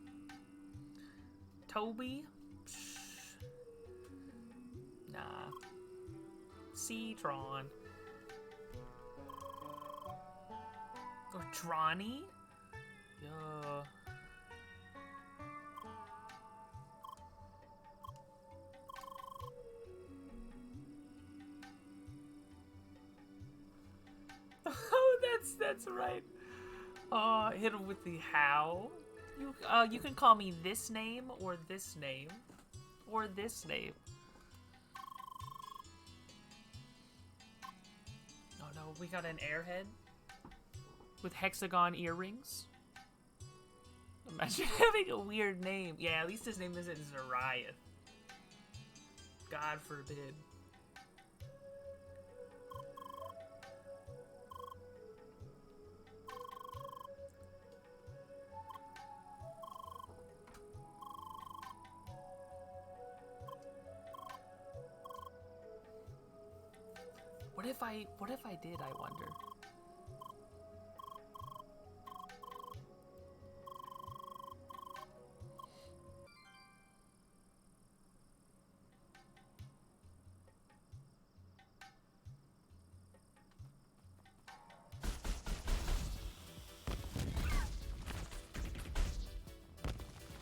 Toby? Psh. Nah. Cedron. Or Drawny? Yo. Oh, that's right. Hit him with the how. You can call me this name or this name or this name. Oh no, we got an airhead with hexagon earrings. Imagine having a weird name. Yeah, at least his name isn't Zariah. God forbid. What if I did, I wonder?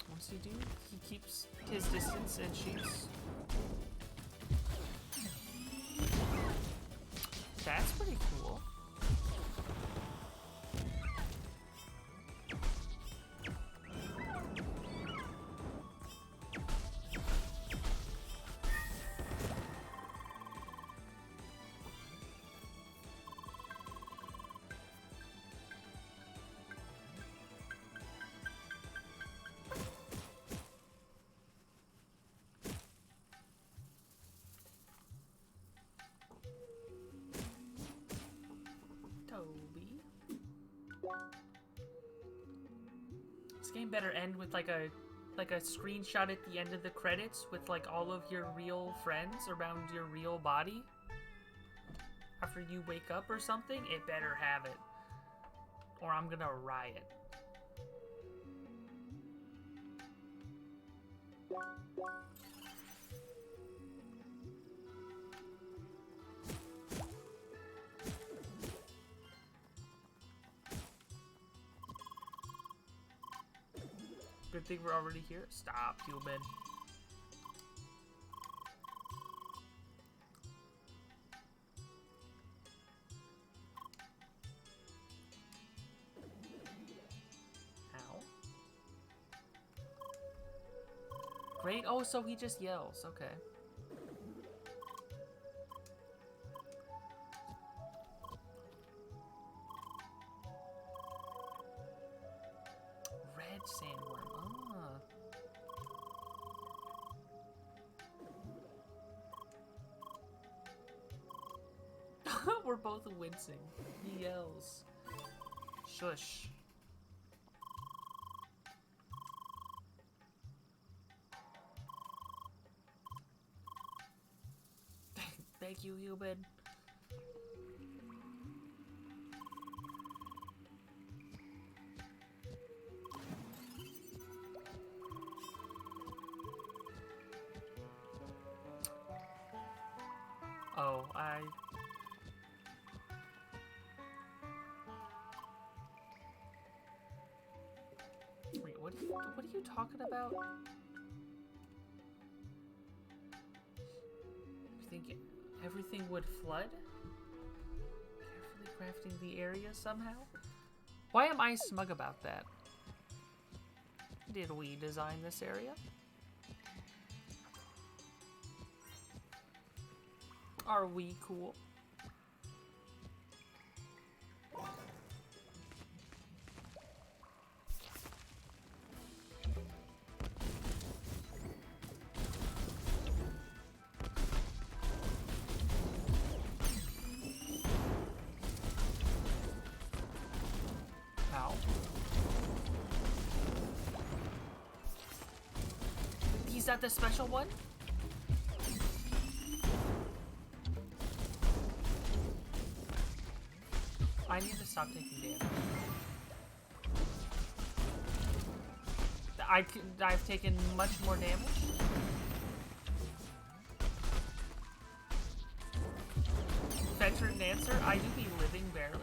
What's he do? He keeps his distance and shoots. That's pretty cool. This game better end with like a screenshot at the end of the credits with like all of your real friends around your real body after you wake up or something. It better have it, or I'm gonna riot. Good thing we're already here. Stop, human. Ow. Great. Oh, so he just yells. Okay. Red sandworm. We're both wincing. He yells. Shush. Thank you, human. Oh, Wait, what are you talking about? You think everything would flood? Carefully crafting the area somehow? Why am I smug about that? Did we design this area? Are we cool? Ow. Is that the special one? I need to stop taking damage. I've taken much more damage. Veteran Dancer, I do be living barely.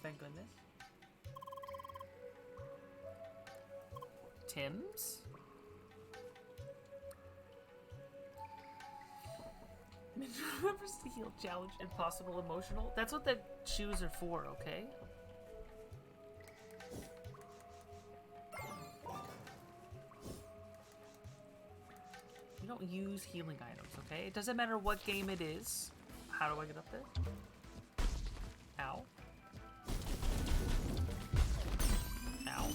Thank goodness. Tim's? Remembers to heal, challenge, impossible, emotional. That's what the shoes are for, okay? You don't use healing items, okay? It doesn't matter what game it is. How do I get up there? Ow. Ow.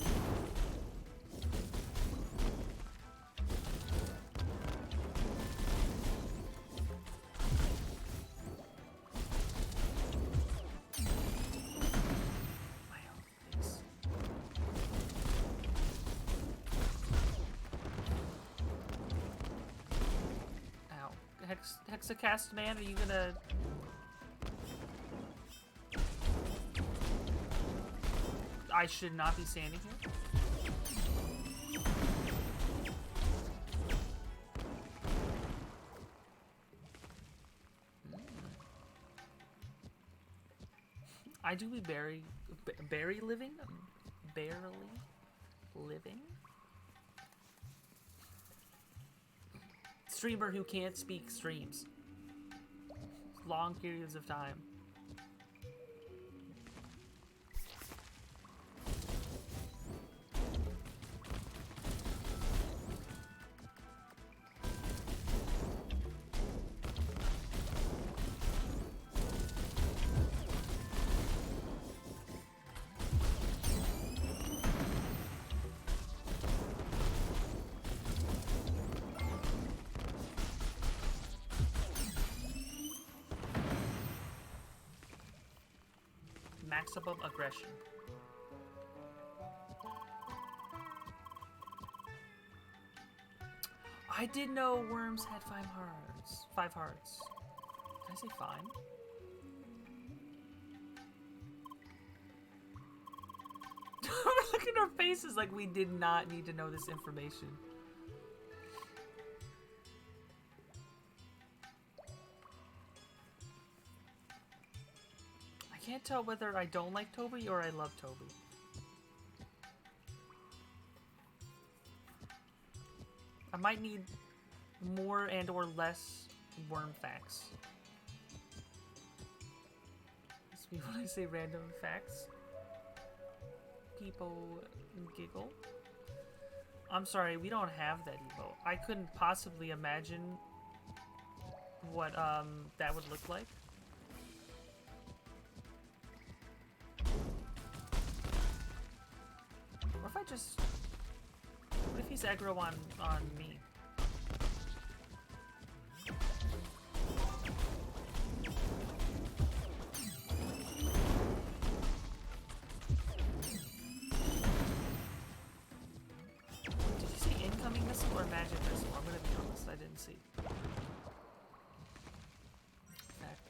My health is... Ow. Hexacast man, are you gonna... I should not be standing here. I do be barely living? Barely living? Streamer who can't speak streams. Long periods of time. Maximum aggression. I didn't know worms had 5 hearts. 5 hearts. Did I say fine? Look at our faces like we did not need to know this information. I can't tell whether I don't like Toby or I love Toby. I might need more and or less worm facts. When I say random facts, people giggle. I'm sorry, we don't have that emote. I couldn't possibly imagine what that would look like. What if I just... What if he's aggro on me? missile or magic missile? I'm gonna be honest, I didn't see.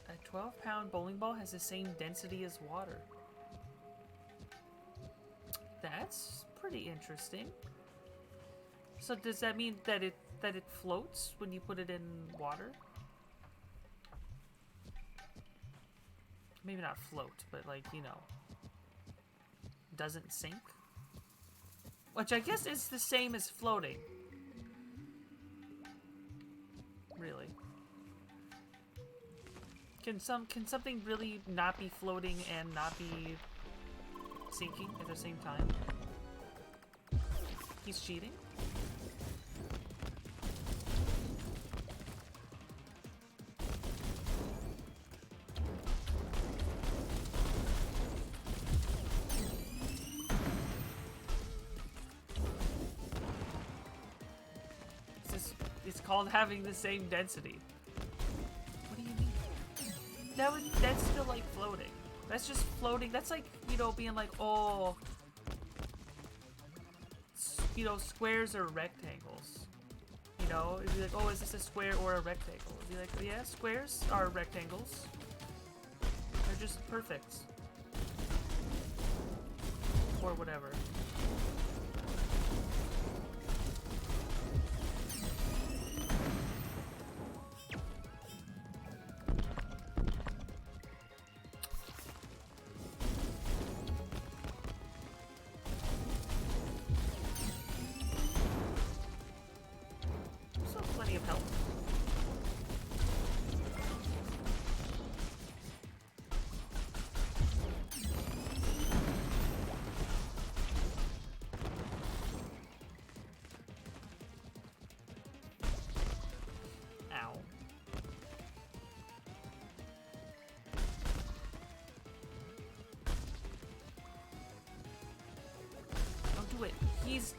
A 12-pound bowling ball has the same density as water. That's pretty interesting. So does that mean that it floats when you put it in water? Maybe not float, but like, you know, doesn't sink? Which I guess is the same as floating. Really. Can something really not be floating and not be sinking at the same time? He's cheating? It's called having the same density. What do you mean? That's still like floating. That's just floating. That's like, you know, being like, oh, you know, squares or rectangles. You know, it'd be like, oh, is this a square or a rectangle? It'd be like, yeah, squares are rectangles. They're just perfect. Or whatever.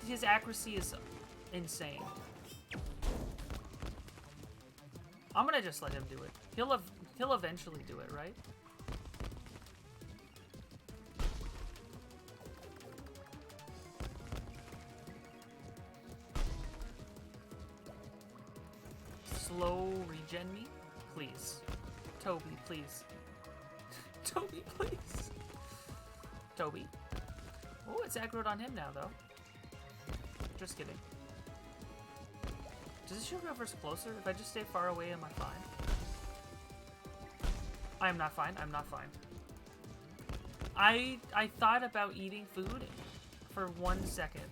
His accuracy is insane. I'm gonna just let him do it. He'll eventually do it, right? Slow regen me, please. Toby, please. Toby, please. Toby. Oh, it's aggroed on him now, though. Just kidding. Does this shield reverse closer? If I just stay far away, am I fine? I am not fine. I'm not fine. I thought about eating food for 1 second.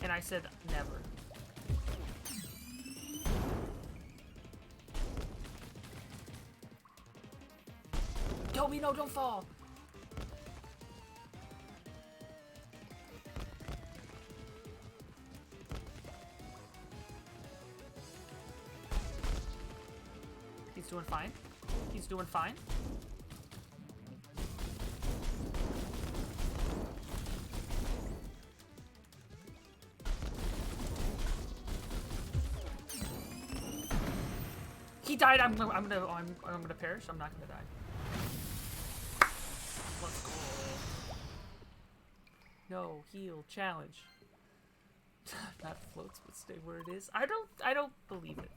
And I said never. Toby, no, don't fall! He's doing fine. He's doing fine. He died. I'm gonna perish. I'm not gonna die. Let's go. No, heal challenge. Not floats, but stay where it is. I don't believe it.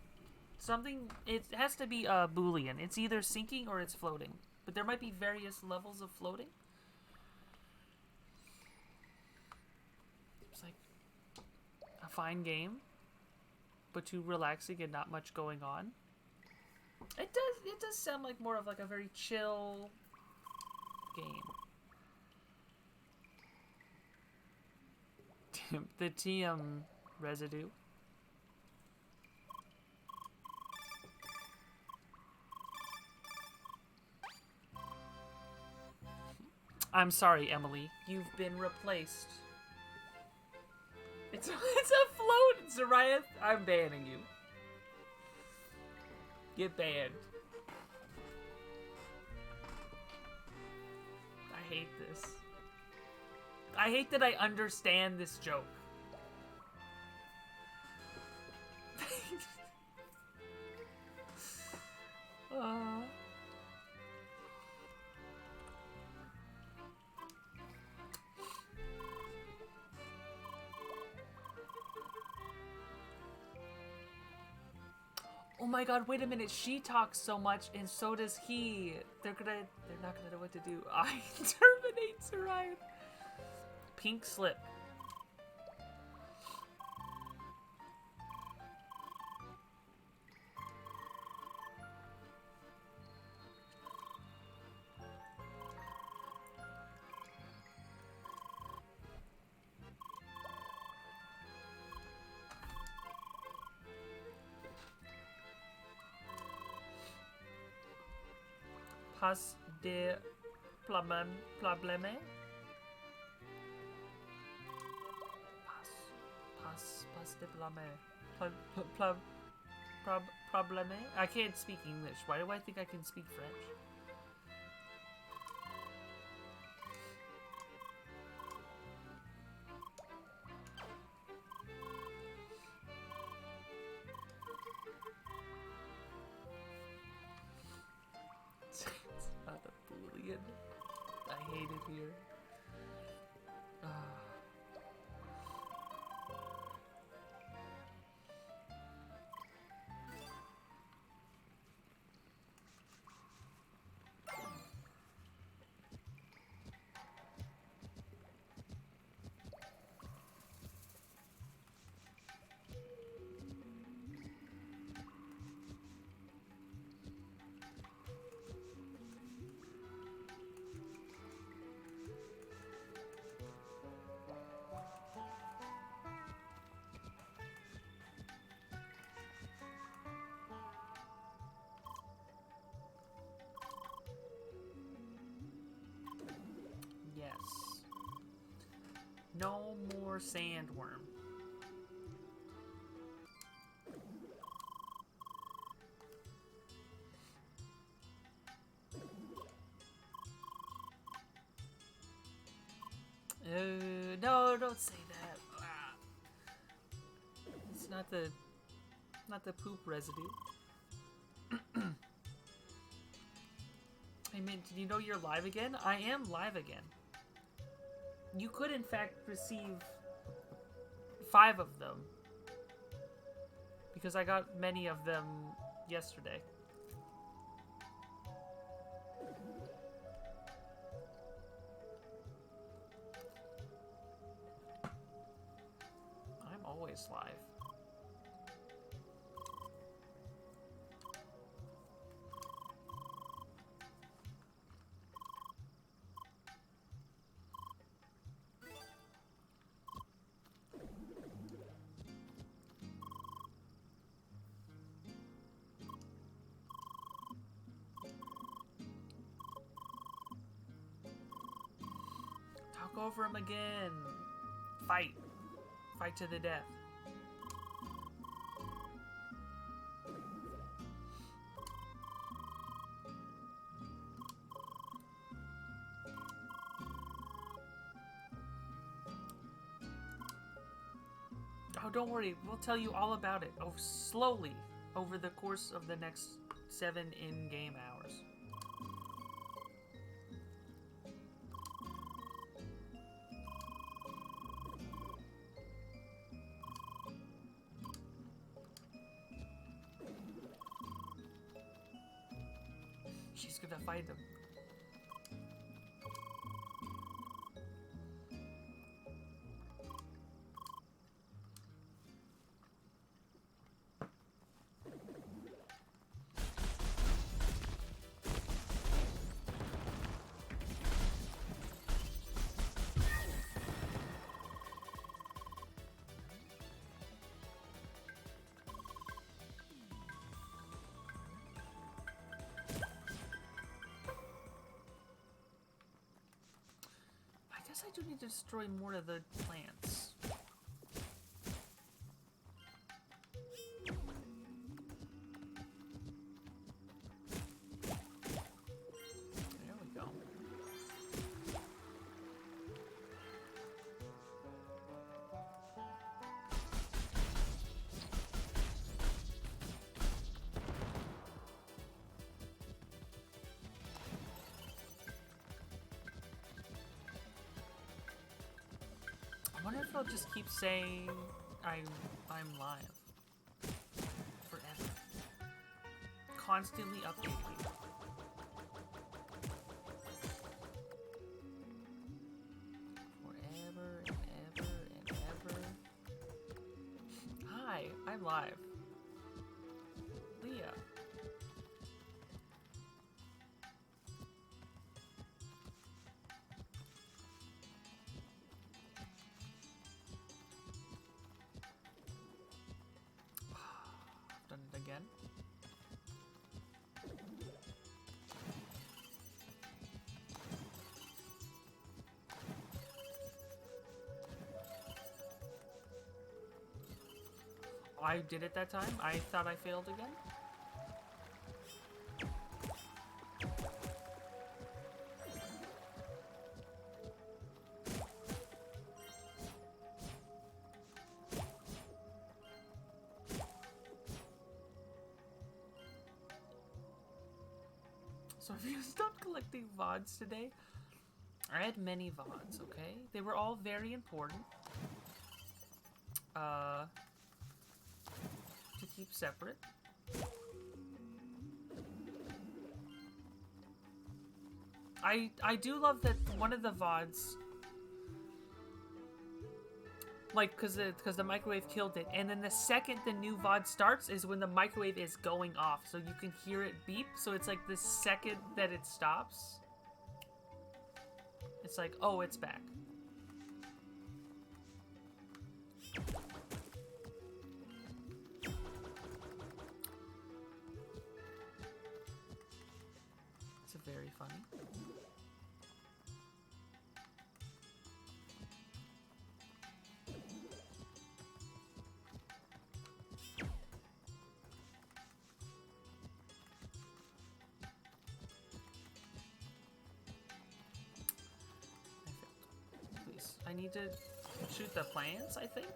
Something, it has to be a Boolean. It's either sinking or it's floating. But there might be various levels of floating. It's like a fine game, but too relaxing and not much going on. It does sound like more of like a very chill game. The TM residue. I'm sorry, Emily. You've been replaced. It's a float, Zariah. I'm banning you. Get banned. I hate this. I hate that I understand this joke. Oh my god, wait a minute. She talks so much and so does he. They're not gonna know what to do. I terminate Suprise. Pink slip. Pas de problème. Pas de problème. I can't speak English. Why do I think I can speak French? It's not a Boolean. I hate it here. Yes. No more sandworm. No, don't say that. It's not the poop residue. I mean, did you know you're live again? I am live again. You could, in fact, receive 5 of them. Because I got many of them yesterday. I'm always live. Talk over him again. Fight. Fight to the death. Oh, don't worry. We'll tell you all about it. Oh, slowly over the course of the next 7 in-game hours. She's gonna find him. I guess I do need to destroy more of the plants. There we go. I wonder if I'll just keep saying I'm live forever. constantly updating. Forever and ever and ever. Hi, I'm live. Leah. I've done it again. I did it that time. I thought I failed again. So if you stopped collecting VODs today, I had many VODs, okay? They were all very important. To keep separate. I do love that one of the VODs, like, cause the microwave killed it, and then the second the new VOD starts is when the microwave is going off, so you can hear it beep. So it's like the second that it stops, it's like, oh, it's back. It's very funny. Please, I need to shoot the plants, I think.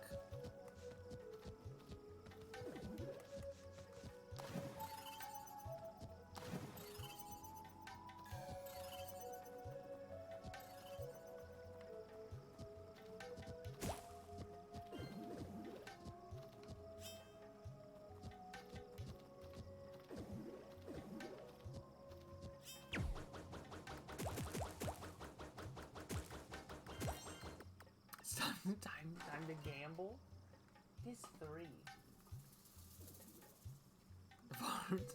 Time to gamble. He's 3.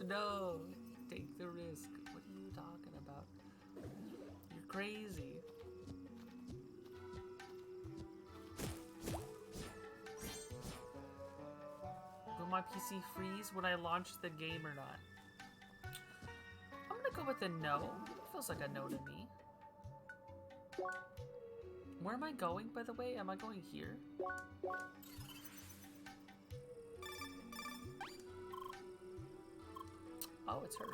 No, take the risk. What are you talking about? You're crazy. Will my PC freeze when I launch the game or not? I'm gonna go with a no. Feels like a no to me. Where am I going, by the way? Am I going here? Oh, it's her.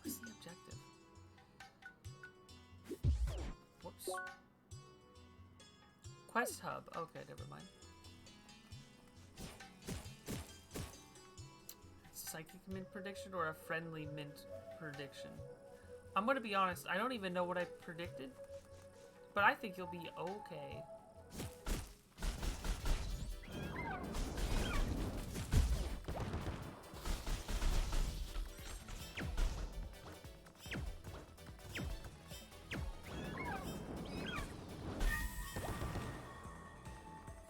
What's the objective? Whoops. Quest hub. Okay, never mind. Psychic mint prediction or a friendly mint prediction? I'm gonna be honest, I don't even know what I predicted, but I think you'll be okay.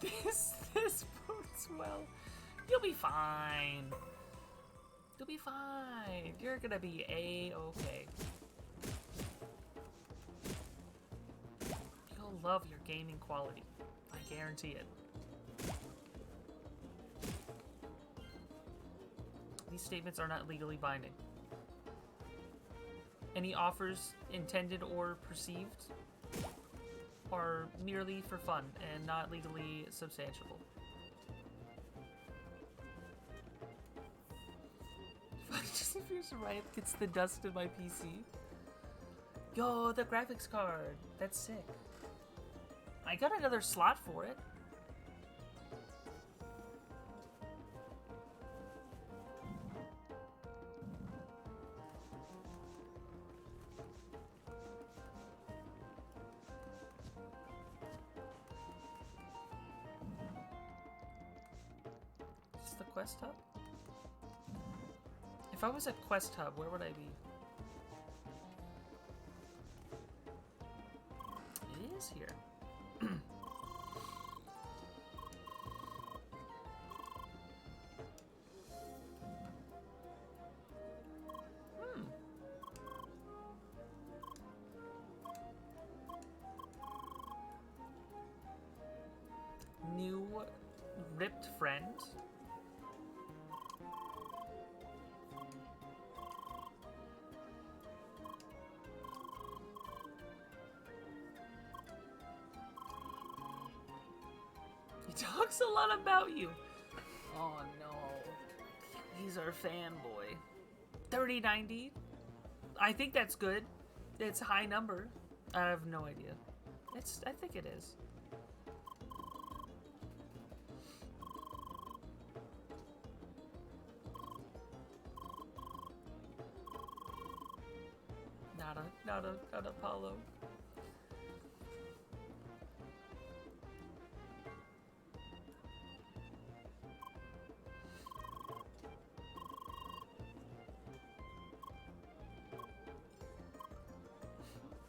This bodes well. You'll be fine. You'll be fine. You're gonna be A-okay. You'll love your gaming quality. I guarantee it. These statements are not legally binding. Any offers intended or perceived are merely for fun and not legally substantiable. Just Riot gets the dust in my PC. Yo, the graphics card. That's sick. I got another slot for it. Quest Hub? If I was at Quest Hub, where would I be? It is here. New ripped friend. He talks a lot about you. Oh no. He's our fanboy. 3090. I think that's good. It's a high number. I have no idea. I think it is. Not Apollo.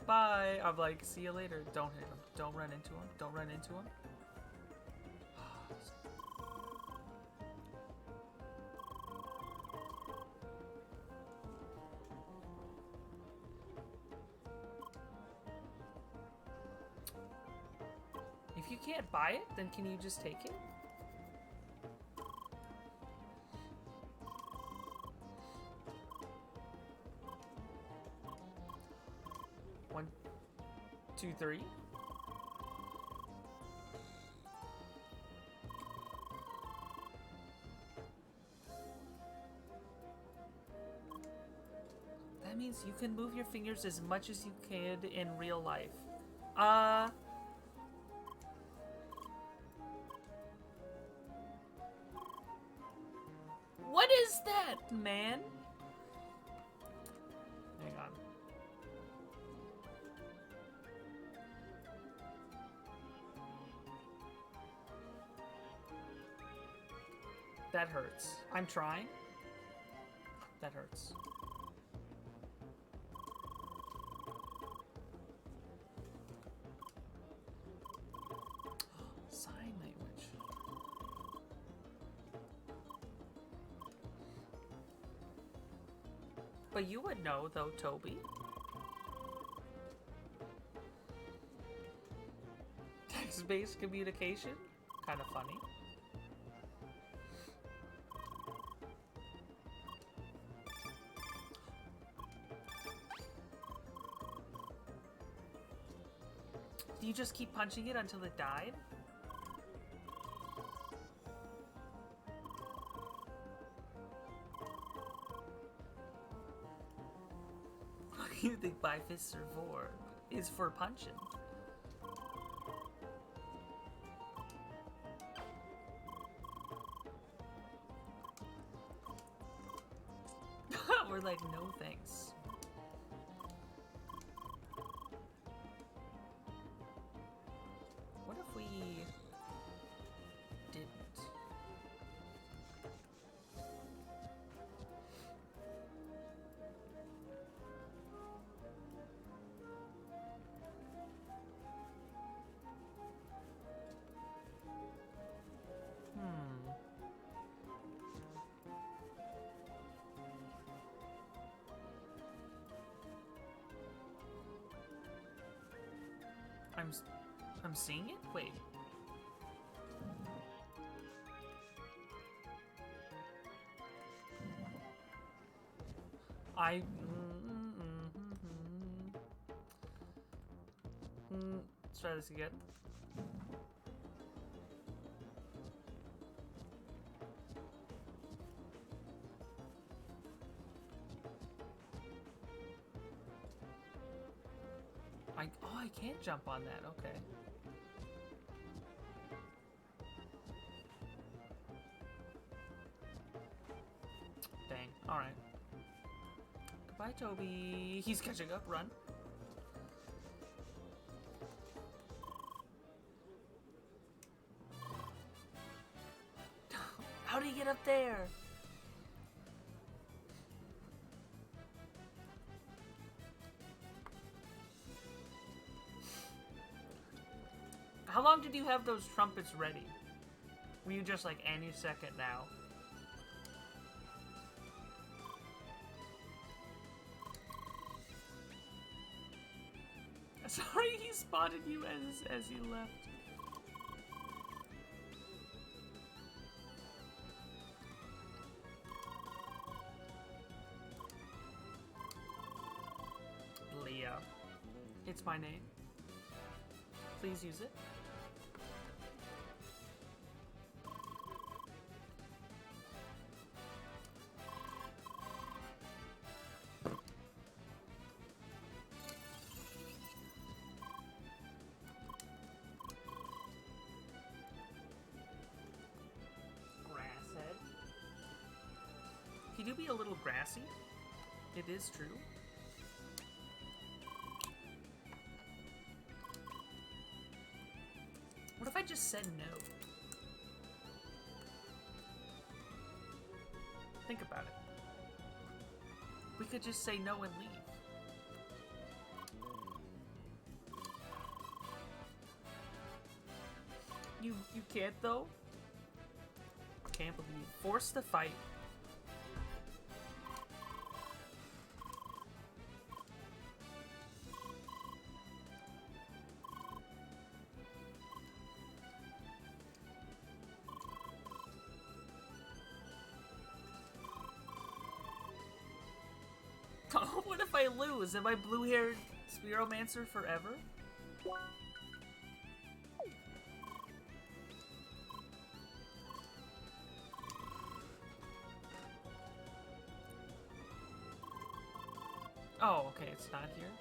Bye. I'm like, see you later. Don't hit him. Don't run into him. Don't run into him. If you can't buy it, then can you just take it? One, two, three. That means you can move your fingers as much as you can in real life. What is that, man? Hang on. That hurts. I'm trying. That hurts. Sign language. But you would know, though, Toby. Text-based communication? Kind of funny. Do you just keep punching it until it died? What do you think by fists are for? Is for punching. We're like, no thanks. What if we didn't? I'm seeing it? Wait. Let's try this again. I can't jump on that, okay. Dang, alright. Goodbye, Toby. He's catching up, run. How do you get up there? How long did you have those trumpets ready? Were you just like any second now? Sorry, he spotted you as he left. Leah. It's my name. Please use it. Grasshead. He do be a little grassy. It is true. What if I just said no? Think about it. We could just say no and leave. You can't though? Can't believe. Forced to fight. What if I lose? Am I blue-haired Spiromancer forever? Oh, okay, it's not here.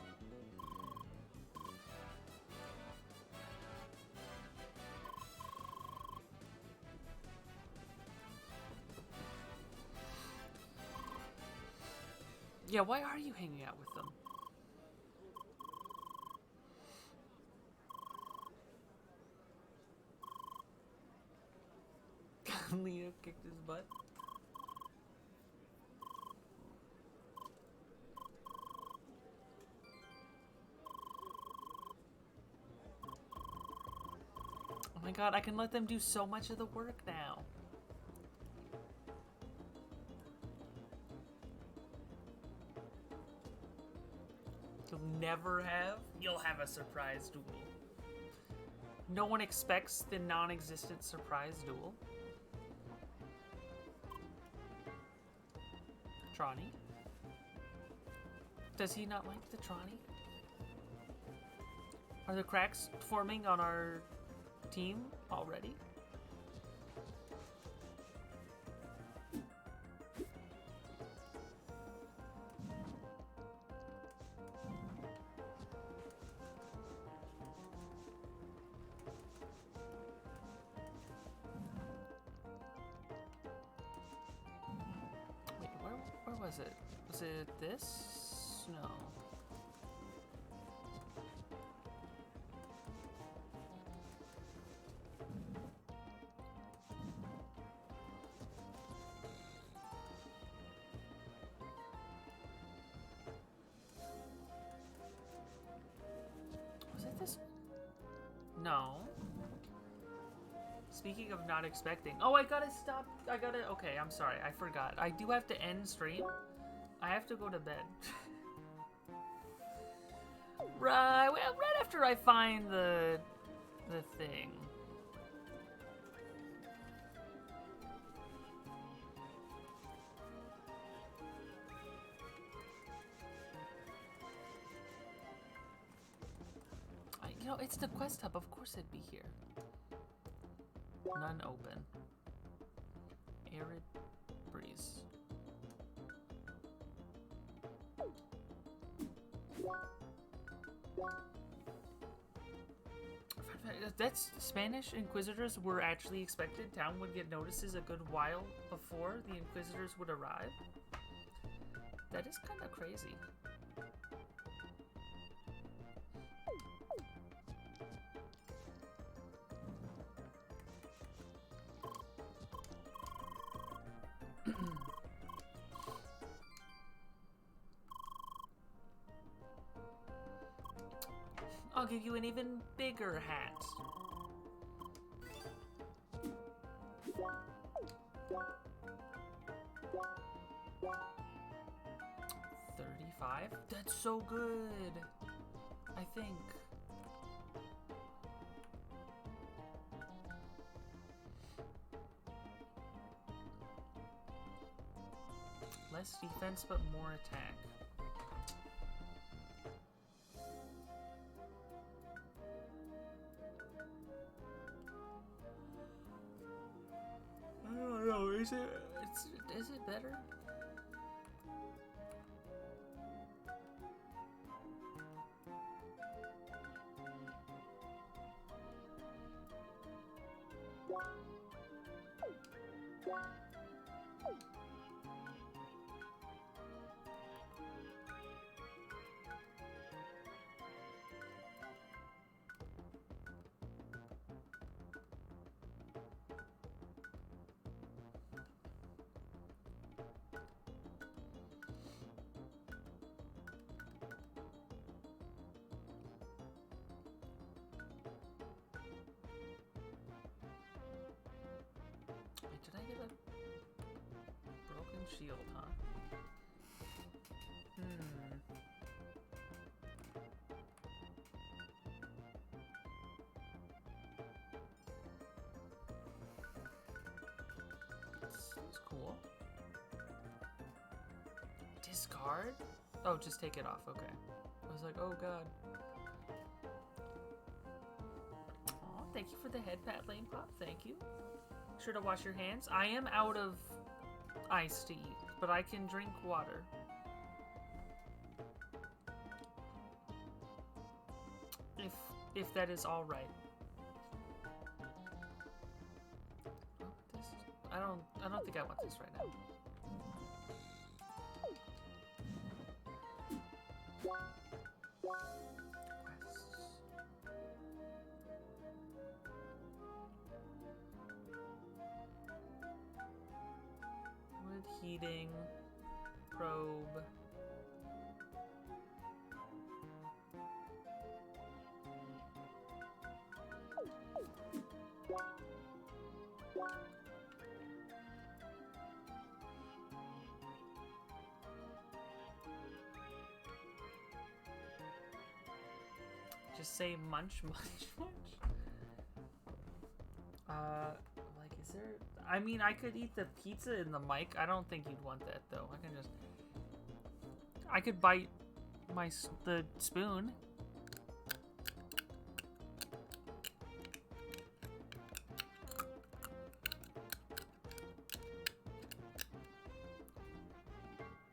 Yeah, why are you hanging out with them? Leo kicked his butt. Oh my god, I can let them do so much of the work now. You'll have a surprise duel. No one expects the non-existent surprise duel. Tronny? Does he not like the Tronny? Are the cracks forming on our team already? Where was it? Was it this? No. Was it this? No. Speaking of not expecting. Oh, I gotta stop. Okay, I'm sorry. I forgot. I do have to end stream. I have to go to bed. Right after I find the thing. You know, it's the quest hub. Of course it'd be here. None open. Arid breeze. That's Spanish Inquisitors were actually expected. Town would get notices a good while before the Inquisitors would arrive. That is kind of crazy. give you an even bigger hat. $35? That's so good, I think. Less defense, but more attack. I don't know, is it better? Wait, did I get a broken shield, huh? It's cool. Discard? Oh, just take it off, okay. I was like, oh god. Aw, thank you for the head pat, Lane Pop, thank you. Sure to wash your hands. I am out of ice to eat, but I can drink water. If that is all right. This, I don't think I want this right now. Wood heating, probe. Just say munch, munch, munch. Like, is there... I mean, I could eat the pizza in the mic. I don't think you'd want that, though. I can just... I could bite the spoon.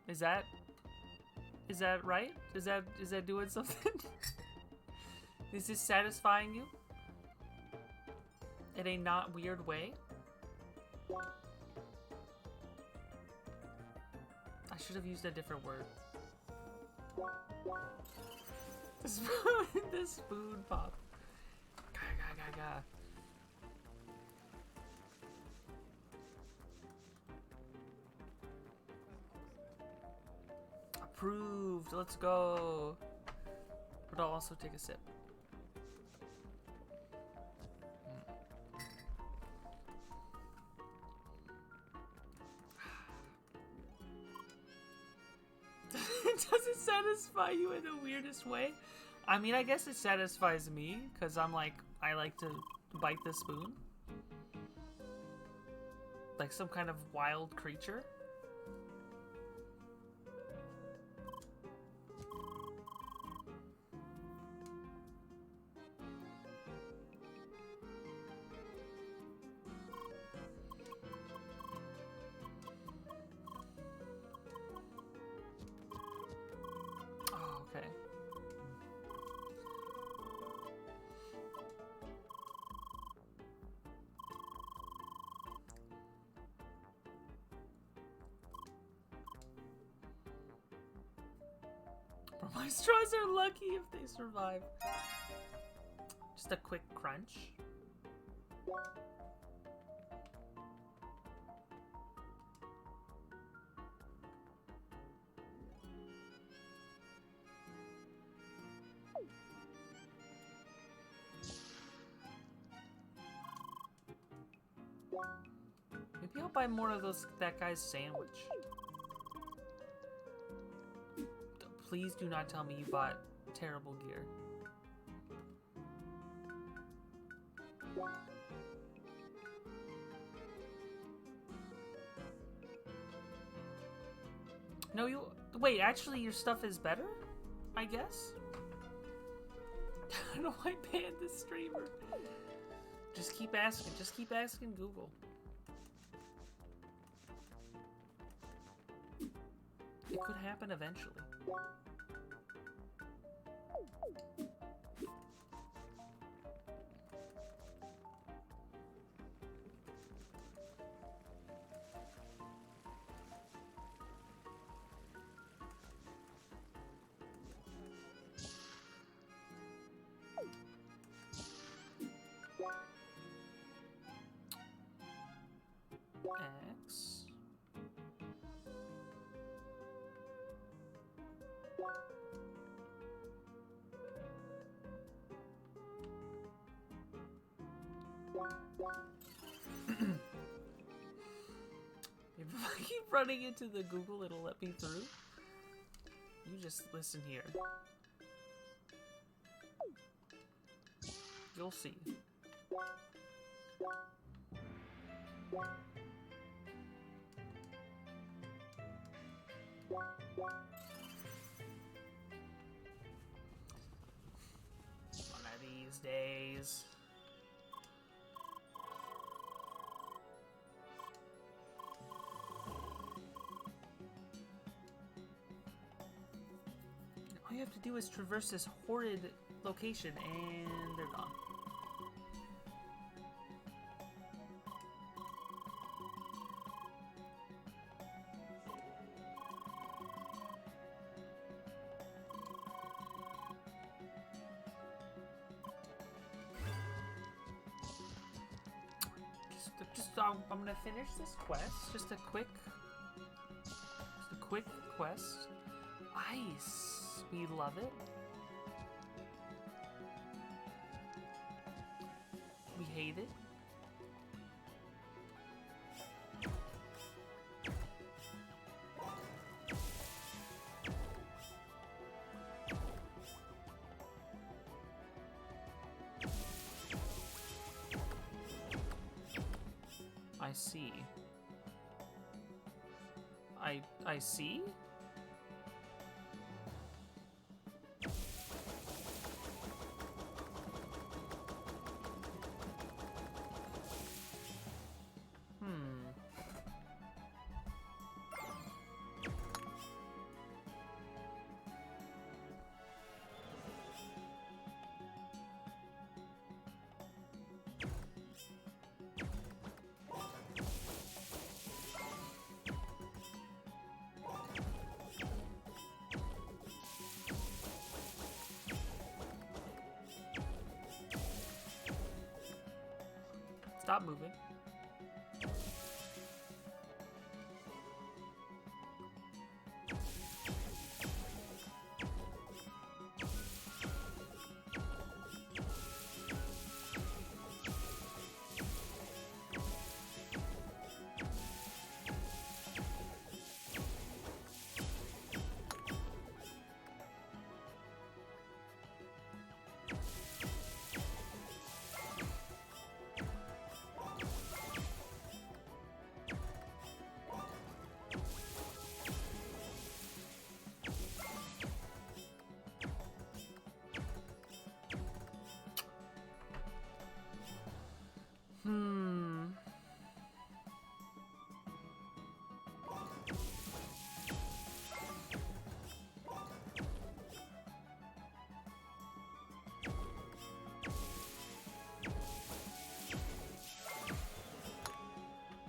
Is that right? Is that doing something? Is this satisfying you? In a not weird way? I should have used a different word. The spoon pop. Ga. Approved. Let's go. But I'll also take a sip. Does it satisfy you in the weirdest way? I mean, I guess it satisfies me, because I'm like, I like to bite the spoon. Like some kind of wild creature. My straws are lucky if they survive. Just a quick crunch. Maybe I'll buy more of that guy's sandwich. Please do not tell me you bought terrible gear. No, you... Wait, actually your stuff is better? I guess? How do I ban this streamer? Just keep asking. Just keep asking Google. It could happen eventually. X. If I keep running into the Google, it'll let me through. You just listen here. You'll see. One of these days. All you have to do is traverse this horrid location and they're gone. I'm gonna finish this quest. Just a quick quest. Ice. We love it. We hate it. I see. I see? Stop moving.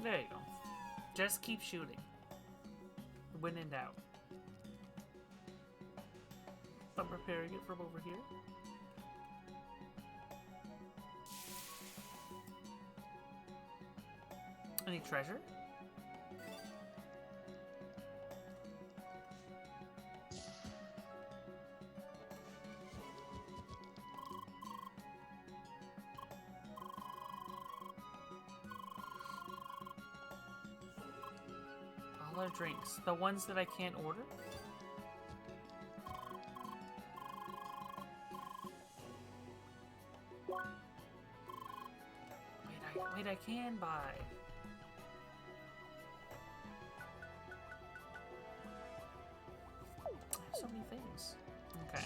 There you go. Just keep shooting. When in doubt. I'm preparing it from over here. Any treasure? What are drinks? The ones that I can't order? Wait, I can buy. I have so many things. Okay.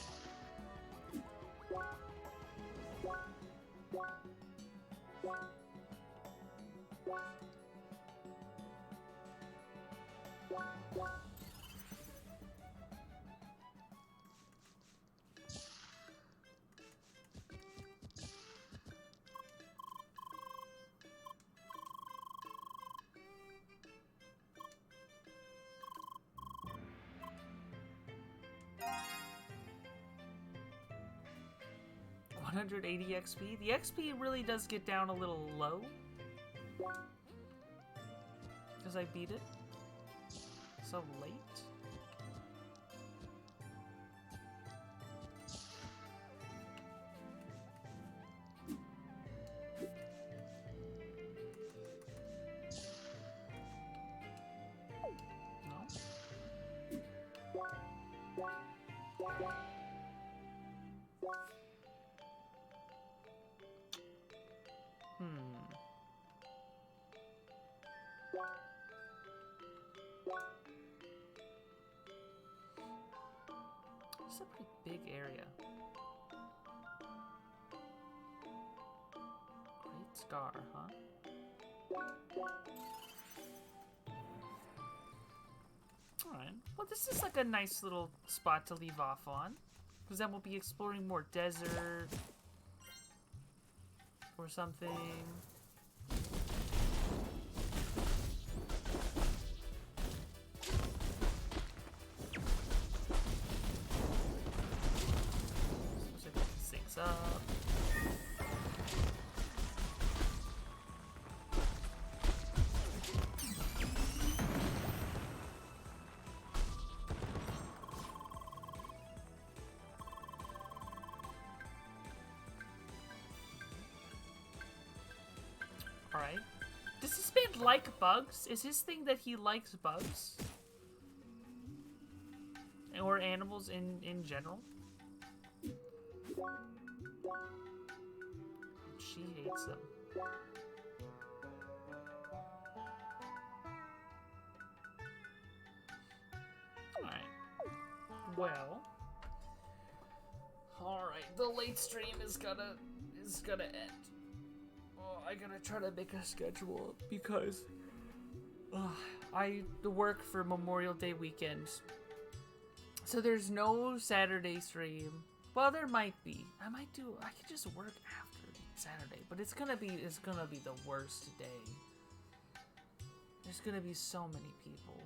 $180 XP. The XP really does get down a little low. Because I beat it so late. It's a pretty big area. Great Scar, huh? Alright. Well, this is like a nice little spot to leave off on. Because then we'll be exploring more desert. Or something. Up. All right. Does this man like bugs? Is his thing that he likes bugs? Or animals in general? She hates them. Alright. Well. Alright, the late stream is gonna end. Oh, I gotta try to make a schedule because I work for Memorial Day weekend. So there's no Saturday stream. Well, there might be. I could just work after Saturday, but it's gonna be the worst day. There's gonna be so many people.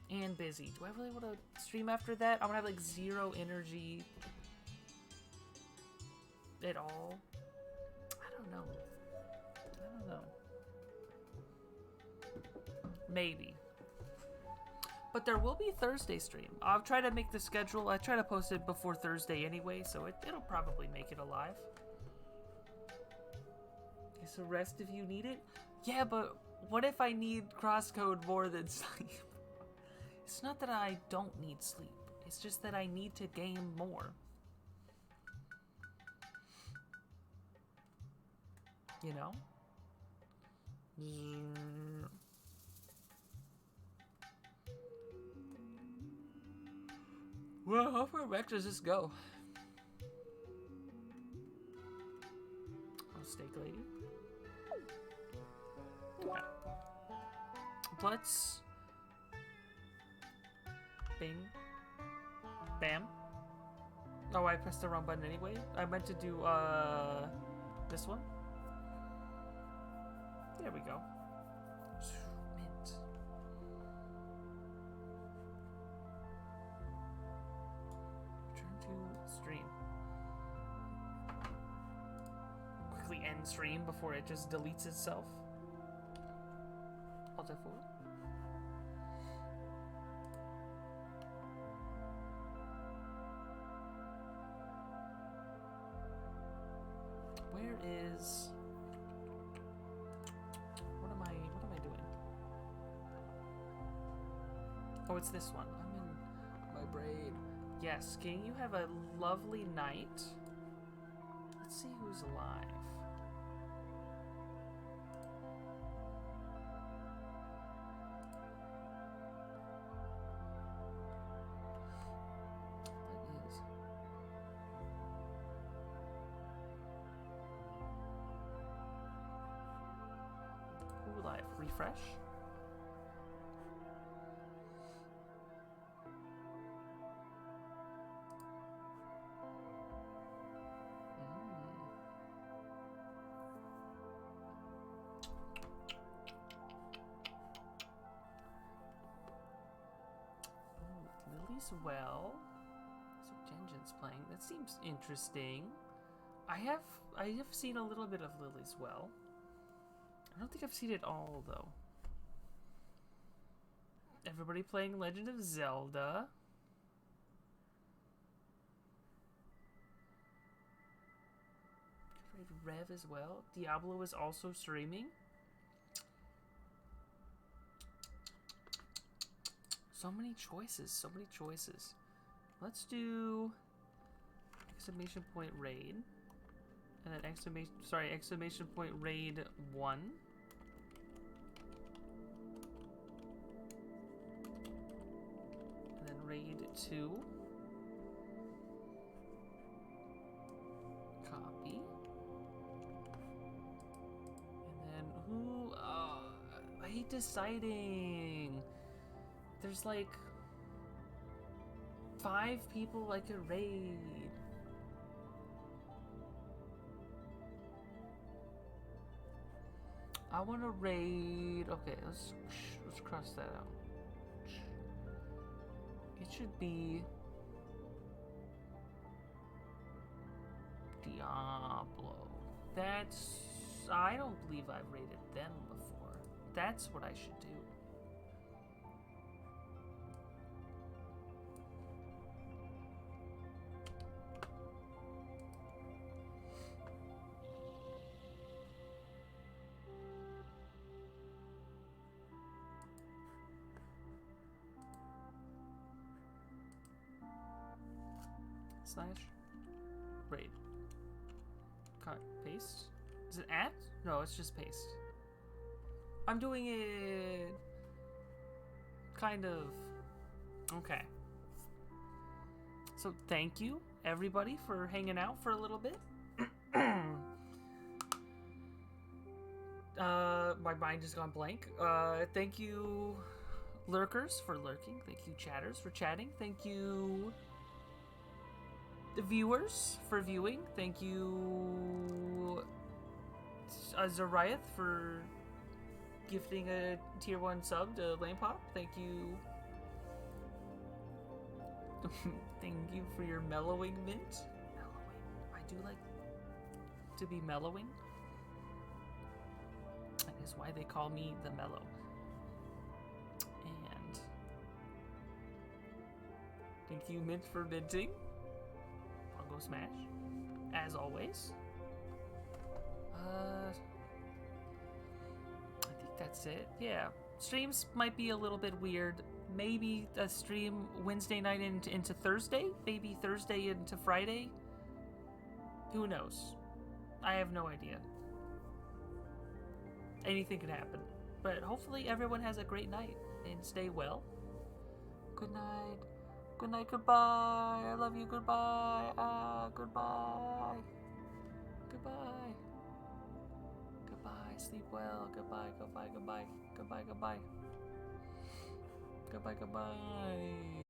And busy. Do I really want to stream after that? I'm gonna have like zero energy at all. I don't know. Maybe. But there will be Thursday stream. I'll try to make the schedule. I try to post it before Thursday anyway, so it'll probably make it alive. Okay, so rest if you need it? Yeah, but what if I need crosscode more than sleep? It's not that I don't need sleep. It's just that I need to game more. You know? Well, how far back does this go? Oh, steak lady. Okay. Let's... Bing. Bam. Oh, I pressed the wrong button anyway. I meant to do, this one. There we go. Mint. Return to stream. Quickly end stream before it just deletes itself. Alt F4. Where is... What am I doing? Oh, it's this one. I'm in my brain. Yes, King, you have a lovely night. Let's see who's alive. That is. Who alive? Refresh. Lily's well. So Genjin's playing. That seems interesting. I have seen a little bit of Lily's well. I don't think I've seen it all though. Everybody playing Legend of Zelda. Rev as well. Diablo is also streaming. So many choices, so many choices. Let's do exclamation point raid. And then exclamation point raid 1. And then raid 2. Copy. And then who I hate deciding. There's like 5 people I could raid. I want to raid. Okay, let's cross that out. It should be Diablo. I don't believe I've raided them before. That's what I should do. Slash raid. Cut. Paste. Is it at? No, it's just paste. I'm doing it kind of. Okay. So thank you everybody for hanging out for a little bit. My mind just gone blank. Thank you lurkers for lurking. Thank you chatters for chatting. Thank you the viewers for viewing. Thank you Zariath for gifting a tier 1 sub to Lane Pop. Thank you. Thank you for your mellowing mint. Mellowing. I do like to be mellowing. That is why they call me the Mellow. And thank you Mint for minting. Go smash, as always. I think that's it. Yeah, streams might be a little bit weird. Maybe a stream Wednesday night into Thursday. Maybe Thursday into Friday. Who knows? I have no idea. Anything could happen. But hopefully everyone has a great night and stay well. Good night. Good night, goodbye. I love you, goodbye. Goodbye. Goodbye. Goodbye, sleep well. Goodbye, goodbye, goodbye. Goodbye, goodbye. Goodbye, goodbye.